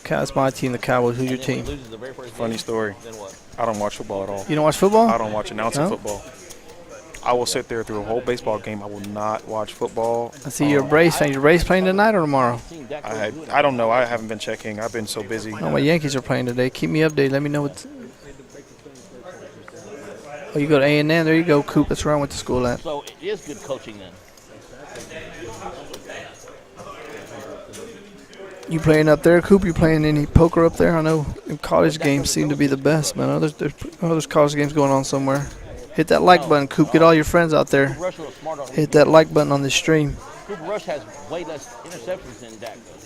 it's my team, the Cowboys. Who's your team? Funny story. I don't watch football at all. You don't watch football? I don't watch announcing football. I will sit there through a whole baseball game. I will not watch football. I see you're a Braves fan. Your Braves playing tonight or tomorrow? I don't know. I haven't been checking. I've been so busy. Oh, my Yankees are playing today. Keep me updated. Let me know what's... Oh, you go to A&M. There you go, Coop. That's where I went to school at. So it is good coaching then. You playing up there, Coop? You playing any poker up there? I know college games seem to be the best, man. There's college games going on somewhere. Hit that like button, Coop. Get all your friends out there. Hit that like button on this stream. Cooper Rush has way less interceptions than Dak does.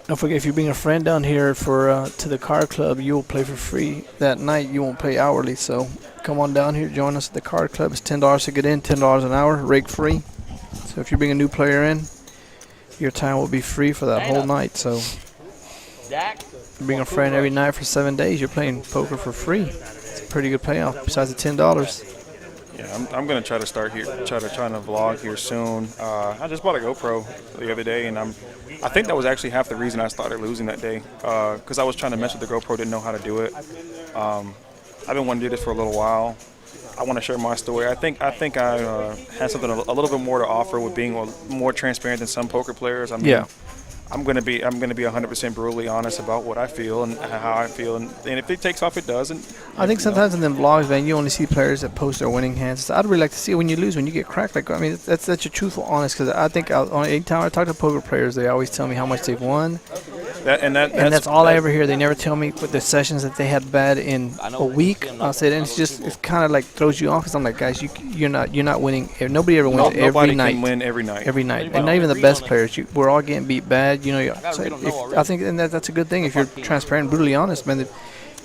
Don't forget, if you bring a friend down here to the Card Club, you will play for free that night. You won't pay hourly, so come on down here, join us at the Card Club. It's $10 to get in, $10 an hour, rake free. So if you bring a new player in, your time will be free for that whole night. So bring a friend every night for 7 days. You're playing poker for free. It's a pretty good payoff. Besides the $10. Yeah, I'm gonna try to start here. Try to vlog here soon. I just bought a GoPro the other day, and I think that was actually half the reason I started losing that day. Because I was trying to mess with the GoPro, didn't know how to do it. I've been wanting to do this for a little while. I want to share my story. I think I had something a little bit more to offer with being more transparent than some poker players. I mean, Yeah. I'm gonna be 100% brutally honest about what I feel and how I feel, and if it takes off, it does. And I think sometimes in them vlogs, man, you only see players that post their winning hands. So I'd really like to see it when you lose, when you get cracked. Like, I mean, that's such a truthful, honest. Because I think anytime I talk to poker players, they always tell me how much they've won. That's all I ever hear. They never tell me what the sessions that they had bad in a week. I said, and it's kind of like throws you off. Because I'm like, guys, you're not winning. Nobody ever wins every nobody night. can win every night. Every night, and not even the best players. We're all getting beat bad. You know, I think, and that's a good thing. If you're transparent, and brutally honest, man, that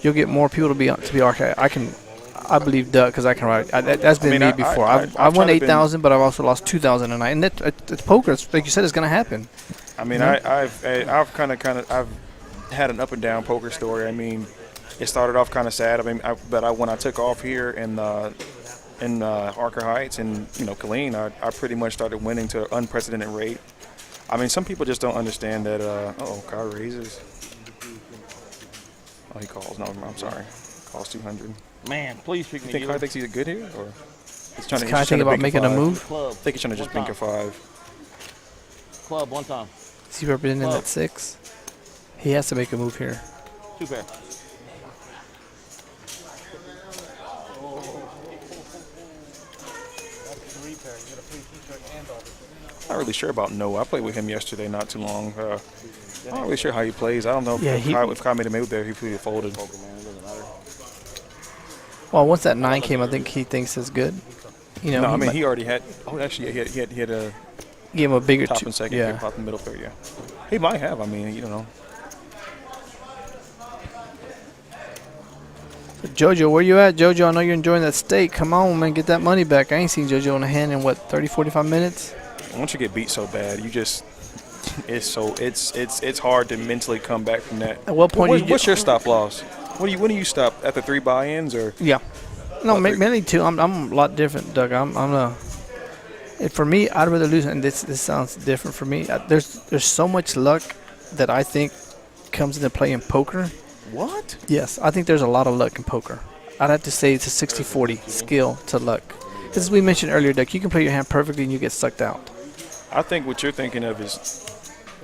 you'll get more people to be okay. I believe Doug because I can write. That's been me before. I've won 8,000, but I've also lost 2,000 a night, and it's poker. It's, like you said, it's going to happen. I mean, I've kind of I've had an up and down poker story. I mean, it started off kind of sad. I mean, when I took off here in Archer Heights and KWEEN, I pretty much started winning to an unprecedented rate. I mean, some people just don't understand that. KARD raises. Oh, he calls. No, I'm sorry. Calls 200. Man, please pick me. You think KARD thinks he's good here, or he's trying to? He's thinking about making a move. Club. I think he's trying to just blink a 5. Club one time. Is he representing that 6? He has to make a move here. 2 pair. Not really sure about Noah. I played with him yesterday, not too long. I'm not really sure how he plays. I don't know if Kai made a move there, he would have folded. Well, once that 9 came, I think he thinks it's good. No, I mean he already had. Oh, actually, he had a. Give him a bigger top and second, big pop in the middle pair. Yeah, he might have. I mean, you don't know. So Jojo, where you at, Jojo? I know you're enjoying that steak. Come on, man, get that money back. I ain't seen Jojo on the hand in what 30, 45 minutes. Once you get beat so bad, you just it's hard to mentally come back from that. At what point? What's your stop loss? When do you stop after 3 buy-ins or? Yeah, no, mainly 2. I'm a lot different, Doug. For me, I'd rather lose, and this sounds different for me. There's so much luck that I think comes into play in poker. What? Yes, I think there's a lot of luck in poker. I'd have to say it's a 60-40 skill to luck. As we mentioned earlier, Doug, you can play your hand perfectly and you get sucked out. I think what you're thinking of is.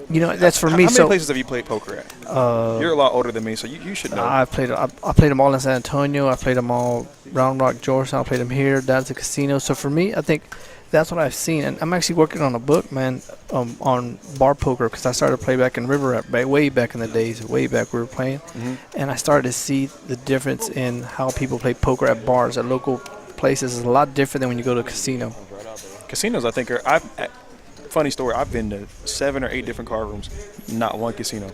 That's for me. How many places have you played poker at? You're a lot older than me, so you should know. I played them all in San Antonio. I played them all Round Rock, Georgetown. I played them here, down at the casino. So for me, I think that's what I've seen. And I'm actually working on a book, man, on bar poker because I started to play back in River way back in the days, way back we were playing. Mm-hmm. And I started to see the difference in how people play poker at bars, at local places. Is a lot different than when you go to a casino. Casinos, I think, funny story, I've been to 7 or 8 different card rooms, not one casino.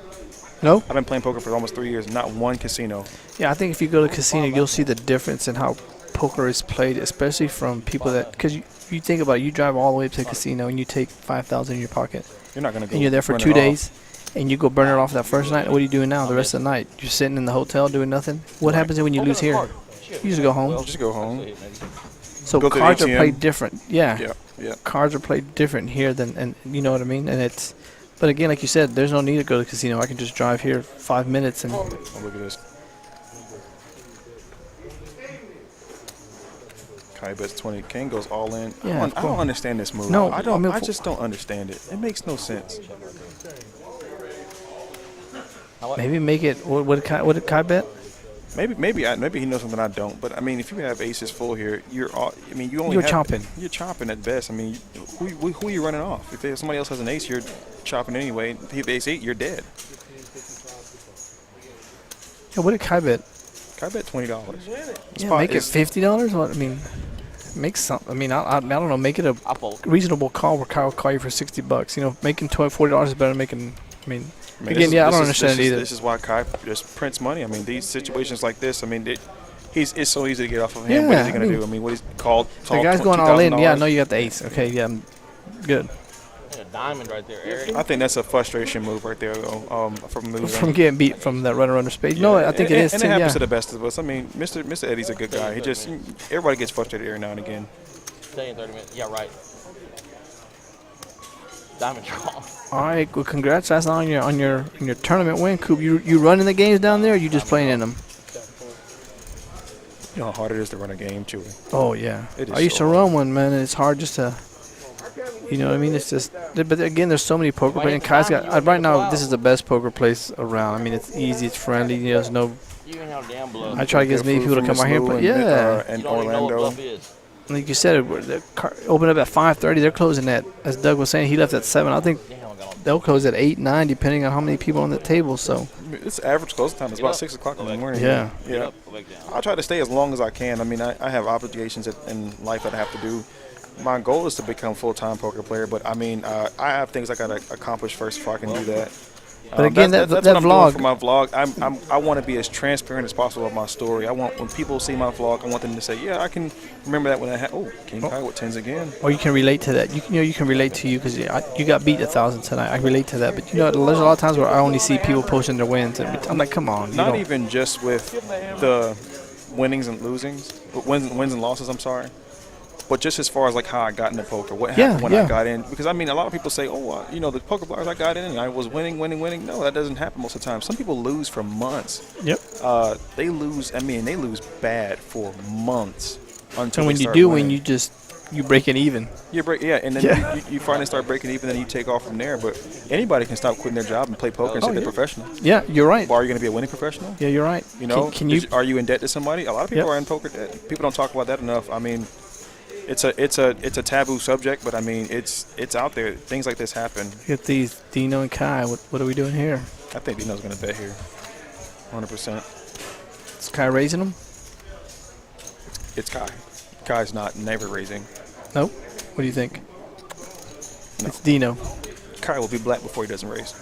No? I've been playing poker for almost 3 years, not one casino. Yeah, I think if you go to a casino, you'll see the difference in how poker is played, especially from people that, because you think about it, you drive all the way to a casino and you take $5,000 in your pocket. You're not going to go. And you're there for 2 days, and you go burn it off that first night. What are you doing now the rest of the night? You're sitting in the hotel doing nothing? What happens when you lose here? You just go home. Just go home. So cards are played different. Yeah. Yeah. Cards are played different here than, and you know what I mean? And it's, but again, like you said, there's no need to go to the casino. I can just drive here 5 minutes and. Oh, look at this. Kai bets 20. King goes all in. Yeah, I don't understand this move. No, I just don't understand it. It makes no sense. Maybe make it. What did Kai bet? Maybe he knows something I don't. But I mean, if you have aces full here, you're chopping. You're chopping at best. I mean, who are you running off? If somebody else has an ace, you're chopping anyway. If you have ace 8, you're dead. Yeah, what did Kai bet? Kai bet $20. Yeah, make it $50. What I mean, make something. I mean, I don't know. Make it a reasonable call where Kyle will call you for $60. You know, making $40 is better than making. I mean again, I don't understand it either. This is why Kai just prints money. I mean, these situations like this. I mean, it's so easy to get off of him. Yeah, what is he going to do? I mean, what he's called? The guy's going all in. Yeah, I know you got the ace. Okay, yeah, I'm good. A diamond right there, Eric. I think that's a frustration move right there, though. From getting beat from that runner under space. Yeah. No, I think it is. And it happens to the best of us. I mean, Mr. Eddie's a good guy. Everybody gets frustrated every now and again. Stay in 30 minutes. Yeah, right. Diamond draw. All right, well, congrats on your tournament win, Coop. You running the games down there, or you just playing in them? You know how hard it is to run a game, Chewy. Oh yeah. It is I used so to hard. run one, man, and it's hard just to. You know what I mean? It's just, but again, there's so many poker players. And Kai's got right now. This is the best poker place around. I mean, it's easy, it's friendly. You know, there's no. You ain't have a damn bluff. I try to get as many people to come out here and play. Yeah. And You don't even know what Orlando. bluff is. Like you said, the car opened up at 5:30. They're closing at, as Doug was saying, he left at 7. I think they'll close at 8, 9, depending on how many people on the table. So. It's average close time. It's about 6 o'clock in the morning. Yeah. Yeah. I try to stay as long as I can. I mean, I have obligations in life that I have to do. My goal is to become full-time poker player, but I mean, I have things I gotta accomplish first before I can do that. But again, that's that what I'm vlog. doing for my vlog. I want to be as transparent as possible with my story. I want, when people see my vlog, I want them to say, yeah, I can remember that when I had. Oh, King Kai with 10s again. Or you can relate to that. You can relate to you because you got beat 1,000 tonight. I relate to that. But there's a lot of times where I only see people posting their wins, and I'm like, come on. Not even just with the winnings and losings, but wins and losses. I'm sorry. But just as far as like how I got into poker, what happened when I got in, because I mean a lot of people say, oh, the poker players I got in, and I was winning. No, that doesn't happen most of the time. Some people lose for months. Yep. They lose. I mean, they lose bad for months until. And when they you start do, winning. you break it even. And then you finally start breaking even, then you take off from there. But anybody can stop quitting their job and play poker and say they're professional. Yeah, you're right. But are you going to be a winning professional? Yeah, you're right. You know, can you? Are you in debt to somebody? A lot of people are in poker debt. People don't talk about that enough. I mean. It's a taboo subject, but I mean it's out there. Things like this happen. Get these Dino and Kai. What are we doing here? I think Dino's gonna bet here, 100%. Is Kai raising them? It's Kai. Kai's never raising. Nope. What do you think? No. It's Dino. Kai will be black before he doesn't raise.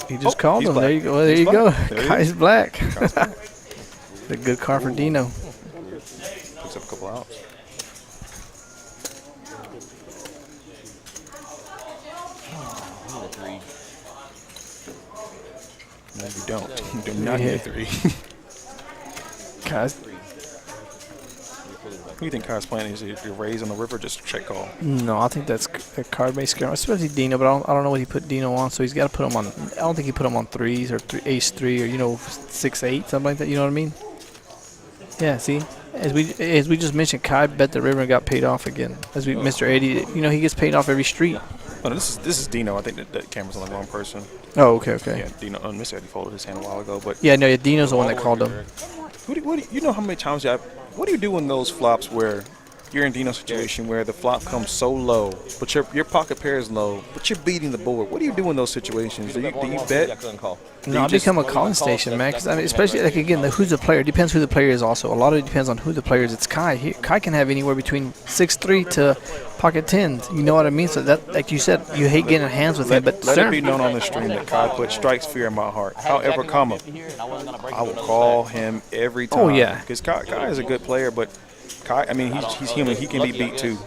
He just called him. Black. There you go. There He's you go. There Kai's black. Kai's black. A good car for Dino. Picks up a couple outs. No, you don't. You do not need a 3. Kai's. Who do you think Kai's playing? Is it raise on the river or just check call? No, I think that's a card-based scam, especially Dino. But I don't know what he put Dino on, so he's got to put him on. I don't think he put him on 3s or ace 3 or 6-8, something like that. You know what I mean? Yeah. See, as we just mentioned, Kai bet the river and got paid off again. As Mr. 80, he gets paid off every street. Oh, this is Dino. I think that camera's on the wrong person. Oh, okay. Yeah, Dino. Mr. Eddie folded his hand a while ago, but Yeah, no, Dino's the one that called him. You know how many times what do you do in those flops where you're in Dino's situation where the flop comes so low, but your pocket pair is low, but you're beating the board? What do you do in those situations? Do you bet? No, I become a calling station, man. Because I mean, especially like again, who's the player? Depends who the player is. Also, a lot of it depends on who the player is. It's Kai. Kai can have anywhere between 6-3 to pocket 10s. You know what I mean? So that, like you said, you hate getting hands with him, but let it be known on the stream that Kai put strikes fear in my heart. However, I will call him every time. Oh yeah, because Kai is a good player, but Kai, I mean, he's human. He can be beat too.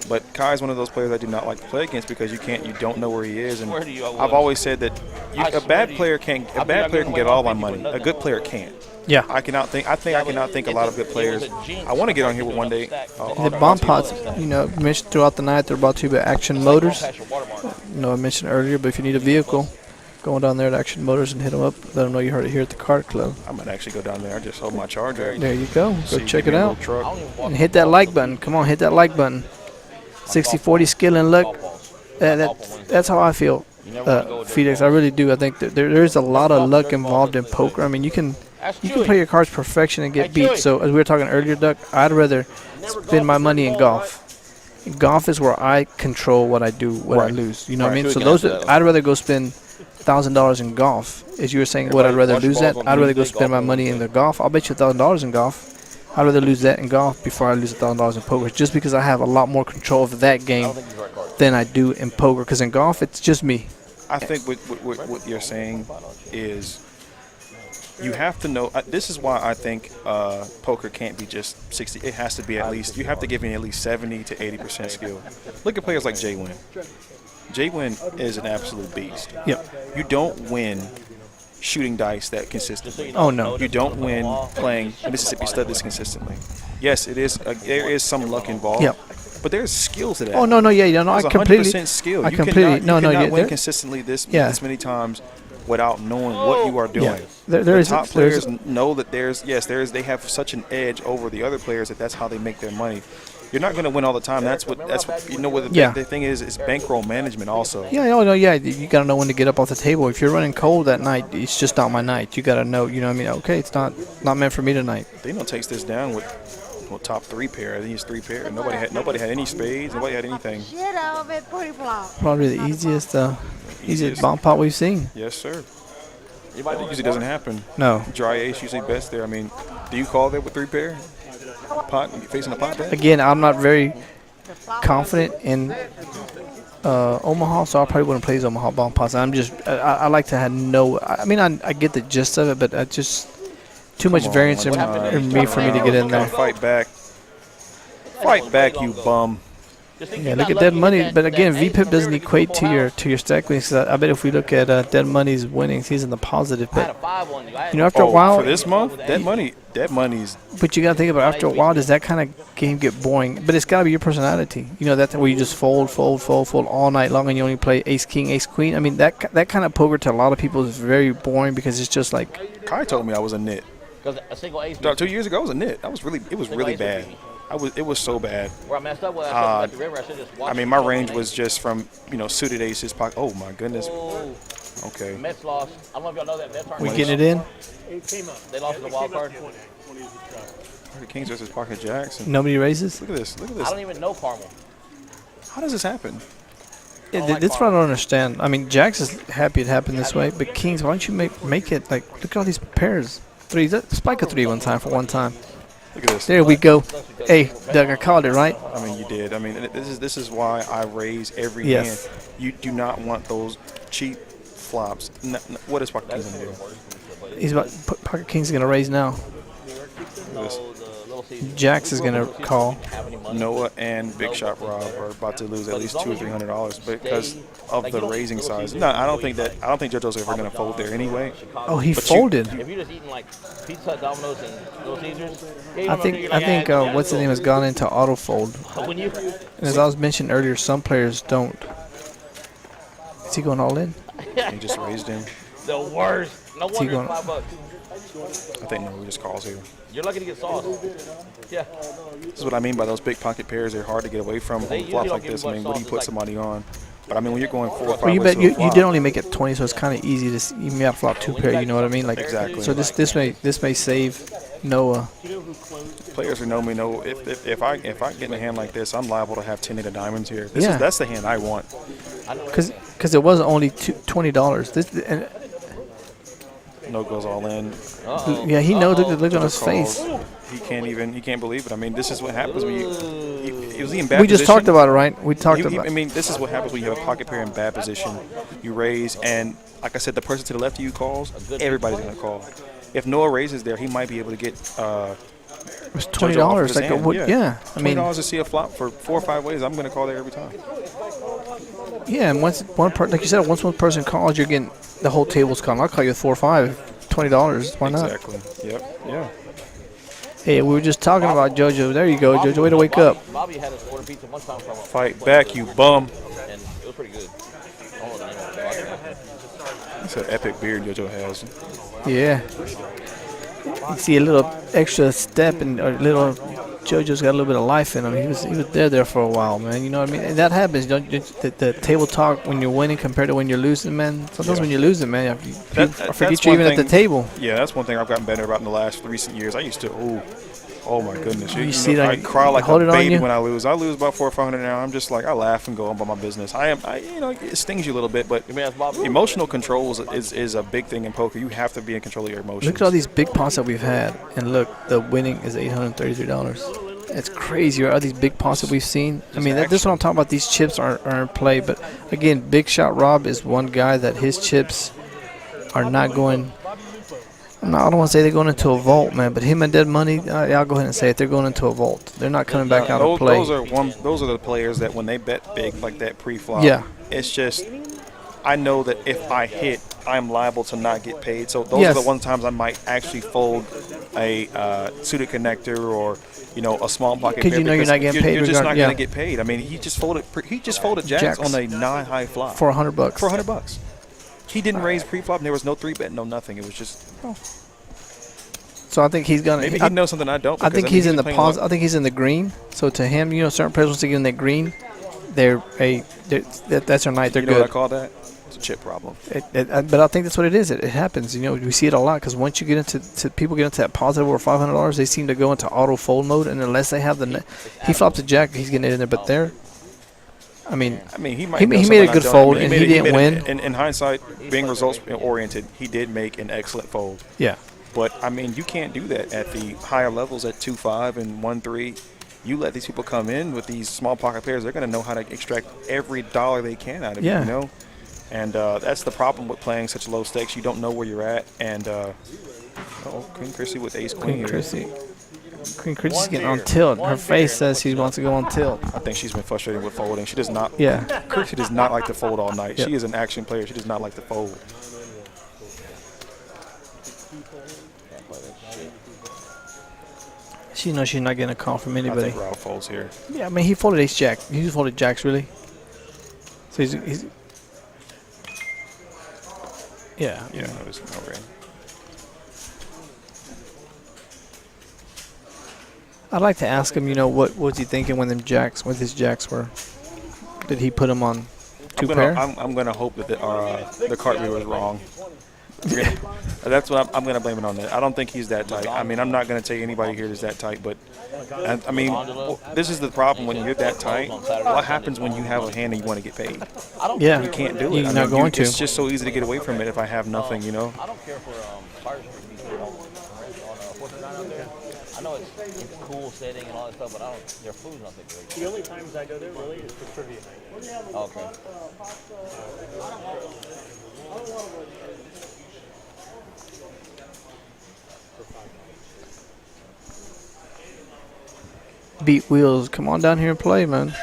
But Kai is one of those players I do not like to play against because you don't know where he is. And I've always said that a bad player can get all my money. A good player can't. Yeah. I can outthink a lot of good players. I want to get on here with one day. The bomb pots, mentioned throughout the night, they're brought to you by Action Motors. I mentioned earlier, but if you need a vehicle, going down there to Action Motors and hit them up. Let them know you heard it here at the KARD Club. I might actually go down there. I just hold my charger. There you go. Go check it out. And hit that like button. Come on, hit that like button. 60-40 skill and luck. That's how I feel, Felix. I really do. I think that there is a lot of luck involved in poker. I mean, you can play your cards perfection and get beat. So as we were talking earlier, Duck, I'd rather spend my money in golf. Golf is where I control what I do, what I lose. You know what I mean? So I'd rather go spend $1,000 in golf. As you were saying, what I'd rather lose at, I'd rather go spend my money in the golf. I'll bet you $1,000 in golf. I'd rather lose that in golf before I lose $1,000 in poker, just because I have a lot more control of that game than I do in poker. Because in golf, it's just me. I think what you're saying is you have to know. This is why I think poker can't be just 60. It has to be at least. You have to give me at least 70 to 80% skill. Look at players like Jay Wynn. Jay Wynn is an absolute beast. Yep. You don't win shooting dice that consistently. Oh no. You don't win playing Mississippi Stud this consistently. Yes, it is. There is some luck involved. Yep. But there's skills to that. Oh no, yeah, no, I There's completely. 100% skill. I You completely. cannot Yeah, win consistently this many times without knowing what you are doing. There The is top there's players know that they have such an edge over the other players that's how they make their money. You're not going to win all the time. That's what you know. What the thing is bankroll management also. You got to know when to get up off the table. If you're running cold that night, it's just not my night. You got to know, you know what I mean? Okay, it's not meant for me tonight. Dino takes this down with top 3 pair. I think it's 3 pair. Nobody had any spades. Nobody had anything. Probably the easiest bomb pot we've seen. Yes, sir. That usually doesn't happen. No. Dry ace usually best there. I mean, do you call that with 3 pair? Pot facing a pot bet? Again, I'm not very confident in Omaha, so I probably wouldn't play these Omaha bomb pots. I like to have I get the gist of it, but I just too much variance in me for me to get in there. Fight back, you bum. Yeah, look at dead money, but again, VPIP doesn't equate to your stack winnings. I bet if we look at dead money's winnings, he's in the positive. But after a while, for this month, dead money's. But you gotta think about after a while, does that kind of game get boring? But it's gotta be your personality. That where you just fold all night long, and you only play ace king, ace queen. I mean, that kind of poker to a lot of people is very boring because it's just like. Kai told me I was a nit. Because a single ace. 2 years ago, I was a nit. It was really bad. It was so bad. Where I messed up was at the river, I should just watch. I mean, my range was just from suited aces. Oh my goodness. Okay. Mets lost. I don't know if y'all know that. Mets aren't. We getting it in? It came up. They lost in the wild card. The Kings versus pocket jacks. Nobody raises. Look at this. I don't even know Carmel. How does this happen? That's what I don't understand. I mean, Jacks is happy it happened this way, but Kings, why don't you make it like? Look at all these pairs. Threes. Spike a 3 one time for one time. Look at this. There we go. Hey, Doug, I called it, right? I mean, you did. I mean, this is why I raise every Yes. hand. You do not want those cheap flops. What is Pocket Kings going to do? Pocket King's going to raise now. Jax is going to call. Noah and Big Shot Rob are about to lose at least $200 or $300 because of the raising size. No, I don't think JoJo's ever going to fold there anyway. Oh, he folded. If you're just eating like Pizza Hut, Domino's, and Little Caesars, I think what's his name has gone into auto fold. And as I was mentioning earlier, some players don't. Is he going all in? He just raised him. The worst. No wonder it's $5. I think no, we just calls here. You're lucky to get sauce. Yeah. This is what I mean by those big pocket pairs. They're hard to get away from. On flops like this, I mean, what do you put somebody on? But I mean, when you're going 4 or 5 you did only make it 20, so it's kind of easy to you may have flop 2 pair. You know what I mean? Like exactly. So this may save Noah. Players who know me know if I get in a hand like this, I'm liable to have 10 of diamonds here. That's the hand I want. Because it was only $20. No goes all in. Yeah, he knows. Look on his face. He can't believe it. I mean, this is what happens when was he in bad position? We just talked about it, right? We talked about it. I mean, this is what happens when you have a pocket pair in bad position. You raise, and like I said, the person to the left of you calls, everybody's going to call. If Noah raises there, he might be able to get it was $20. Like I mean, $20 to see a flop for 4 or 5 ways. I'm going to call there every time. Yeah, and once like you said, once one person calls, you're getting the whole table's calling. I'll call you 4 or 5, $20. Why not? Exactly. Yep. Yeah. Hey, we were just talking about JoJo. There you go, JoJo. Way to wake up. Bobby had us order pizza one time from him. Fight back, you bum. And it was pretty good. I don't know the name of it. It's an epic beard JoJo has. Yeah. You see a little extra step and a little. JoJo's got a little bit of life in him. He was there for a while, man. You know what I mean? And that happens. The table talk when you're winning compared to when you're losing, man. Sometimes when you're losing, man, I forget you're even at the table. Yeah, that's one thing I've gotten better about in the last recent years. I used to, oh my goodness. You see that? I cry like a baby when I lose. I lose about 400 or 500 now. I'm just like, I laugh and go on about my business. It stings you a little bit, but emotional control is a big thing in poker. You have to be in control of your emotions. Look at all these big pots that we've had, and look, the winning is $833. It's crazy. All these big pots that we've seen. I mean, this is what I'm talking about. These chips are in play, but again, Big Shot Rob is one guy that his chips are not going. I don't want to say they're going into a vault, man, but him and Dead Money, I'll go ahead and say it. They're going into a vault. They're not coming back out of play. Those are the players that when they bet big like that pre-flop, it's just I know that if I hit, I'm liable to not get paid. So those are the one times I might actually fold a suited connector or a small pocket pair. Because you're not getting paid. You're just not going to get paid. I mean, he just folded jacks on a 9-high flop for $100. For $100. He didn't raise pre-flop. And there was no 3-bet, no nothing. It was just. So I think he's gonna. Maybe he knows something I don't. I think he's in the pause. I think he's in the green. So to him, certain players once they get in that green, that's their night. They're You know good. what I call that? It's a chip problem. But I think that's what it is. It happens. We see it a lot because once you get into people get into that positive over $500, they seem to go into auto fold mode, and unless they have he flops a jack, he's getting it in there. But he made a good fold, and he didn't win. In hindsight, being results oriented, he did make an excellent fold. Yeah. But you can't do that at the higher levels at 2-5 and 1-3. You let these people come in with these small pocket players, they're going to know how to extract every dollar they can out of you, And that's the problem with playing such low stakes. You don't know where you're at. And Queen KRISSY with ace queen. Queen KRISSY's getting on tilt. Her face says she wants to go on tilt. I think she's been frustrated with folding. She does not. Yeah. KRISSY does not like to fold all night. Yep. She is an action player. She does not like to fold. She knows she's not getting a call from anybody. I think Ralph folds here. Yeah, he folded ace jack. He just folded jacks really. So he's yeah. Yeah, it was no rain. I'd like to ask him, what was he thinking when his jacks were? Did he put them on two pair? I'm gonna hope that the cart reader was wrong. That's what I'm gonna blame it on that. I don't think he's that tight. I'm not gonna take anybody here that's that tight, but this is the problem when you're that tight. What happens when you have a hand and you want to get paid? Yeah, you can't do it. You're not going to. It's just so easy to get away from it if I have nothing, I don't care for Fire Street on 49 out there. I know it's a cool setting and all that stuff, but their food's not that great. The only times I go there really is for trivia night. Okay. Beat wheels. Come on down here and play, man.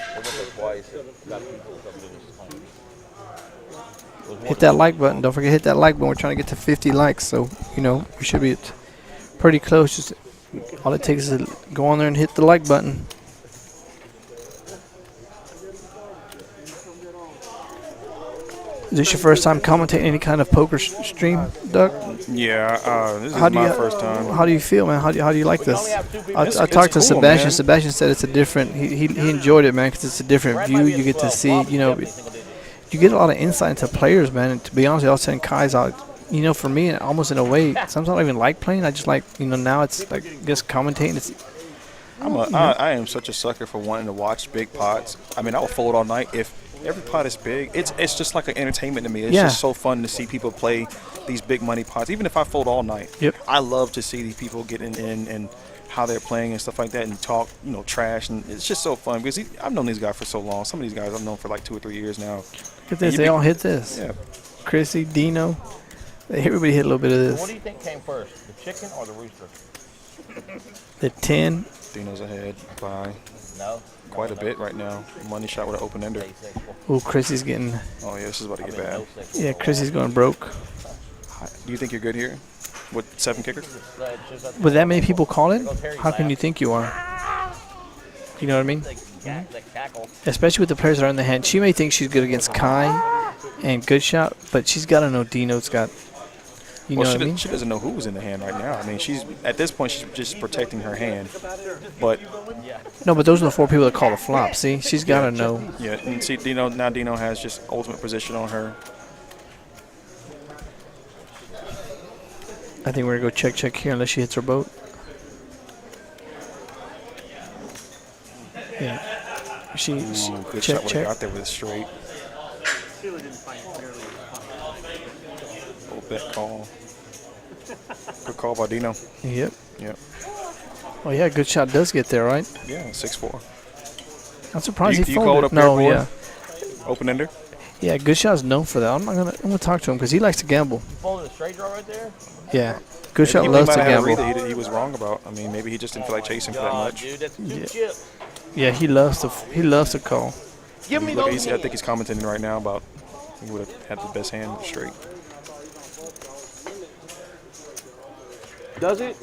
Hit that like button. Don't forget to hit that like button. We're trying to get to 50 likes, so we should be pretty close. Just all it takes is to go on there and hit the like button. Is this your first time commentating any kind of poker stream, Doug? Yeah, this is my first time. How do you feel, man? How do you like this? I talked to cool, Sebastian. Man. Sebastian said it's a different. He enjoyed it, man, because it's a different view. You get to see, you get a lot of insight into players, man. And to be honest, I was saying Kai's out. For me, almost in a way, sometimes I don't even like playing. I just like, now it's like just commentating. I am such a sucker for wanting to watch big pots. I will fold all night if every pot is big. It's just like an entertainment to me. It's just so fun to see people play these big money pots. Even if I fold all night, I love to see these people getting in and how they're playing and stuff like that, and talk, trash, and it's just so fun because I've known these guys for so long. Some of these guys I've known for like 2 or 3 years now. Look at this, they all hit this. Yeah, KRISSY, Dino, everybody hit a little bit of this. What do you think came first, the chicken or the rooster? The 10. Dino's ahead by No. quite a bit right now. Money shot with an open ender. Oh, KRISSY's getting. Oh yeah, this is about to get bad. Yeah, KRISSY's going broke. Do you think you're good here? With 7 kicker? With that many people calling, how can you think you are? You know what I mean? Especially with the players that are in the hand. She may think she's good against Kai and GOODSHOT, but she's got to know Dino's got. You know what I mean? She doesn't know who's in the hand right now. she's at this point she's just protecting her hand. But no, but those are the 4 people that call the flop. See, she's got to know. Yeah, and see, Dino has just ultimate position on her. I think we're gonna go check here unless she hits her boat. Yeah, she Good check. shot got there with a straight. Little bet call. Good call by Dino. Yep. Yep. Oh yeah, GOODSHOT does get there, right? Yeah, 6-4. I'm surprised he you called folded. up No, there, yeah. Open ender. Yeah, GOODSHOT's known for that. I'm gonna talk to him because he likes to gamble. You folded a straight draw right there? Yeah, GOODSHOT loves to gamble. He was wrong about. Maybe he just didn't feel like chasing for that much. Dude, that's 2 chip. Yeah, he loves to call. Give me Look, those I think he's commenting right now about he would have had the best hand straight. Does it?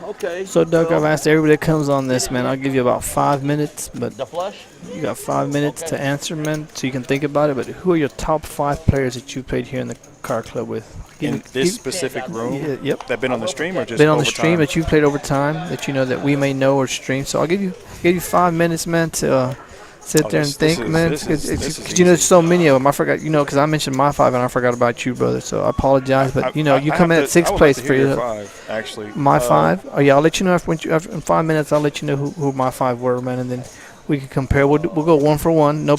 Okay. So, Doug, I've asked everybody that comes on this, man. I'll give you about 5 minutes, but The flush? you got 5 minutes Okay. to answer, man, so you can think about it. But who are your top 5 players that you played here in the Card Club with? In this specific room, Yep. that been on the stream or just Been on the over stream time? that you played over time that you know that we may know or stream. So I'll give you 5 minutes, man, to sit there and this think, is- man. this Because is you know, there's easy. so many of them. I forgot, because I mentioned my 5 and I forgot about you, brother. So I apologize, but you I come in have at to- 6th I would place like to for hear you. your 5, actually. My 5? Oh yeah, I'll let you know after in 5 minutes. I'll let you know who my 5 were, man, and then we can compare. We'll go 1 for 1. No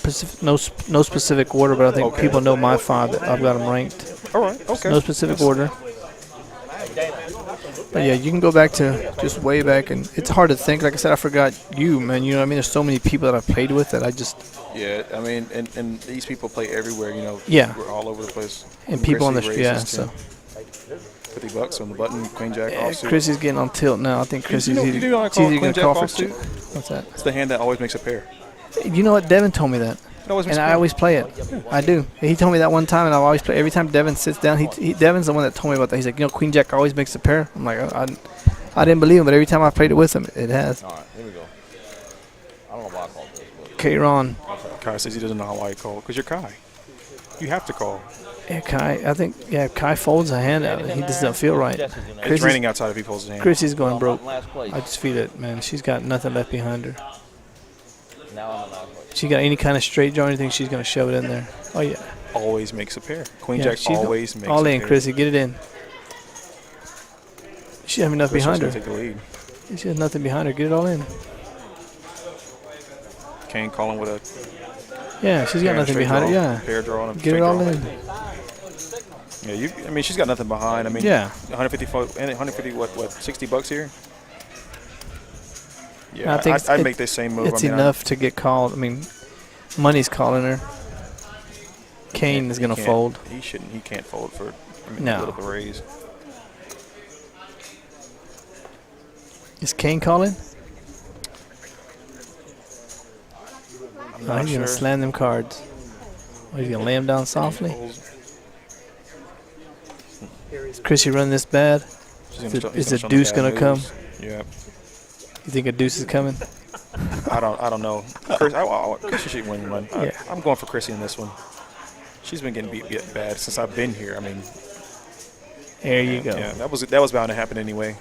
specific order, but I think Okay. people know my 5. That I've got them ranked. All right. Okay. No specific order. But yeah, you can go back to just way back, and it's hard to think. Like I said, I forgot you, man. You know what I mean? There's so many people that I've played with that I just. Yeah, I mean, and these people play everywhere, you know. Yeah. We're all over the place. And people on the Chrissy yeah, raises so. $50 on the button, Queen Jack Yeah, offsuit. Chrissy's getting on tilt now. I think Chrissy's you either, know what I it's call either Queen gonna Jack call for offsuit? What's that? It's the hand that always makes a pair. You know what? Devin told me that. It always makes And a I pair. always play it. I do. He told me that one time, and I've always play. Every time Devin sits down, Devin's the one that told me about that. He's like, Queen Jack always makes a pair. I'm like, I didn't believe him, but every time I played it with him, it has. All right, here we go. I don't know why I called this. But K-Ron. Kai says he doesn't know how I call because you're Kai. You have to call. Yeah, Kai. I think, Kai folds a hand out. He just doesn't feel right. Jess is in there. It's Chrissy's- raining outside if he pulls his hand. Chrissy's going I'm broke. in last place. I just feel it, man. She's got nothing left behind her. Now I'm in last place. She got any kind of straight jaw or anything, she's going to shove it in there. Oh, yeah. Always makes a pair. Queen Yeah, Jack she's always makes all a in, pair. Chrissy. Get it in. She have enough Chrissy's behind gonna her. take the lead. She has nothing behind her. Get it all in. Kane calling with a Yeah, she's got pair and nothing straight behind her. draw, Yeah. pair draw and a Get straight it all draw. in. Yeah, I mean, she's got nothing behind. I mean, Yeah. 150, what, $60 here? Yeah, I think I'd make this same move. It's I mean, enough to get called. I mean, money's calling her. Kane is he going to can't- fold. He shouldn't. He can't fold for No. a little bit of raise. Is Kane calling? I'm Oh, not he's sure. going to slam them cards. Oh, he's going to lay them down softly. Is Chrissy running this bad? Is the deuce going to come? Yeah, You think a deuce is coming? I don't know. Chrissy should win one. Yeah. I'm going for Chrissy in this one. She's been getting beat bad since I've been here. I mean, There you go. yeah, that was bound to happen anyway.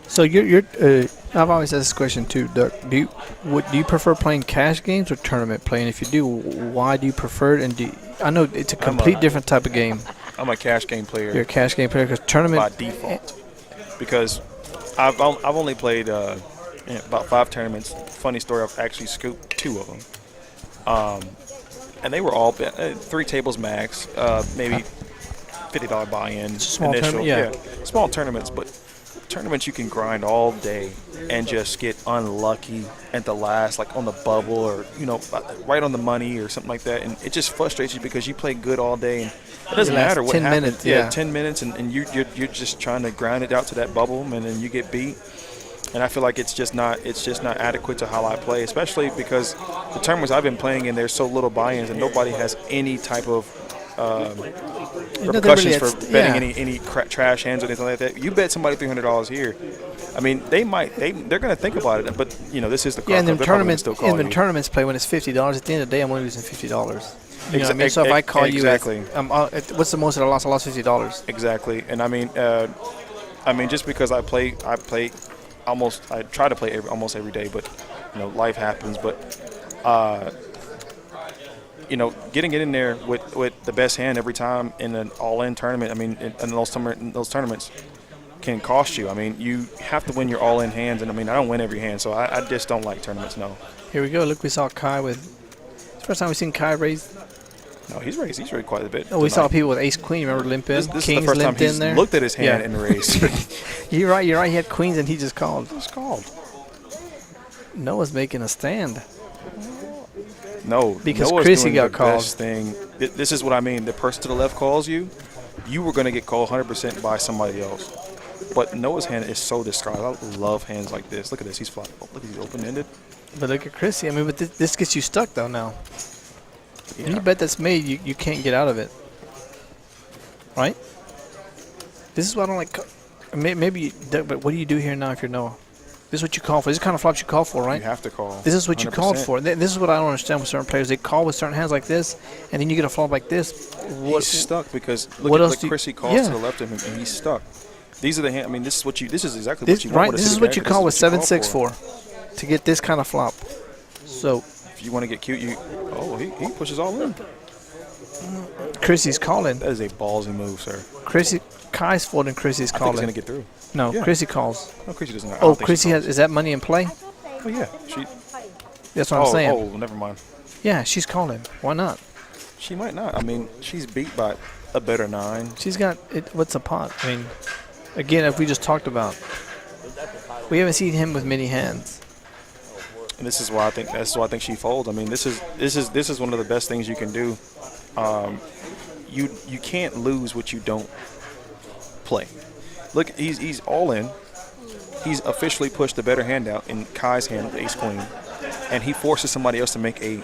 So I've always asked this question too, Doug. Do you prefer playing cash games or tournament play? And if you do, why do you prefer it? And I know it's a complete different type of game. I'm a cash game player. You're a cash game player because tournament by default, because I've only played about 5 tournaments. Funny story, I've actually scooped 2 of them, and they were all 3 tables max, maybe $50 buy-in. Small initial, tournament, yeah. Small tournaments, but tournaments you can grind all day and just get unlucky at the last, like on the bubble or right on the money or something like that, and it just frustrates you because you play good all day and it doesn't Last matter what 10 happens. minutes, yeah. 10 minutes, and you're just trying to grind it out to that bubble, and then you get beat. And I feel like it's just not adequate to how I play, especially because the tournaments I've been playing in, there's so little buy-ins and nobody has any type of repercussions for betting any trash hands or anything like that. You bet somebody $300 here, I mean, they're going to think about it, but this is the yeah. And then tournaments tournaments play when it's $50. At the end of the day, I'm only losing $50. You know what I mean? So if I call exactly. you, what's the most that I lost? I lost $50. Exactly, and I mean, just because I try to play almost every day, but life happens. But getting it in there with the best hand every time in an all-in tournament, I mean, in those tournaments can cost you. I mean, you have to win your all-in hands, and I mean, I don't win every hand, so I just don't like tournaments. No. Here we go. Look, we saw Kai with. It's the first time we've seen Kai raise. No, he's raised quite a bit. Oh, we saw people with ace queen. Remember limp in? This is Kings the first time limped in he's there. looked at his hand in the race. You're right. He had queens and he just called. Just called. Noah's making a stand. No, because Noah's Chrissy doing got the called. best thing. This is what I mean. The person to the left calls you. You were going to get called 100% by somebody else. But Noah's hand is so described. I love hands like this. Look at this. He's flat. Look, he's open-ended. But look at Chrissy. I mean, but this gets you stuck though now. Yeah. Any bet that's made, you can't get out of it. Right? This is why I don't like. Maybe, but what do you do here now if you're Noah? This is what you call for. This is the kind of flops you call for, right? You have to call. This is what you called 100%. for. This is what I don't understand with certain players. They call with certain hands like this, and then you get a flop like this. He's stuck because look what at else like do you- Chrissy calls yeah. to the left of him, and he's stuck. These are the hand. I mean, this is what you. This is exactly what you want. Right. with a This is city what you banker. call with This is what you 7-6 call for, to get this kind of flop. So If you want to get cute, you. Oh, he pushes all in. Chrissy's calling. That is a ballsy move, sir. Chrissy, Kai's folding. Chrissy's I think calling. he's gonna get through. No, Yeah. Chrissy calls. No, Chrissy doesn't. I Oh, don't think she Chrissy has. calls. Is that money in play? Oh yeah, she. That's what I'm saying. Oh, never mind. Yeah, she's calling. Why not? She might not. I mean, she's beat by a better 9. She's got it. What's a pot? I mean, again, if we just talked about, we haven't seen him with many hands. And this is why I think she folds. I mean, this is one of the best things you can do. You can't lose what you don't play. Look, he's all in. He's officially pushed the better hand out in Kai's hand with ace queen, and he forces somebody else to make a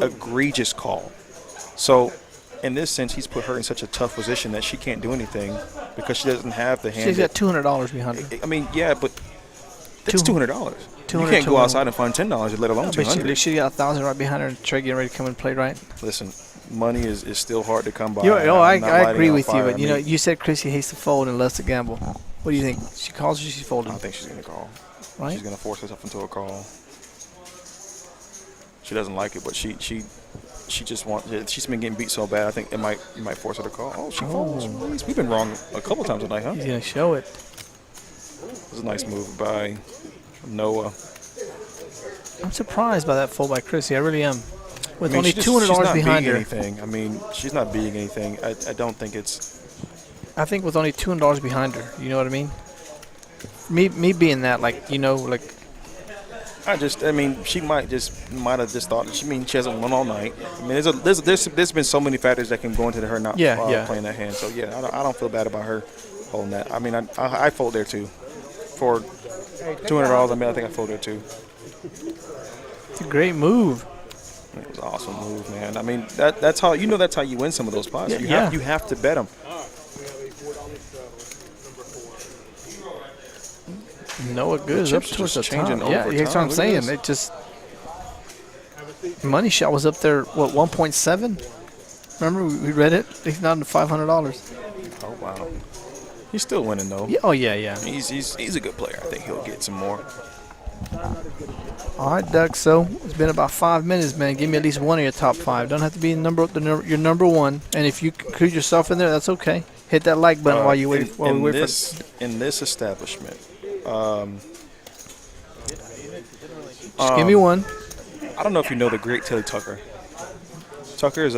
egregious call. So, in this sense, he's put her in such a tough position that she can't do anything because she doesn't have the hand. She's got $200 behind her. I mean, yeah, but that's $200. You 200, can't go outside and find $10, let alone But $200. she got 1,000 right behind her, and Trey getting ready to come and play, right? Listen, money is still hard to come by. I I'm not lighting agree on with you, fire. but I you know, mean, you said Chrissy hates to fold and loves to gamble. What do you think? She calls or she's I folding? don't think she's gonna call. Right? She's gonna force herself into a call. She doesn't like it, but she just wants. She's been getting beat so bad. I think it might force her to call. Oh, she folds. Please. We've been wrong a couple times tonight, huh? He's gonna show it. It was a nice move by Noah. I'm surprised by that fold by Chrissy. I really am. With I mean, only she's $200 not behind beating her. anything. I mean, she's not beating anything. I don't think it's. I think with only $200 behind her, you know what I mean? Me being that, like, you know, like, I mean, she might have just thought. She hasn't won all night. I mean, there's been so many factors that can go into her not playing that hand. So yeah, I don't feel bad about her holding that. I mean, I fold there too. For $200, I mean, I think I fold there too. it's a great move. It was an awesome move, man. I mean, that's how you win some of those spots. Yeah, You have to bet them. Noah good is up chips are towards the just top. changing Yeah, over that's what time. I'm Look at saying. this. It just money shot was up there. What 1.7? Remember we read it. He's not $500. Oh wow, he's still winning though. Yeah. Oh yeah. He's a good player. I think he'll get some more. All right, Doug. So it's been about 5 minutes, man. Give me at least one of your top 5. Don't have to be your number one. And if you include yourself in there, that's okay. Hit that like button while you wait. While we wait In this establishment, just give me one. I don't know if you know the great Tilly Tucker. Tucker is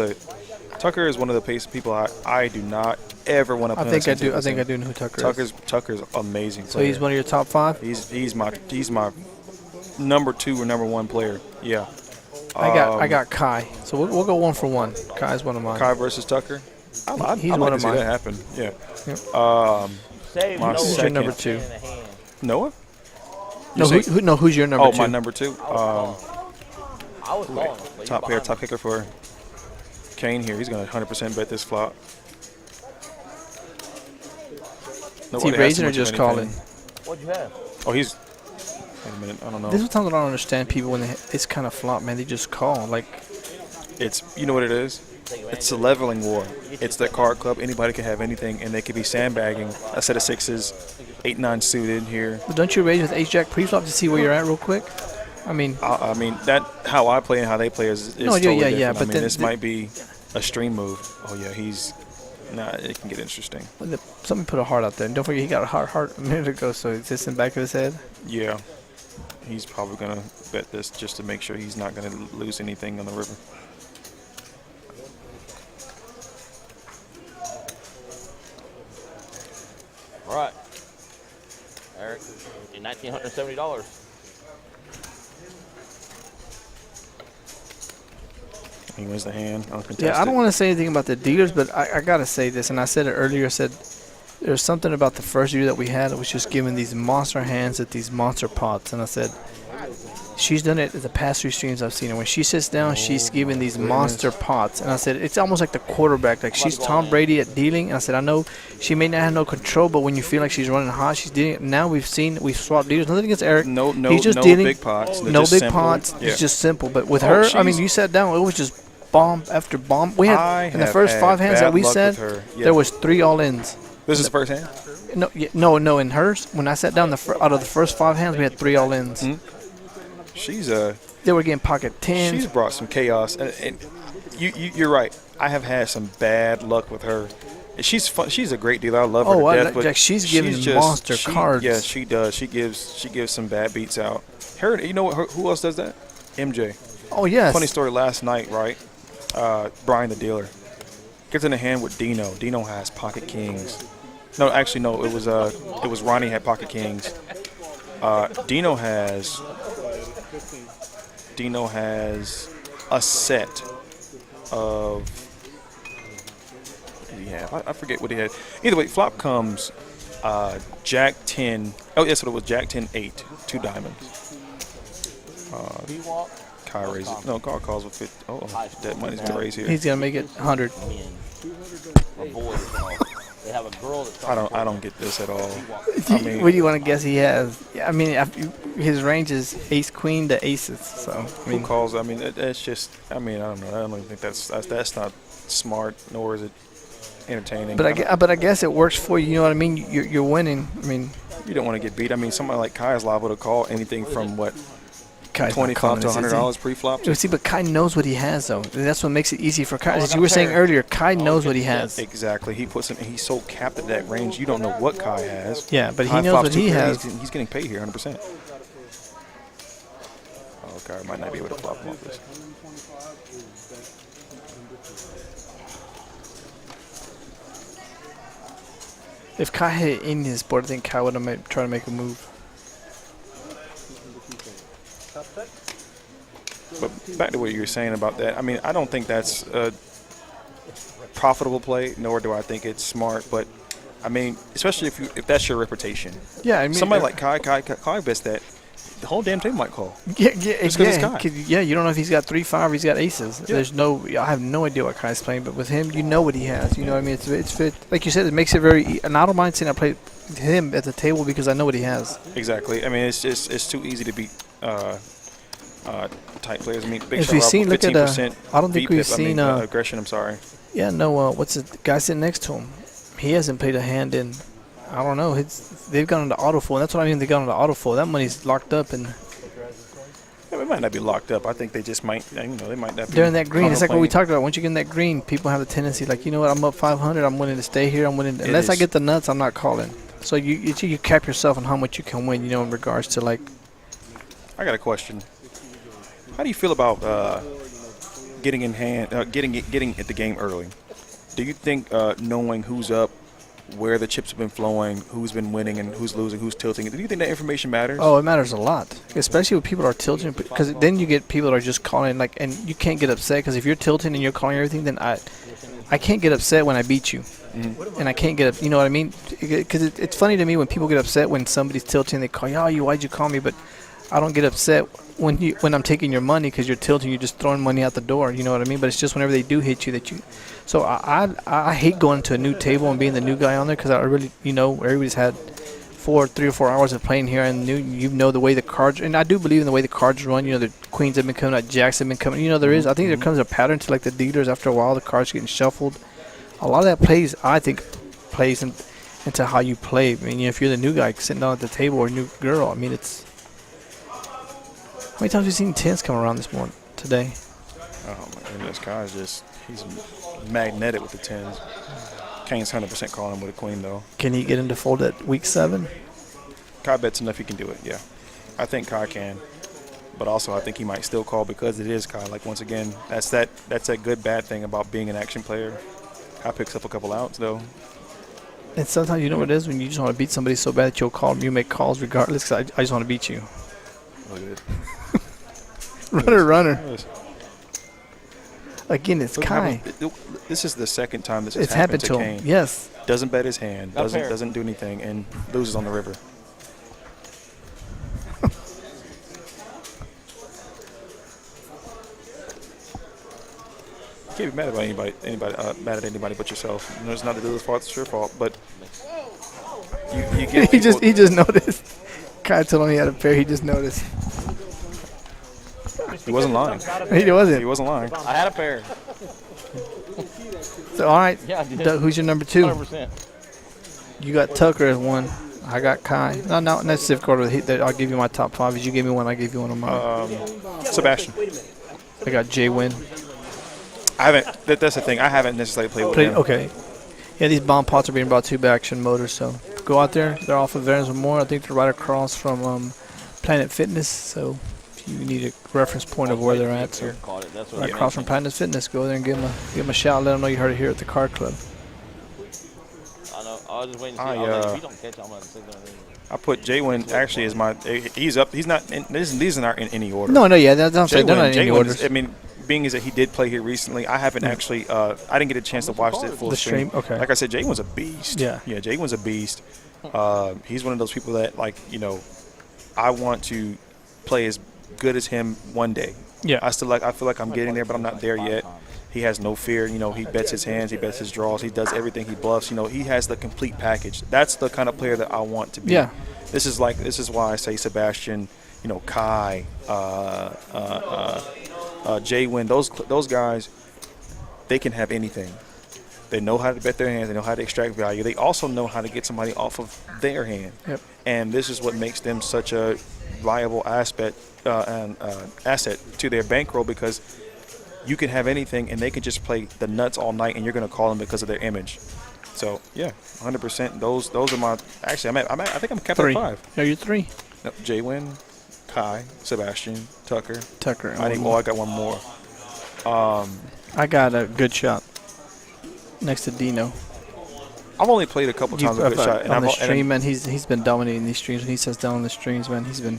one of the people I do not ever want to play. I think I do know who Tucker is. Tucker's amazing. So he's one of your top 5. He's my number 2 or number 1 player. Yeah. I got Kai. So we'll go 1 for 1. Kai's one of mine. Kai versus Tucker. He's I'd one like of to see mine. that happen. Yeah. Save My Noah. Who's your second. number 2? in the hand. Noah? No, who's your number 2? My number 2. I was calling him, but Top you pair, behind top me. kicker for Kane here. He's going to 100% bet this flop. Is he Nobody has raising too or much of just anything. calling? What'd you have? Oh, he's. Wait a minute. I don't know. This is something I don't understand. People when it's kind of flop, man, they just call. Like, It's, you know what it is? It's a leveling war. It's the card club. Anybody can have anything, and they could be sandbagging a set of 6s, 8-9 suited here. but don't you raise with ace jack preflop to see where you're at real quick? I mean, I mean that how I play and how they play is No, totally yeah, different. but I mean, then this might be a stream move. Oh yeah, it can get interesting. somebody put a heart out there. And don't forget, he got a heart a minute ago, so is this in the back of his head? Yeah, he's probably gonna bet this just to make sure he's not gonna lose anything on the river. All right. Eric, your $1,970. He wins the hand. Uncontested. Yeah, I don't want to say anything about the dealers, but I got to say this, and I said it earlier. I said there's something about the first dealer that we had that was just giving these monster hands at these monster pots. And I said she's done it at the past 3 streams I've seen her. When she sits down, she's giving these monster pots. And I said, it's almost like the quarterback. Like she's Tom Brady at dealing. And I said, I know she may not have no control, but when you feel like she's running hot, she's dealing it. Now we've swapped dealers. Nothing against Eric. No, He's just no dealing, big pots. no just big simple. pots. Yeah. It's just simple. But with her, I mean, you sat down, it was just bomb after bomb. We had, in the first 5 hands that we said, there was 3 all-ins. This is the first hand? No, in hers, when I sat down, out of the first 5 hands, we had 3 all-ins. Mm-hmm. They were getting pocket 10s. She's brought some chaos, and you're right. I have had some bad luck with her. And she's fun. She's a great dealer. I love her to death. But she's giving monster cards. Yeah, she does. She gives some bad beats out. Her, you know what? Who else does that? MJ. Oh yes. Funny story. Last night, right? Brian the dealer gets in the hand with Dino. Dino has pocket kings. No, actually, no. It was Ronnie had pocket kings. Dino has a set of, I forget what he had. Either way, flop comes Jack 10. Oh, yes, it was Jack 10 8, 2 diamonds. Kai raises. No, Kai calls with 50. Oh, that money's gonna raise here. He's gonna make it 100. They have a girl that's I don't get this at all. I mean, what do you want to guess he has? I mean, his range is ace queen to aces. So I mean, who calls? I mean, that's just. I mean, I don't know. I don't even think that's not smart, nor is it entertaining. But I guess it works for you. You know what I mean? You're winning. I mean, you don't want to get beat. I mean, somebody like Kai is liable to call anything from what. Kai's $25 to $100 pre-flop. See, but Kai knows what he has, though. That's what makes it easy for Kai. As you were saying earlier, Kai knows what he has. Exactly. He's so capped at that range. You don't know what Kai has. Yeah, but he knows what he has. He's getting paid here 100%. Oh, Kai might not be able to flop him off this. If Kai had in his board, I think Kai would have tried to make a move. But back to what you were saying about that, I mean, I don't think that's a profitable play, nor do I think it's smart. But I mean, especially if that's your reputation. Yeah, I mean, somebody like Kai bets that the whole damn team might call. Yeah, you don't know if he's got 3-5 or he's got aces. Yeah. I have no idea what Kai's playing, but with him, you know what he has. You know what I mean? It's fit. Like you said, it makes it very. And I don't mind saying I played him at the table because I know what he has. Exactly. I mean, it's too easy to beat. Type players. I mean, big if you've seen, look at I don't think we've seen aggression. I'm sorry. Yeah, no. What's the guy sitting next to him? He hasn't played a hand in. I don't know. They've gone into autofold. That's what I mean. They got into autofold. That money's locked up, and it might not be locked up. I think they just might. They might not. They're in that green. It's like what we talked about. Once you get in that green, people have a tendency, like, you know what? I'm up 500. I'm willing to stay here. I'm willing. Unless I get the nuts, I'm not calling. So you cap yourself on how much you can win. You know, in regards to like. I got a question. How do you feel about getting in hand, getting at the game early? Do you think knowing who's up, where the chips have been flowing, who's been winning and who's losing, who's tilting, do you think that information matters? Oh, it matters a lot, especially when people are tilting, because then you get people that are just calling, like, and you can't get upset because if you're tilting and you're calling everything, then I can't get upset when I beat you. Mm-hmm. And I can't get up, you know what I mean? Because it's funny to me when people get upset when somebody's tilting, they call you, why'd you call me? But I don't get upset when I'm taking your money because you're tilting, you're just throwing money out the door, you know what I mean? But it's just whenever they do hit you that you. So I hate going to a new table and being the new guy on there because I really, everybody's had 3 or 4 hours of playing here and you know the way the cards, and I do believe in the way the cards run. You know, the queens have been coming out, jacks have been coming. You know, there is, I think there comes a pattern to like the dealers after a while, the cards getting shuffled. A lot of that plays, I think, plays into how you play. I mean, if you're the new guy sitting down at the table or new girl, I mean, it's. How many times have you seen 10s come around this morning, today? Oh, my goodness. Kai's he's magnetic with the 10s. Kane's 100% calling him with a queen, though. Can he get into fold at week 7? Kai bets enough he can do it, yeah. I think Kai can. But also, I think he might still call because it is Kai. Like, once again, that's that good, bad thing about being an action player. Kai picks up a couple outs, though. And sometimes, you know what it is? When you just want to beat somebody so bad that you'll call them, you make calls regardless because I just want to beat you. Look at it. Runner. Again, it's Kai. This is the second time this has it's happened to Kane. him. Yes. Doesn't bet his hand. Doesn't do anything and loses on the river. can't be mad about mad at anybody but yourself. You know, it's not the dealer's fault; it's your fault. But you get he just noticed. Kai told him he had a pair. He just noticed. He wasn't lying. He wasn't. He wasn't lying. I had a pair. So all right, Yeah, I did. Doug, who's your number 2? 100%. You got Tucker as 1. I got Kai. No, that's difficult. I'll give you my top 5. As you gave me 1, I gave you 1 of mine. Sebastian. I got J-Win. I haven't. That's the thing. I haven't necessarily played with him. Okay. Yeah, these bomb pots are being brought to you by Action Motors. So go out there. They're off of Veterans Memorial. I think they're right across from Planet Fitness. So if you need a reference point of where they're at, so That's what right across from Planet Fitness, go there and give them a shout. Let them know you heard it here at the Card Club. I know. I was just waiting to see. If you don't catch, I'm going to say something. I put J-Win actually as my. He's up. He's not. These aren't in any order. No, yeah, that's what I'm saying. They're not in any J-Win orders. I mean, being as that he did play here recently, I haven't actually. I didn't get a chance to watch that full The stream, okay. Like I said, J-Win's a beast. Yeah. Yeah, J-Win's a beast. He's one of those people that, like, you know, I want to play as good as him one day. Yeah. I feel like I'm getting there, but I'm not there yet. He has no fear. You know, he bets his hands, he bets his draws, he does everything, he bluffs. You know, he has the complete package. That's the kind of player that I want to be. Yeah. This is why I say Sebastian, you know, Kai, J-Win, those guys, they can have anything. They know how to bet their hands. They know how to extract value. They also know how to get somebody off of their hand. Yep. And this is what makes them such a viable asset to their bankroll, because you can have anything and they can just play the nuts all night and you're going to call them because of their image. So yeah, 100%. Those are my. Actually, I think I'm capped at 5. Yeah, you're 3. No, J-Win, Kai, Sebastian, Tucker. I got one more. I got a good shot next to Dino. I've only played a couple times with Good Shot, and on the stream, man. He's been dominating these streams. When he sits down on the streams, man, he's been.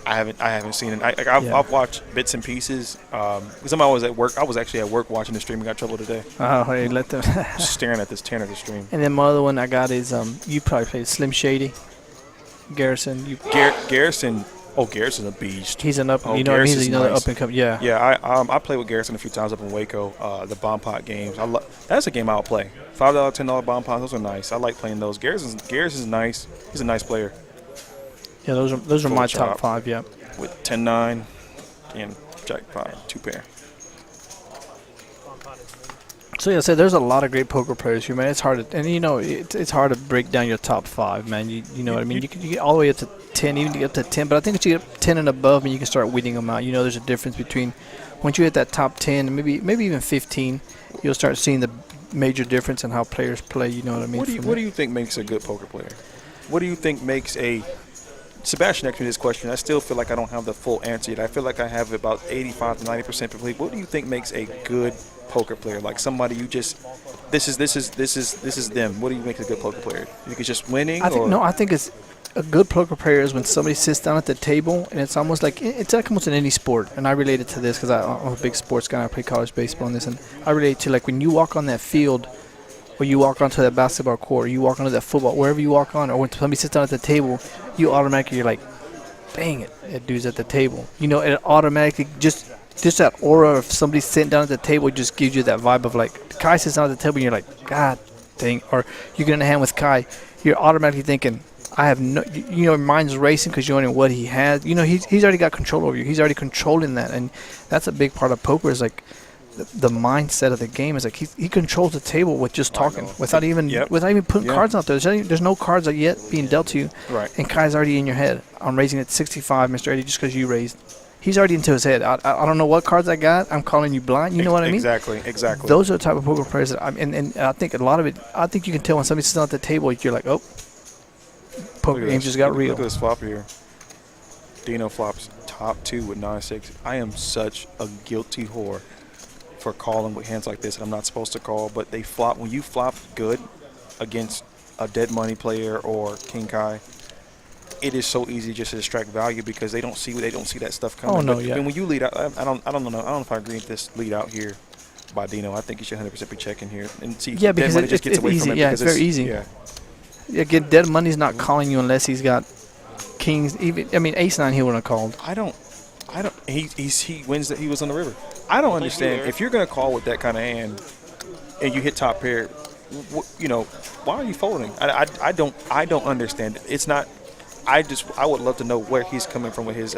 I haven't seen it. I've watched bits and pieces. Because I was at work. I was actually at work watching the stream and got in trouble today. Oh, hey, let them. Just staring at the stream. And then my other one I got is you probably played Slim Shady, Garrison. Garrison. Oh, Garrison's a beast. He's an up. Oh, you know, he's Garrison's another nice. up and come. Yeah. Yeah, I played with Garrison a few times up in Waco. The bomb pot games. That's a game I'll play. $5, $10 bomb pots. Those are nice. I like playing those. Garrison's nice. He's a nice player. Yeah, those are my top chop. 5. Yeah. With 10-9 and Jack 5, 2 pair. So yeah, there's a lot of great poker players here, man. It's hard to, and you know, it's hard to break down your top 5, man. You know what I mean? You get all the way up to 10, even to get up to 10. But I think once you get 10 and above, and you can start weeding them out. You know, there's a difference between once you hit that top 10, maybe even 15, you'll start seeing the major difference in how players play. You know what I mean? What do you think makes a good poker player? What do you think makes a Sebastian asked me this question. I still feel like I don't have the full answer yet. I feel like I have about 85 to 90% complete. What do you think makes a good poker player? Like somebody you just this is them. What do you make a good poker player? You think it's just winning? I think it's a good poker player is when somebody sits down at the table and it's almost like almost in any sport. And I relate it to this because I'm a big sports guy. I play college baseball on this, and I relate to like when you walk on that field, or you walk onto that basketball court, or you walk onto that football, wherever you walk on, or when somebody sits down at the table, you automatically you're like, dang it, that dude's at the table. You know, it automatically just that aura of somebody sitting down at the table just gives you that vibe of like Kai sits down at the table and you're like, God dang, or you get in a hand with Kai, you're automatically thinking, I have no, you know, your mind's racing because you're knowing what he has. You know, he's already got control over you. He's already controlling that, and that's a big part of poker. Is like the mindset of the game is like he controls the table with just talking, without even putting cards out there. There's no cards that yet being dealt to you, right? And Kai's already in your head. I'm raising it 65, Mr. Eddie, just because you raised. He's already into his head. I don't know what cards I got. I'm calling you blind. You know what I mean? Exactly. Those are the type of poker players that and I think a lot of it. I think you can tell when somebody sits down at the table, you're like, oh, poker game just got real. Look at this flop here. Dino flops top 2 with 9-6. I am such a guilty whore for calling with hands like this. And I'm not supposed to call, but they flop. When you flop good against a dead money player or King Kai, it is so easy just to extract value because they don't see that stuff coming. Oh no, but yeah. when you lead out, I don't know if I agree with this lead out here by Dino. I think you should 100% be checking here and see. Yeah, because dead money just gets away easy. from it. Yeah, it's very easy. Yeah. Again, dead money's not calling you unless he's got kings. Even ace 9 he wouldn't have called. I don't. He wins that he was on the river. I don't understand. If you're going to call with that kind of hand and you hit top pair, you know, why are you folding? I don't understand it. It's not. I would love to know where he's coming from with his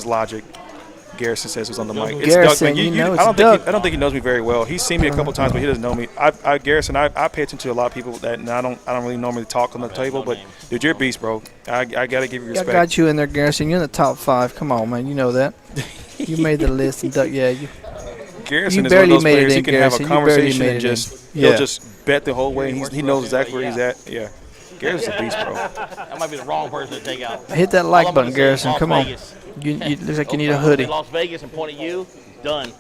logic. Garrison says who's on the mic. It's Garrison, Doug, I don't think he knows me very well. He's seen me a couple times, but he doesn't know me. Garrison, I pay attention to a lot of people that, and I don't really normally talk on the table. But dude, you're a beast, bro. I gotta give you respect. I got you in there, Garrison. You're in the top 5. Come on, man. You know that. You made the list, and Doug, yeah, you. Garrison You is one of barely those made it players. in, He can Garrison. have You a barely conversation made and it just in. he'll Yeah. just bet the whole way. He knows exactly where he's at. Yeah, Garrison's a beast, bro. That might be the wrong person to take out. Hit that All like I'm button, gonna say is Garrison. Las Come on. Vegas. You looks like you need a Okay, hoodie. Las Vegas and point at you. Done.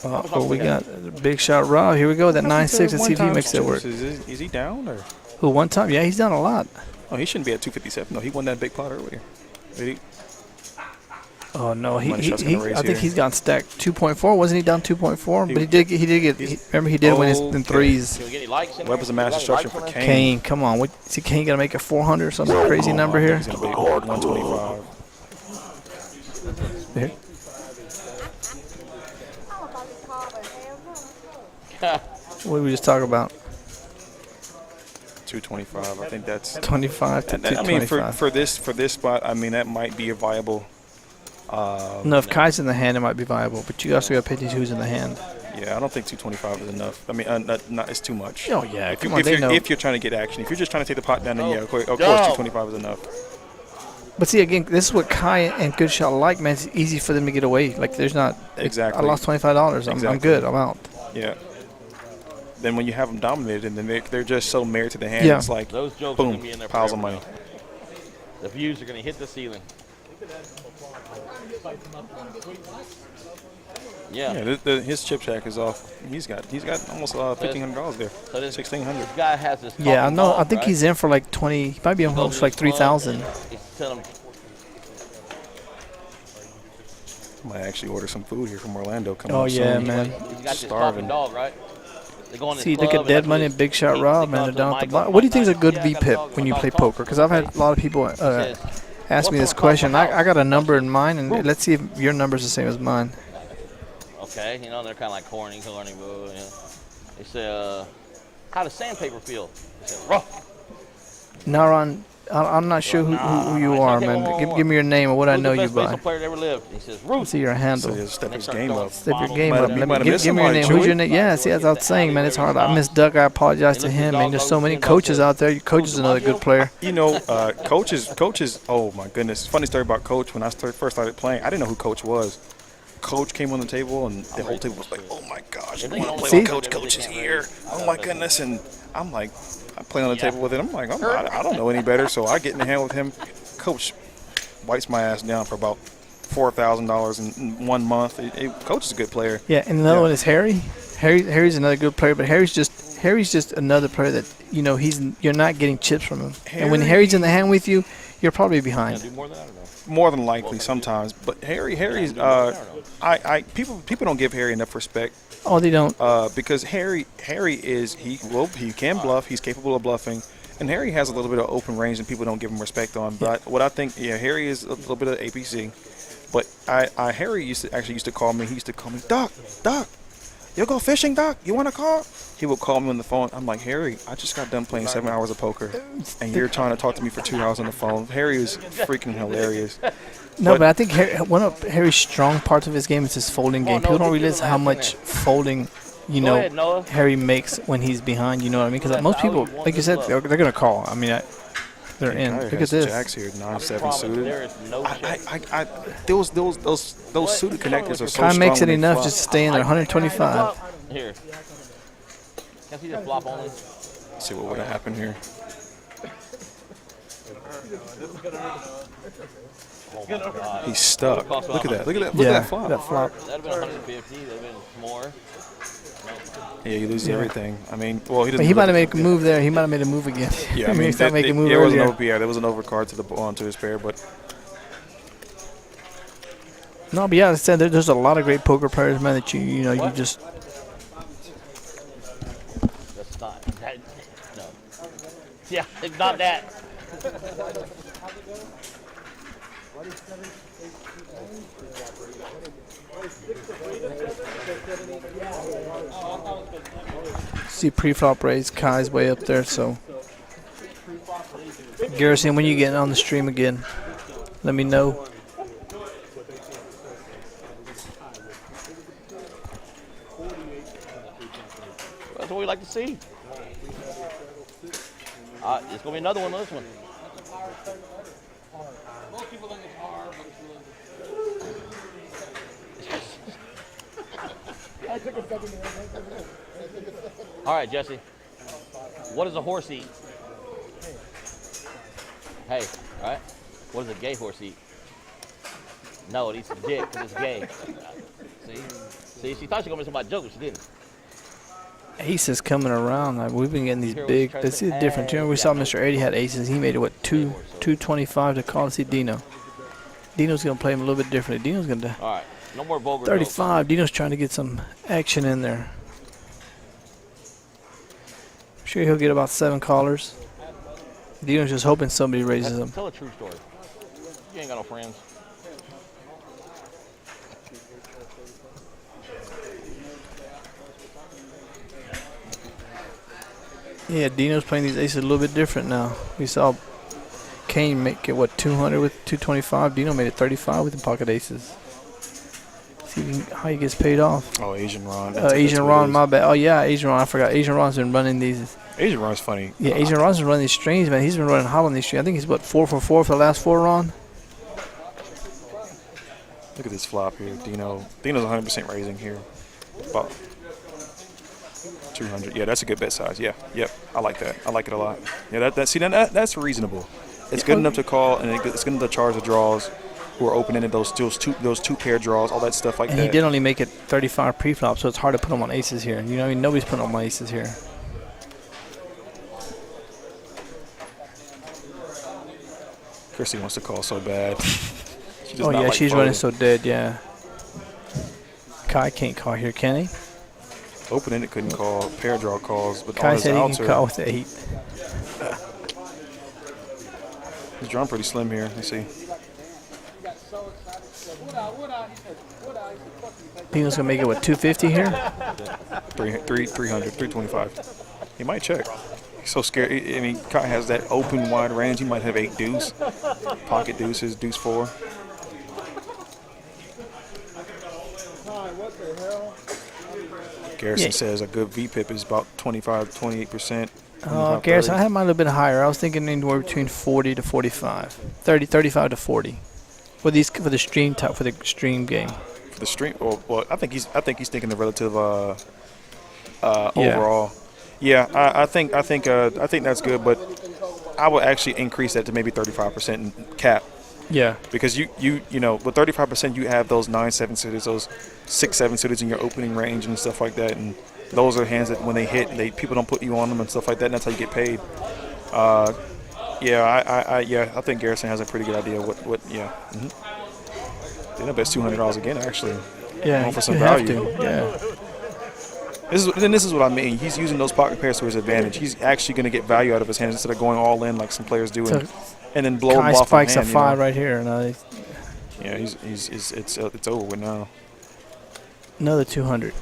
Oh, we got Big Shot Rob. Here we go. That 9-6. Let's see if he makes that work. Is he down or? Who, one time? Yeah, he's done a lot. Oh, he shouldn't be at 257. No, he won that big pot earlier. Did he? Oh no, Money shot's gonna raise I think here. he's gotten stacked 2.4. Wasn't he down 2.4? But he did get. Remember, he did win his in threes. Can we get any likes in Weapons of mass destruction for Kane. Kane, come on. What, is Kane gonna make a 400 or some crazy number here? He's gonna be 125. There. What did we just talk about? 225. I think that's 25 to I mean, 225. for this spot, I mean that might be a viable. No, if Kai's in the hand, it might be viable. But you also got to pick who's in the hand. Yeah, I don't think 225 is enough. I mean, not it's too much. Oh yeah, If, come you, on, if, they you're, know. if you're trying to get action, if you're just trying to take the pot down, then yeah, of course 225 is enough. But see, again, this is what Kai and GOODSHOT like, man. It's easy for them to get away. Like, there's not. Exactly. I lost $25. I'm Exactly. good. I'm out. Yeah. Then when you have them dominated, and then they're just so married to the hand, Yeah. it's like Those jokes are boom, gonna be in there piles of forever money. now. The views are gonna hit the ceiling. Yeah. Yeah, his chip shack is off. He's got almost $1,500 there. So this 1,600. This guy has this. Yeah, I talking know. dog, I think right? he's in for like 20. He might be Goes almost to like his club 3,000. and he's telling him, I might actually order some food here from Orlando. Coming Oh, up yeah, soon. man. he's got this Starving. talking dog, right? They go in See, his look club at and Dead that's Money what and Big Shot he Rob, goes man. to They're the down at the mic bottom. on What do you think is a one good night, yeah, I got a VPIP dog, when you I play talk, poker? Because I've had a lot of people He says, ask me "What's this on question. top of I got a number in mind, and let's see if your number's the same as mine. okay, you know, they're kind of like corny, boo, you know. They say, how does sandpaper feel? He said, rough. Naran, I'm not sure who you are, man. Give me your name or what I Who's know the you best by. baseball player that ever lived? He says, Let's Ruth. see your handle. So he'll step And they his start game throwing up. Step your bottles. game Might up. have- Let might me have give missed me your somebody, name. Who's Chewy. your name? Yeah, see, that's what I was saying, man. It's hard. I miss Doug. I apologize to him, man. There's so many coaches out there. Your coach is another good player. You know, coaches. Oh my goodness! Funny story about Coach. When I first started playing, I didn't know who Coach was. Coach came on the table, and the whole table was like, "Oh my gosh, I want to play See? with Coach. Coach is here. Oh my goodness!" And I'm like, I play on the table with it. I'm like, I don't know any better, so I get in the hand with him. Coach wipes my ass down for about $4,000 in 1 month. Coach is a good player. Yeah, and another one is Harry. Harry's another good player, but Harry's just another player that you're not getting chips from him. And when Harry's in the hand with you, you're probably behind. Do more than that or no? More than likely, sometimes. But Harry's people don't give Harry enough respect. Oh, they don't. Because Harry is he can bluff. He's capable of bluffing, and Harry has a little bit of open range, and people don't give him respect on. But what I think, Harry is a little bit of APC. But Harry used to call me. He used to call me, Doc, you go fishing, Doc? You want to call? He would call me on the phone. I'm like, Harry, I just got done playing 7 hours of poker, and you're trying to talk to me for 2 hours on the phone. Harry is freaking hilarious. No, but I think one of Harry's strong parts of his game is his folding game. People don't realize how much folding, ahead, Noah. Harry makes when he's behind. You know what I mean? Because most people, like you said, they're gonna call. I mean, they're in. Tyler Look at has this. Jacks here, 9-7 suited. There is no check. Those suited connectors are so Kai strong. makes it when they enough flop. just to stay in there. 125. Here. Can I see this flop only? Let's see what would have happened here. Oh my God. He's stuck. Look at that. Look at Yeah, that flop. that flop. That'd have been 150. That'd have been more. Yeah, he loses everything. I mean, well, he doesn't. But he might have look made a move there. He might have made a move again. Yeah, I mean, he's not making a move there was earlier. there was an overcard onto his pair, but No, but yeah, I said there's a lot of great poker players, man. That you just. That's not. That, no. Yeah, it's not that. See pre-flop raise, Kai's way up there, so Garrison, when you get on the stream again, let me know. That's what we like to see. It's gonna be another one. This one. Most people think it's hard, but it's really All right, Jesse. What does a horse eat? Hey, all right. What does a gay horse eat? No, it eats dick because it's gay. See, she thought she was gonna miss my joke, but she didn't. Aces coming around. Like, we've been getting these big. This is different. You know, we saw Mr. 80 had aces. He made it, what, 225 to call. Let's see Dino. Dino's going to play him a little bit differently. Dino's going to. All right, no more vulgar 35. jokes. Dino's trying to get some action in there. I'm sure he'll get about 7 callers. Dino's just hoping somebody raises him. Tell a true story. You ain't got no friends. Yeah, Dino's playing these aces a little bit different now. We saw Kane make it, what, 200 with 225. Dino made it 35 with the pocket aces. See how he gets paid off. Oh, Asian Ron. Asian Ron, my bad. Oh, yeah, Asian Ron. I forgot. Asian Ron's been running these. Asian Ron's funny. Yeah, Asian Ron's been running these streams, man. He's been running hot on these streams. I think he's, what, 4 for 4 for the last 4, Ron? Look at this flop here. Dino's 100% raising here. About 200. Yeah, that's a good bet size. Yeah, yep. I like that. I like it a lot. Yeah, that's reasonable. It's good enough to call, and it's good enough to charge the draws who are open-ended, those two pair draws, all that stuff like that. And he did only make it 35 pre-flop, so it's hard to put him on aces here. You know, I mean, nobody's putting him on aces here. KRISSY wants to call so bad. Oh, yeah, she's running so dead, yeah. Kai can't call here, can he? Open-ended couldn't call. Pair draw calls, but Kai all his said outs he are. can call with 8. He's drawn pretty slim here. Let's see. Dino's gonna make it, what, 250 here? 300, 325. He might check. He's so scared. I mean, Kai has that open wide range. He might have 8 deuce, pocket deuces, deuce 4. Garrison says a good VPIP is about 25, 28%. Oh, Garrison, I had mine a little bit higher. I was thinking anywhere between 40 to 45, 35 to 40. For the stream type, for the stream game. For the stream, well, I think he's thinking the relative overall. Yeah, I think that's good, but I would actually increase that to maybe 35% cap. Yeah. Because you know, with 35% you have those 9-7 suiteds, those 6-7 suiteds in your opening range and stuff like that, and those are hands that when they hit, people don't put you on them and stuff like that, and that's how you get paid. I think Garrison has a pretty good idea what yeah. Then I bet $200 again, actually. Yeah, going for some you value. have to. Yeah. This is what I mean. He's using those pocket pairs to his advantage. He's actually going to get value out of his hands instead of going all in like some players do, and then blow him off. Spikes hand, a 5 right here. Yeah, it's over with now. Another 200.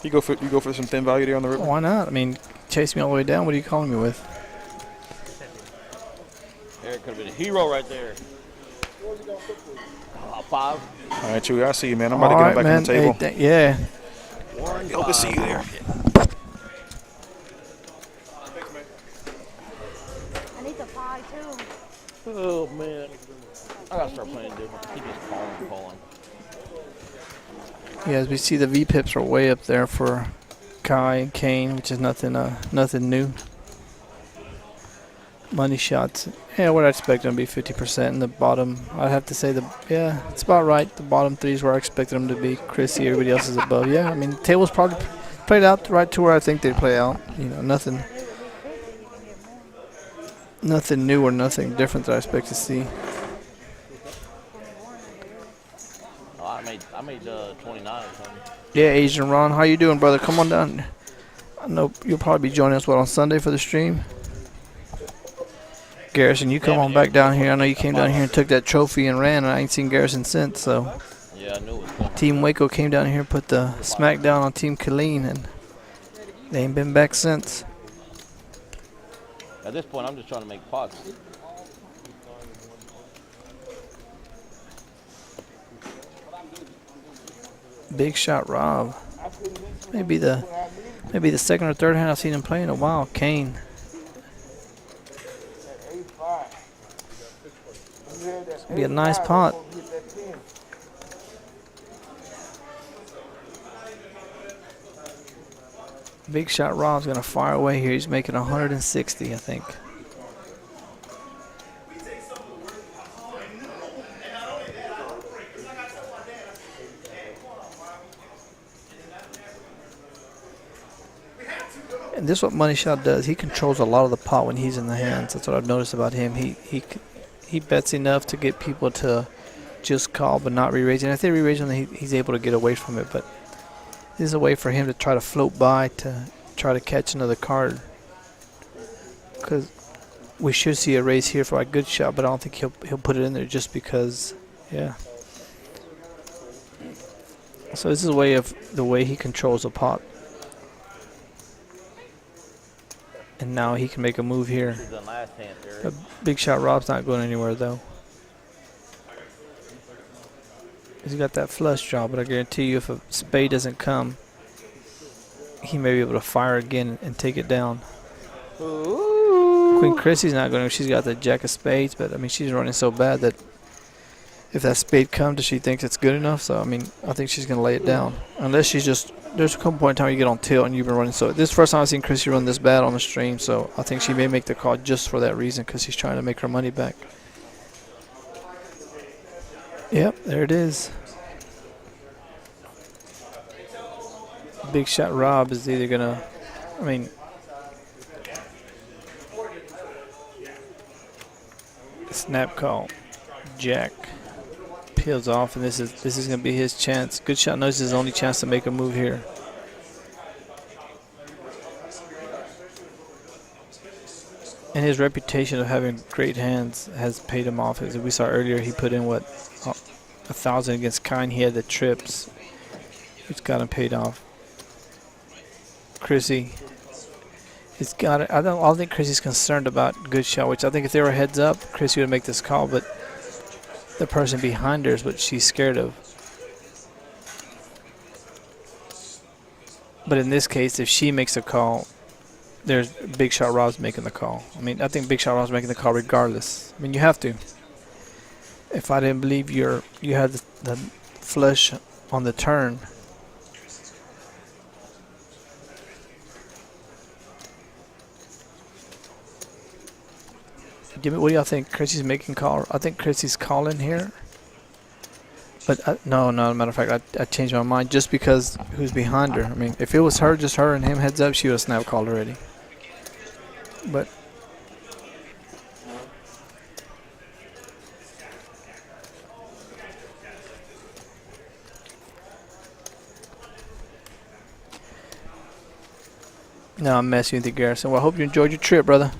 You go for some thin value there on the river. Why not? I mean, chase me all the way down. What are you calling me with? Eric could have been a hero right there. 5. All right, Chewy, I see you, man. I'm about to get him back on the table. Hey, yeah. Hope to see you there. I need the pie too. Oh man, I gotta start playing different. Keep just calling. Yeah, as we see, the VPIPs are way up there for Kai and Kane, which is nothing new. Money shots, yeah, what I expect them to be 50%. In the bottom, I'd have to say it's about right. The bottom 3 is where I expected them to be. KRISSY, everybody else is above. Yeah, I mean, the tables probably played out right to where I think they'd play out. You know, nothing new or nothing different that I expect to see. Oh, I made 29 or something. Yeah, Asian Ron, how you doing, brother? Come on down. I know you'll probably be joining us on Sunday for the stream. Garrison, you come on back down here. I know you came down here and took that trophy and ran, and I ain't seen Garrison since. So Yeah, I knew it was coming. Team Waco came down here and put the smack down on Team KWEEN, and they ain't been back since. At this point, I'm just trying to make pots. Big shot Rob. Maybe the second or third hand I've seen him play in a while. Kane. Be a nice pot. Big shot Rob's gonna fire away here. He's making 160, I think. And this is what Money Shot does. He controls a lot of the pot when he's in the hands. That's what I've noticed about him. He bets enough to get people to just call but not re-raise. And if they re-raise him, he's able to get away from it. But this is a way for him to try to float by to try to catch another card. Because we should see a raise here for a good shot, but I don't think he'll put it in there just because, yeah. So this is a way of the way he controls the pot. And now he can make a move here. This is the last hand, Eric. Big shot Rob's not going anywhere though. He's got that flush draw, but I guarantee you if a spade doesn't come, he may be able to fire again and take it down. Ooh. Queen Chrissy's not going to. She's got the jack of spades, but I mean she's running so bad that if that spade comes, she thinks it's good enough. So I mean I think she's going to lay it down, unless she's just. There's a couple point in time you get on tilt and you've been running. So this is the first time I've seen Chrissy run this bad on the stream. So I think she may make the call just for that reason because she's trying to make her money back. Yep, there it is. Big shot Rob is either gonna, I mean, snap call, jack. Peels off, and this is going to be his chance. Good shot knows his only chance to make a move here. And his reputation of having great hands has paid him off. As we saw earlier, he put in what 1,000 against KIAH. He had the trips. It's got him paid off. Krissy, it's got it. I don't think Krissy's concerned about good shot, which I think if they were heads up, Krissy would make this call, but the person behind her is what she's scared of. But in this case, if she makes a call, there's Big Shot Rob's making the call. I mean, I think Big Shot Rob's making the call regardless. I mean, you have to. If I didn't believe you had the flush on the turn. What do y'all think? Krissy's making call. I think Krissy's calling here. But no, matter of fact, I changed my mind just because who's behind her. I mean, if it was her, just her and him heads up, she would have snap called already. But no, I'm messing with you, Garrison. Well, I hope you enjoyed your trip, brother.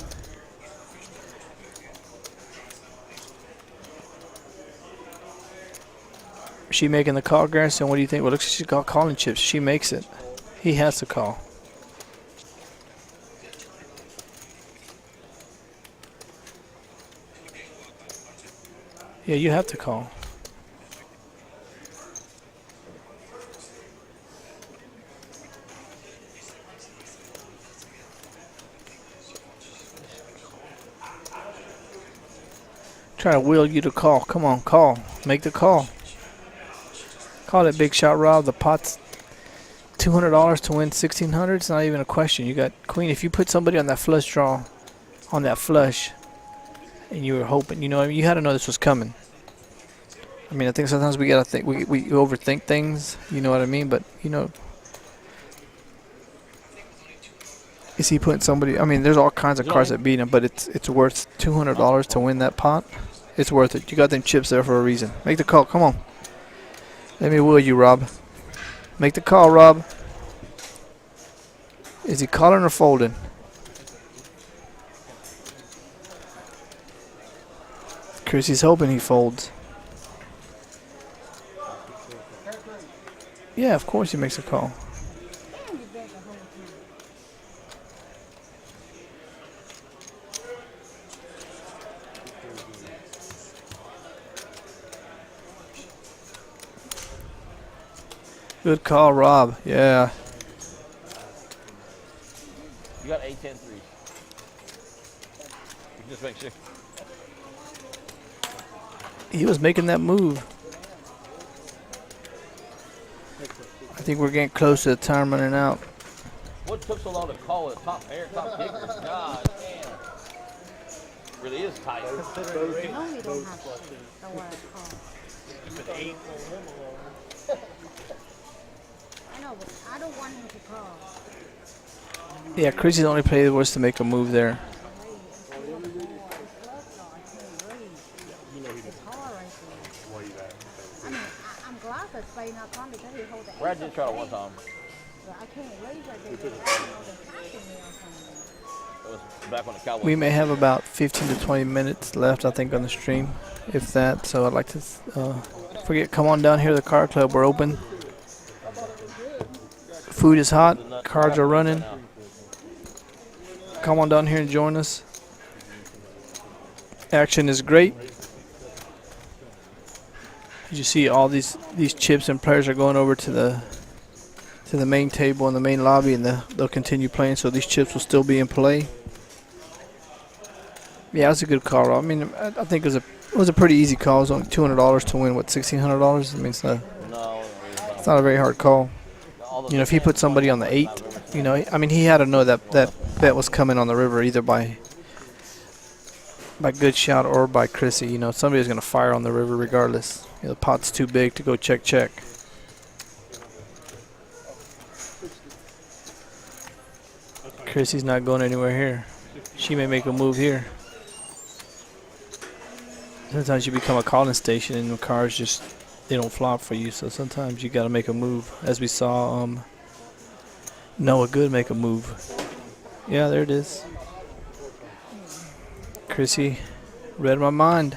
She making the call, Garrison? What do you think? Well, looks like she's got calling chips. She makes it. He has to call. Yeah, you have to call. Trying to will you to call. Come on, call. Make the call. Call it, Big Shot Rob. The pot's $200 to win $1,600. It's not even a question. You got Queen. If you put somebody on that flush draw, on that flush, and you were hoping, you know, I mean, you had to know this was coming. I mean, I think sometimes we gotta think, we overthink things. You know what I mean? But you know, is he putting somebody? I mean, there's all kinds of cards that beat him, but it's worth $200 to win that pot. It's worth it. You got them chips there for a reason. Make the call. Come on. Let me will you, Rob. Make the call, Rob. Is he calling or folding? Chrissy's hoping he folds. Yeah, of course he makes a call. Good call, Rob. Yeah. You got 8, 10, 3. Just make sure. He was making that move. I think we're getting close to the time running out. What took so long to call it top kicker? God damn. Really is tight. No, we don't have the word call. I know, but I don't want him to call. Yeah, Chrissy's only play was to make a move there. I'm glad that Spain not calling because he hold the Brad did try it one time. But I can't raise that because It was back on the Cowboys. We may have about 15 to 20 minutes left, I think, on the stream, if that. So I'd like to come on down here to the Card Club. We're open. Food is hot. Cards are running. Come on down here and join us. Action is great. As you see, all these chips and players are going over to the main table in the main lobby, and they'll continue playing. So these chips will still be in play. Yeah, it was a good call. I mean, I think it was a pretty easy call. It was only $200 to win, what, $1,600? I mean, it's not a very hard call. You know, if he put somebody on the 8, you know, I mean, he had to know that bet was coming on the river either by GOODSHOT or by KRISSY. You know, somebody's going to fire on the river regardless. You know, the pot's too big to go check. KRISSY's not going anywhere here. She may make a move here. Sometimes you become a calling station and the cars just, they don't flop for you. So sometimes you got to make a move. As we saw Noah Good make a move. Yeah, there it is. KRISSY read my mind.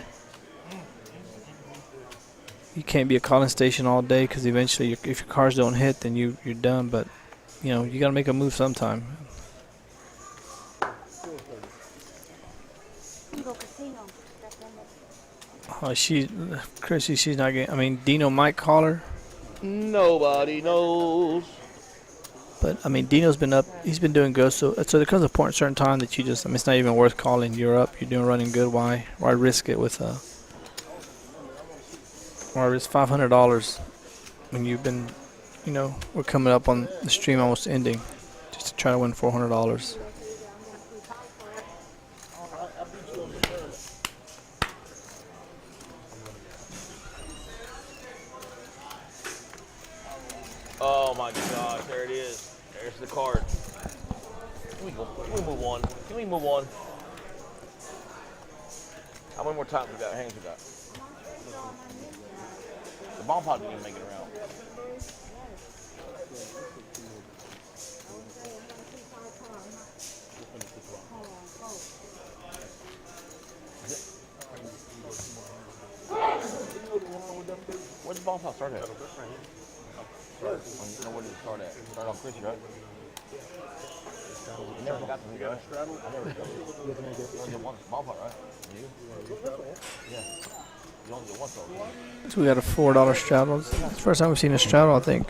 You can't be a calling station all day because eventually if your cars don't hit, then you're done. But, you know, you got to make a move sometime. Oh, KRISSY, she's not getting, I mean, Dino might call her. Nobody knows. But, I mean, Dino's been up. He's been doing good. So there comes a point, a certain time that you just, I mean, it's not even worth calling. You're up. You're doing running good. Why risk it with why risk $500 when you've been, you know, we're coming up on the stream almost ending just to try to win $400. Oh my gosh, there it is. There's the card. Can we move on? Can we move on? How many more times we got? Hands we got? The bomb pod didn't even make it around. Where's the bomb pod start at? You know where did it start at? Start on KRISSY, right? You never got to me, right? I never got to one ball part, right? You? Yeah. You only get one though. So we got a $4 straddle. It's the first time we've seen a straddle, I think.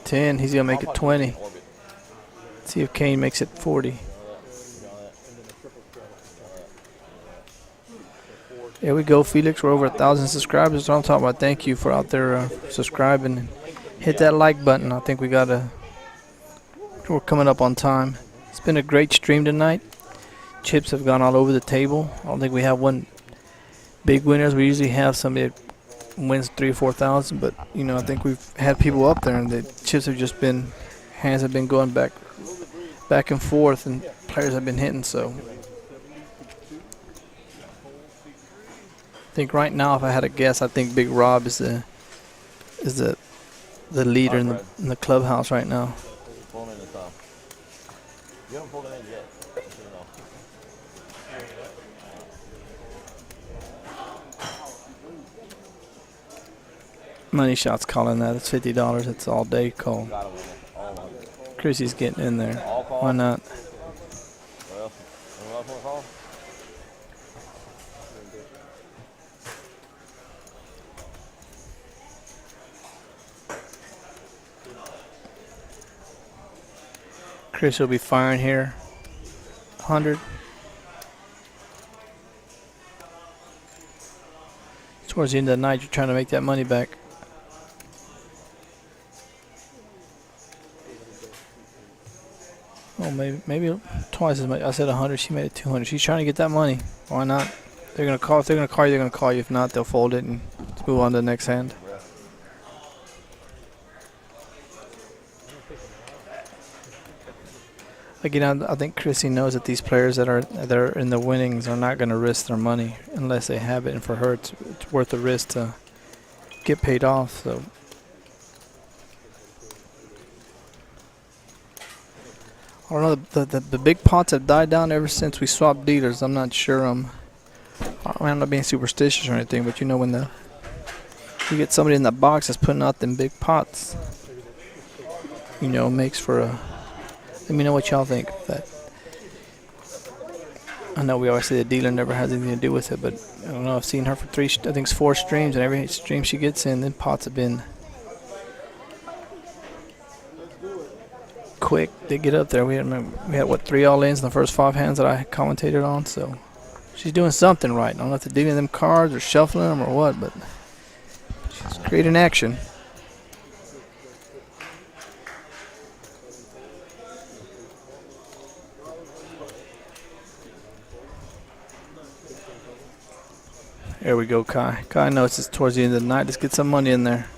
10, he's going to make it 20. See if Kane makes it 40. There we go, Felix. We're over 1,000 subscribers. That's what I'm talking about. Thank you for out there subscribing. Hit that like button. I think we're coming up on time. It's been a great stream tonight. Chips have gone all over the table. I don't think we have one big winners. We usually have somebody that wins 3,000 or 4,000, but you know, I think we've had people up there, and the chips have just been, hands have been going back and forth, and players have been hitting. So I think right now, if I had to guess, I think Big Rob is the leader in the clubhouse right now. Pulling in the top. You haven't pulled it in yet. Money Shot's calling that. It's $50. It's all day call. Gotta win it. All of it. Chrissy's getting in there. All call. Why not? Well, anyone else want to call? Chris will be firing here. 100. Towards the end of the night, you're trying to make that money back. Oh, maybe twice as much. I said 100. She made it 200. She's trying to get that money. Why not? They're gonna call. If they're gonna call you, they're gonna call you. If not, they'll fold it and move on to the next hand. Again, I think Krissy knows that these players that are in the winnings are not going to risk their money unless they have it, and for her, it's worth the risk to get paid off. So, I don't know. The big pots have died down ever since we swapped dealers. I'm not sure. I'm not being superstitious or anything, but you know when you get somebody in the box that's putting out them big pots, you know, it makes for a. Let me know what y'all think of that. I know we always say the dealer never has anything to do with it, but I don't know. I've seen her for I think it's 4 streams, and every stream she gets in, then pots have been quick. They get up there. We had what, 3 all-ins in the first 5 hands that I commentated on, so she's doing something right. I don't know if they're dealing them cards or shuffling them or what, but she's creating action. There we go, Kai. Kai knows it's towards the end of the night. Let's get some money in there.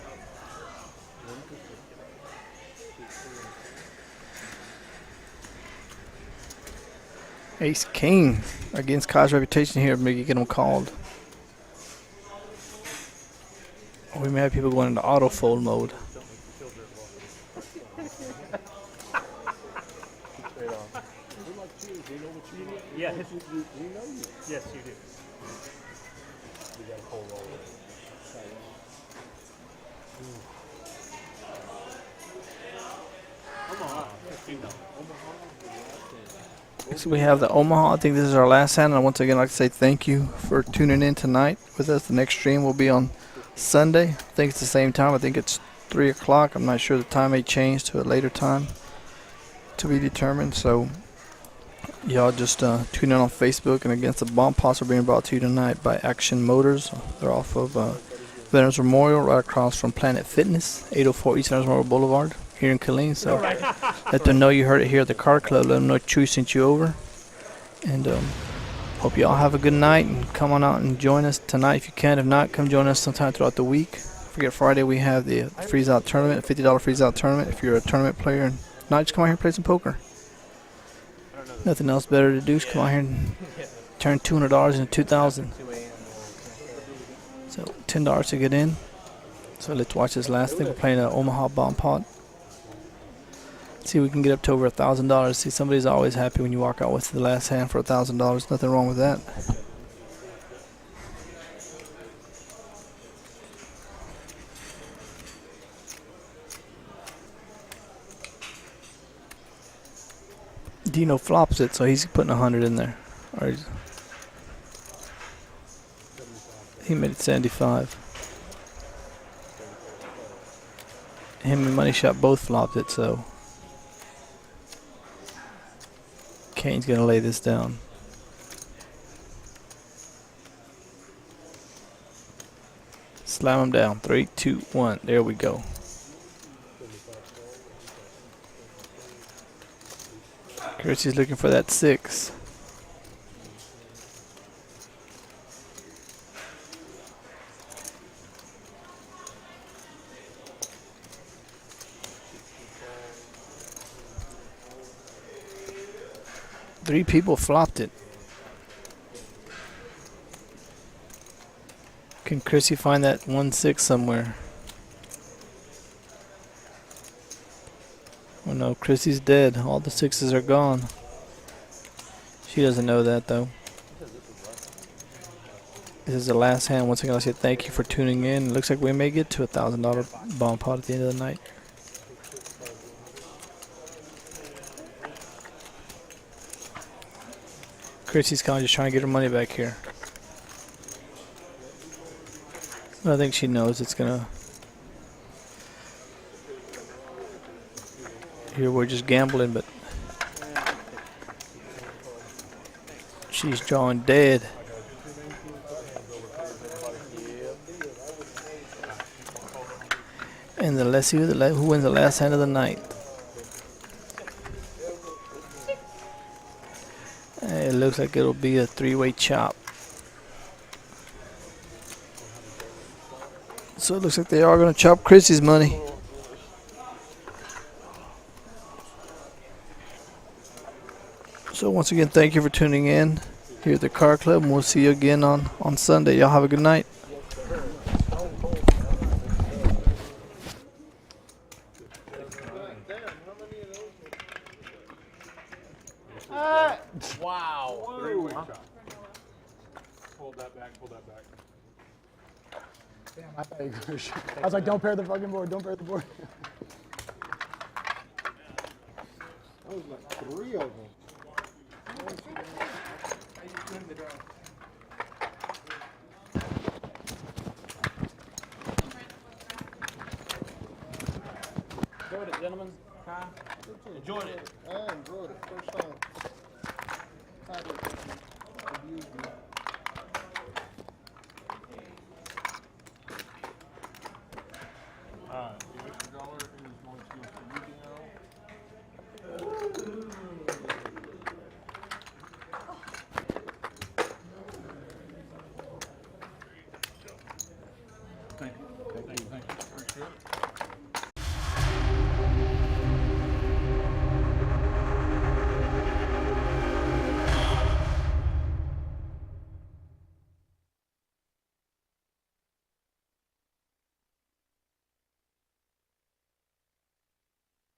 Ace King against Kai's reputation here. Maybe get him called. We may have people going into auto fold mode. Yeah. Yes, you do. So we have the Omaha. I think this is our last hand. And once again, I'd like to say thank you for tuning in tonight with us. The next stream will be on Sunday. I think it's the same time. I think it's 3 o'clock. I'm not sure. The time may change to a later time to be determined. So y'all just tune in on Facebook. And against the bomb pots are being brought to you tonight by Action Motors. They're off of Veterans Memorial, right across from Planet Fitness, 804 East Veterans Memorial Boulevard here in Killeen. So let them know you heard it here at the Card Club. Let them know Chewy sent you over. And hope you all have a good night, and come on out and join us tonight if you can. If not, come join us sometime throughout the week. Forget Friday we have the freeze out tournament, $50 freeze out tournament if you're a tournament player. And not just come out here and play some poker. Nothing else better to do is come out here and turn $200 into $2,000. So $10 to get in. So let's watch this last thing. We're playing an Omaha bomb pot. See if we can get up to over $1,000. See, somebody's always happy when you walk out with the last hand for $1,000. Nothing wrong with that. Dino flops it, so he's putting 100 in there. Or he made it 75. Him and Money Shot both flopped it, so Kane's gonna lay this down. Slam him down. 3, 2, 1. There we go. Krissy's looking for that 6. Three people flopped it. Can Krissy find that 1-6 somewhere? Oh no, Krissy's dead. All the 6s are gone. She doesn't know that though. This is the last hand. Once again, I say thank you for tuning in. It looks like we may get to $1,000 bomb pot at the end of the night. Chrissy's kind of just trying to get her money back here. I think she knows it's gonna. Here we're just gambling, but she's drawing dead. And let's see who wins the last hand of the night. It looks like it'll be a three-way chop. So it looks like they are going to chop Chrissy's money. So once again, thank you for tuning in here at the Card Club, and we'll see you again on Sunday. Y'all have a good night. Wow. Three-way shot. Hold that back, hold that back. Damn, I thought you were gonna shoot. I was like, don't pair the fucking board, don't pair the board. That was like 3 of them. Enjoyed it, gentlemen. Kai? Enjoyed it. I enjoyed it. First time. I did.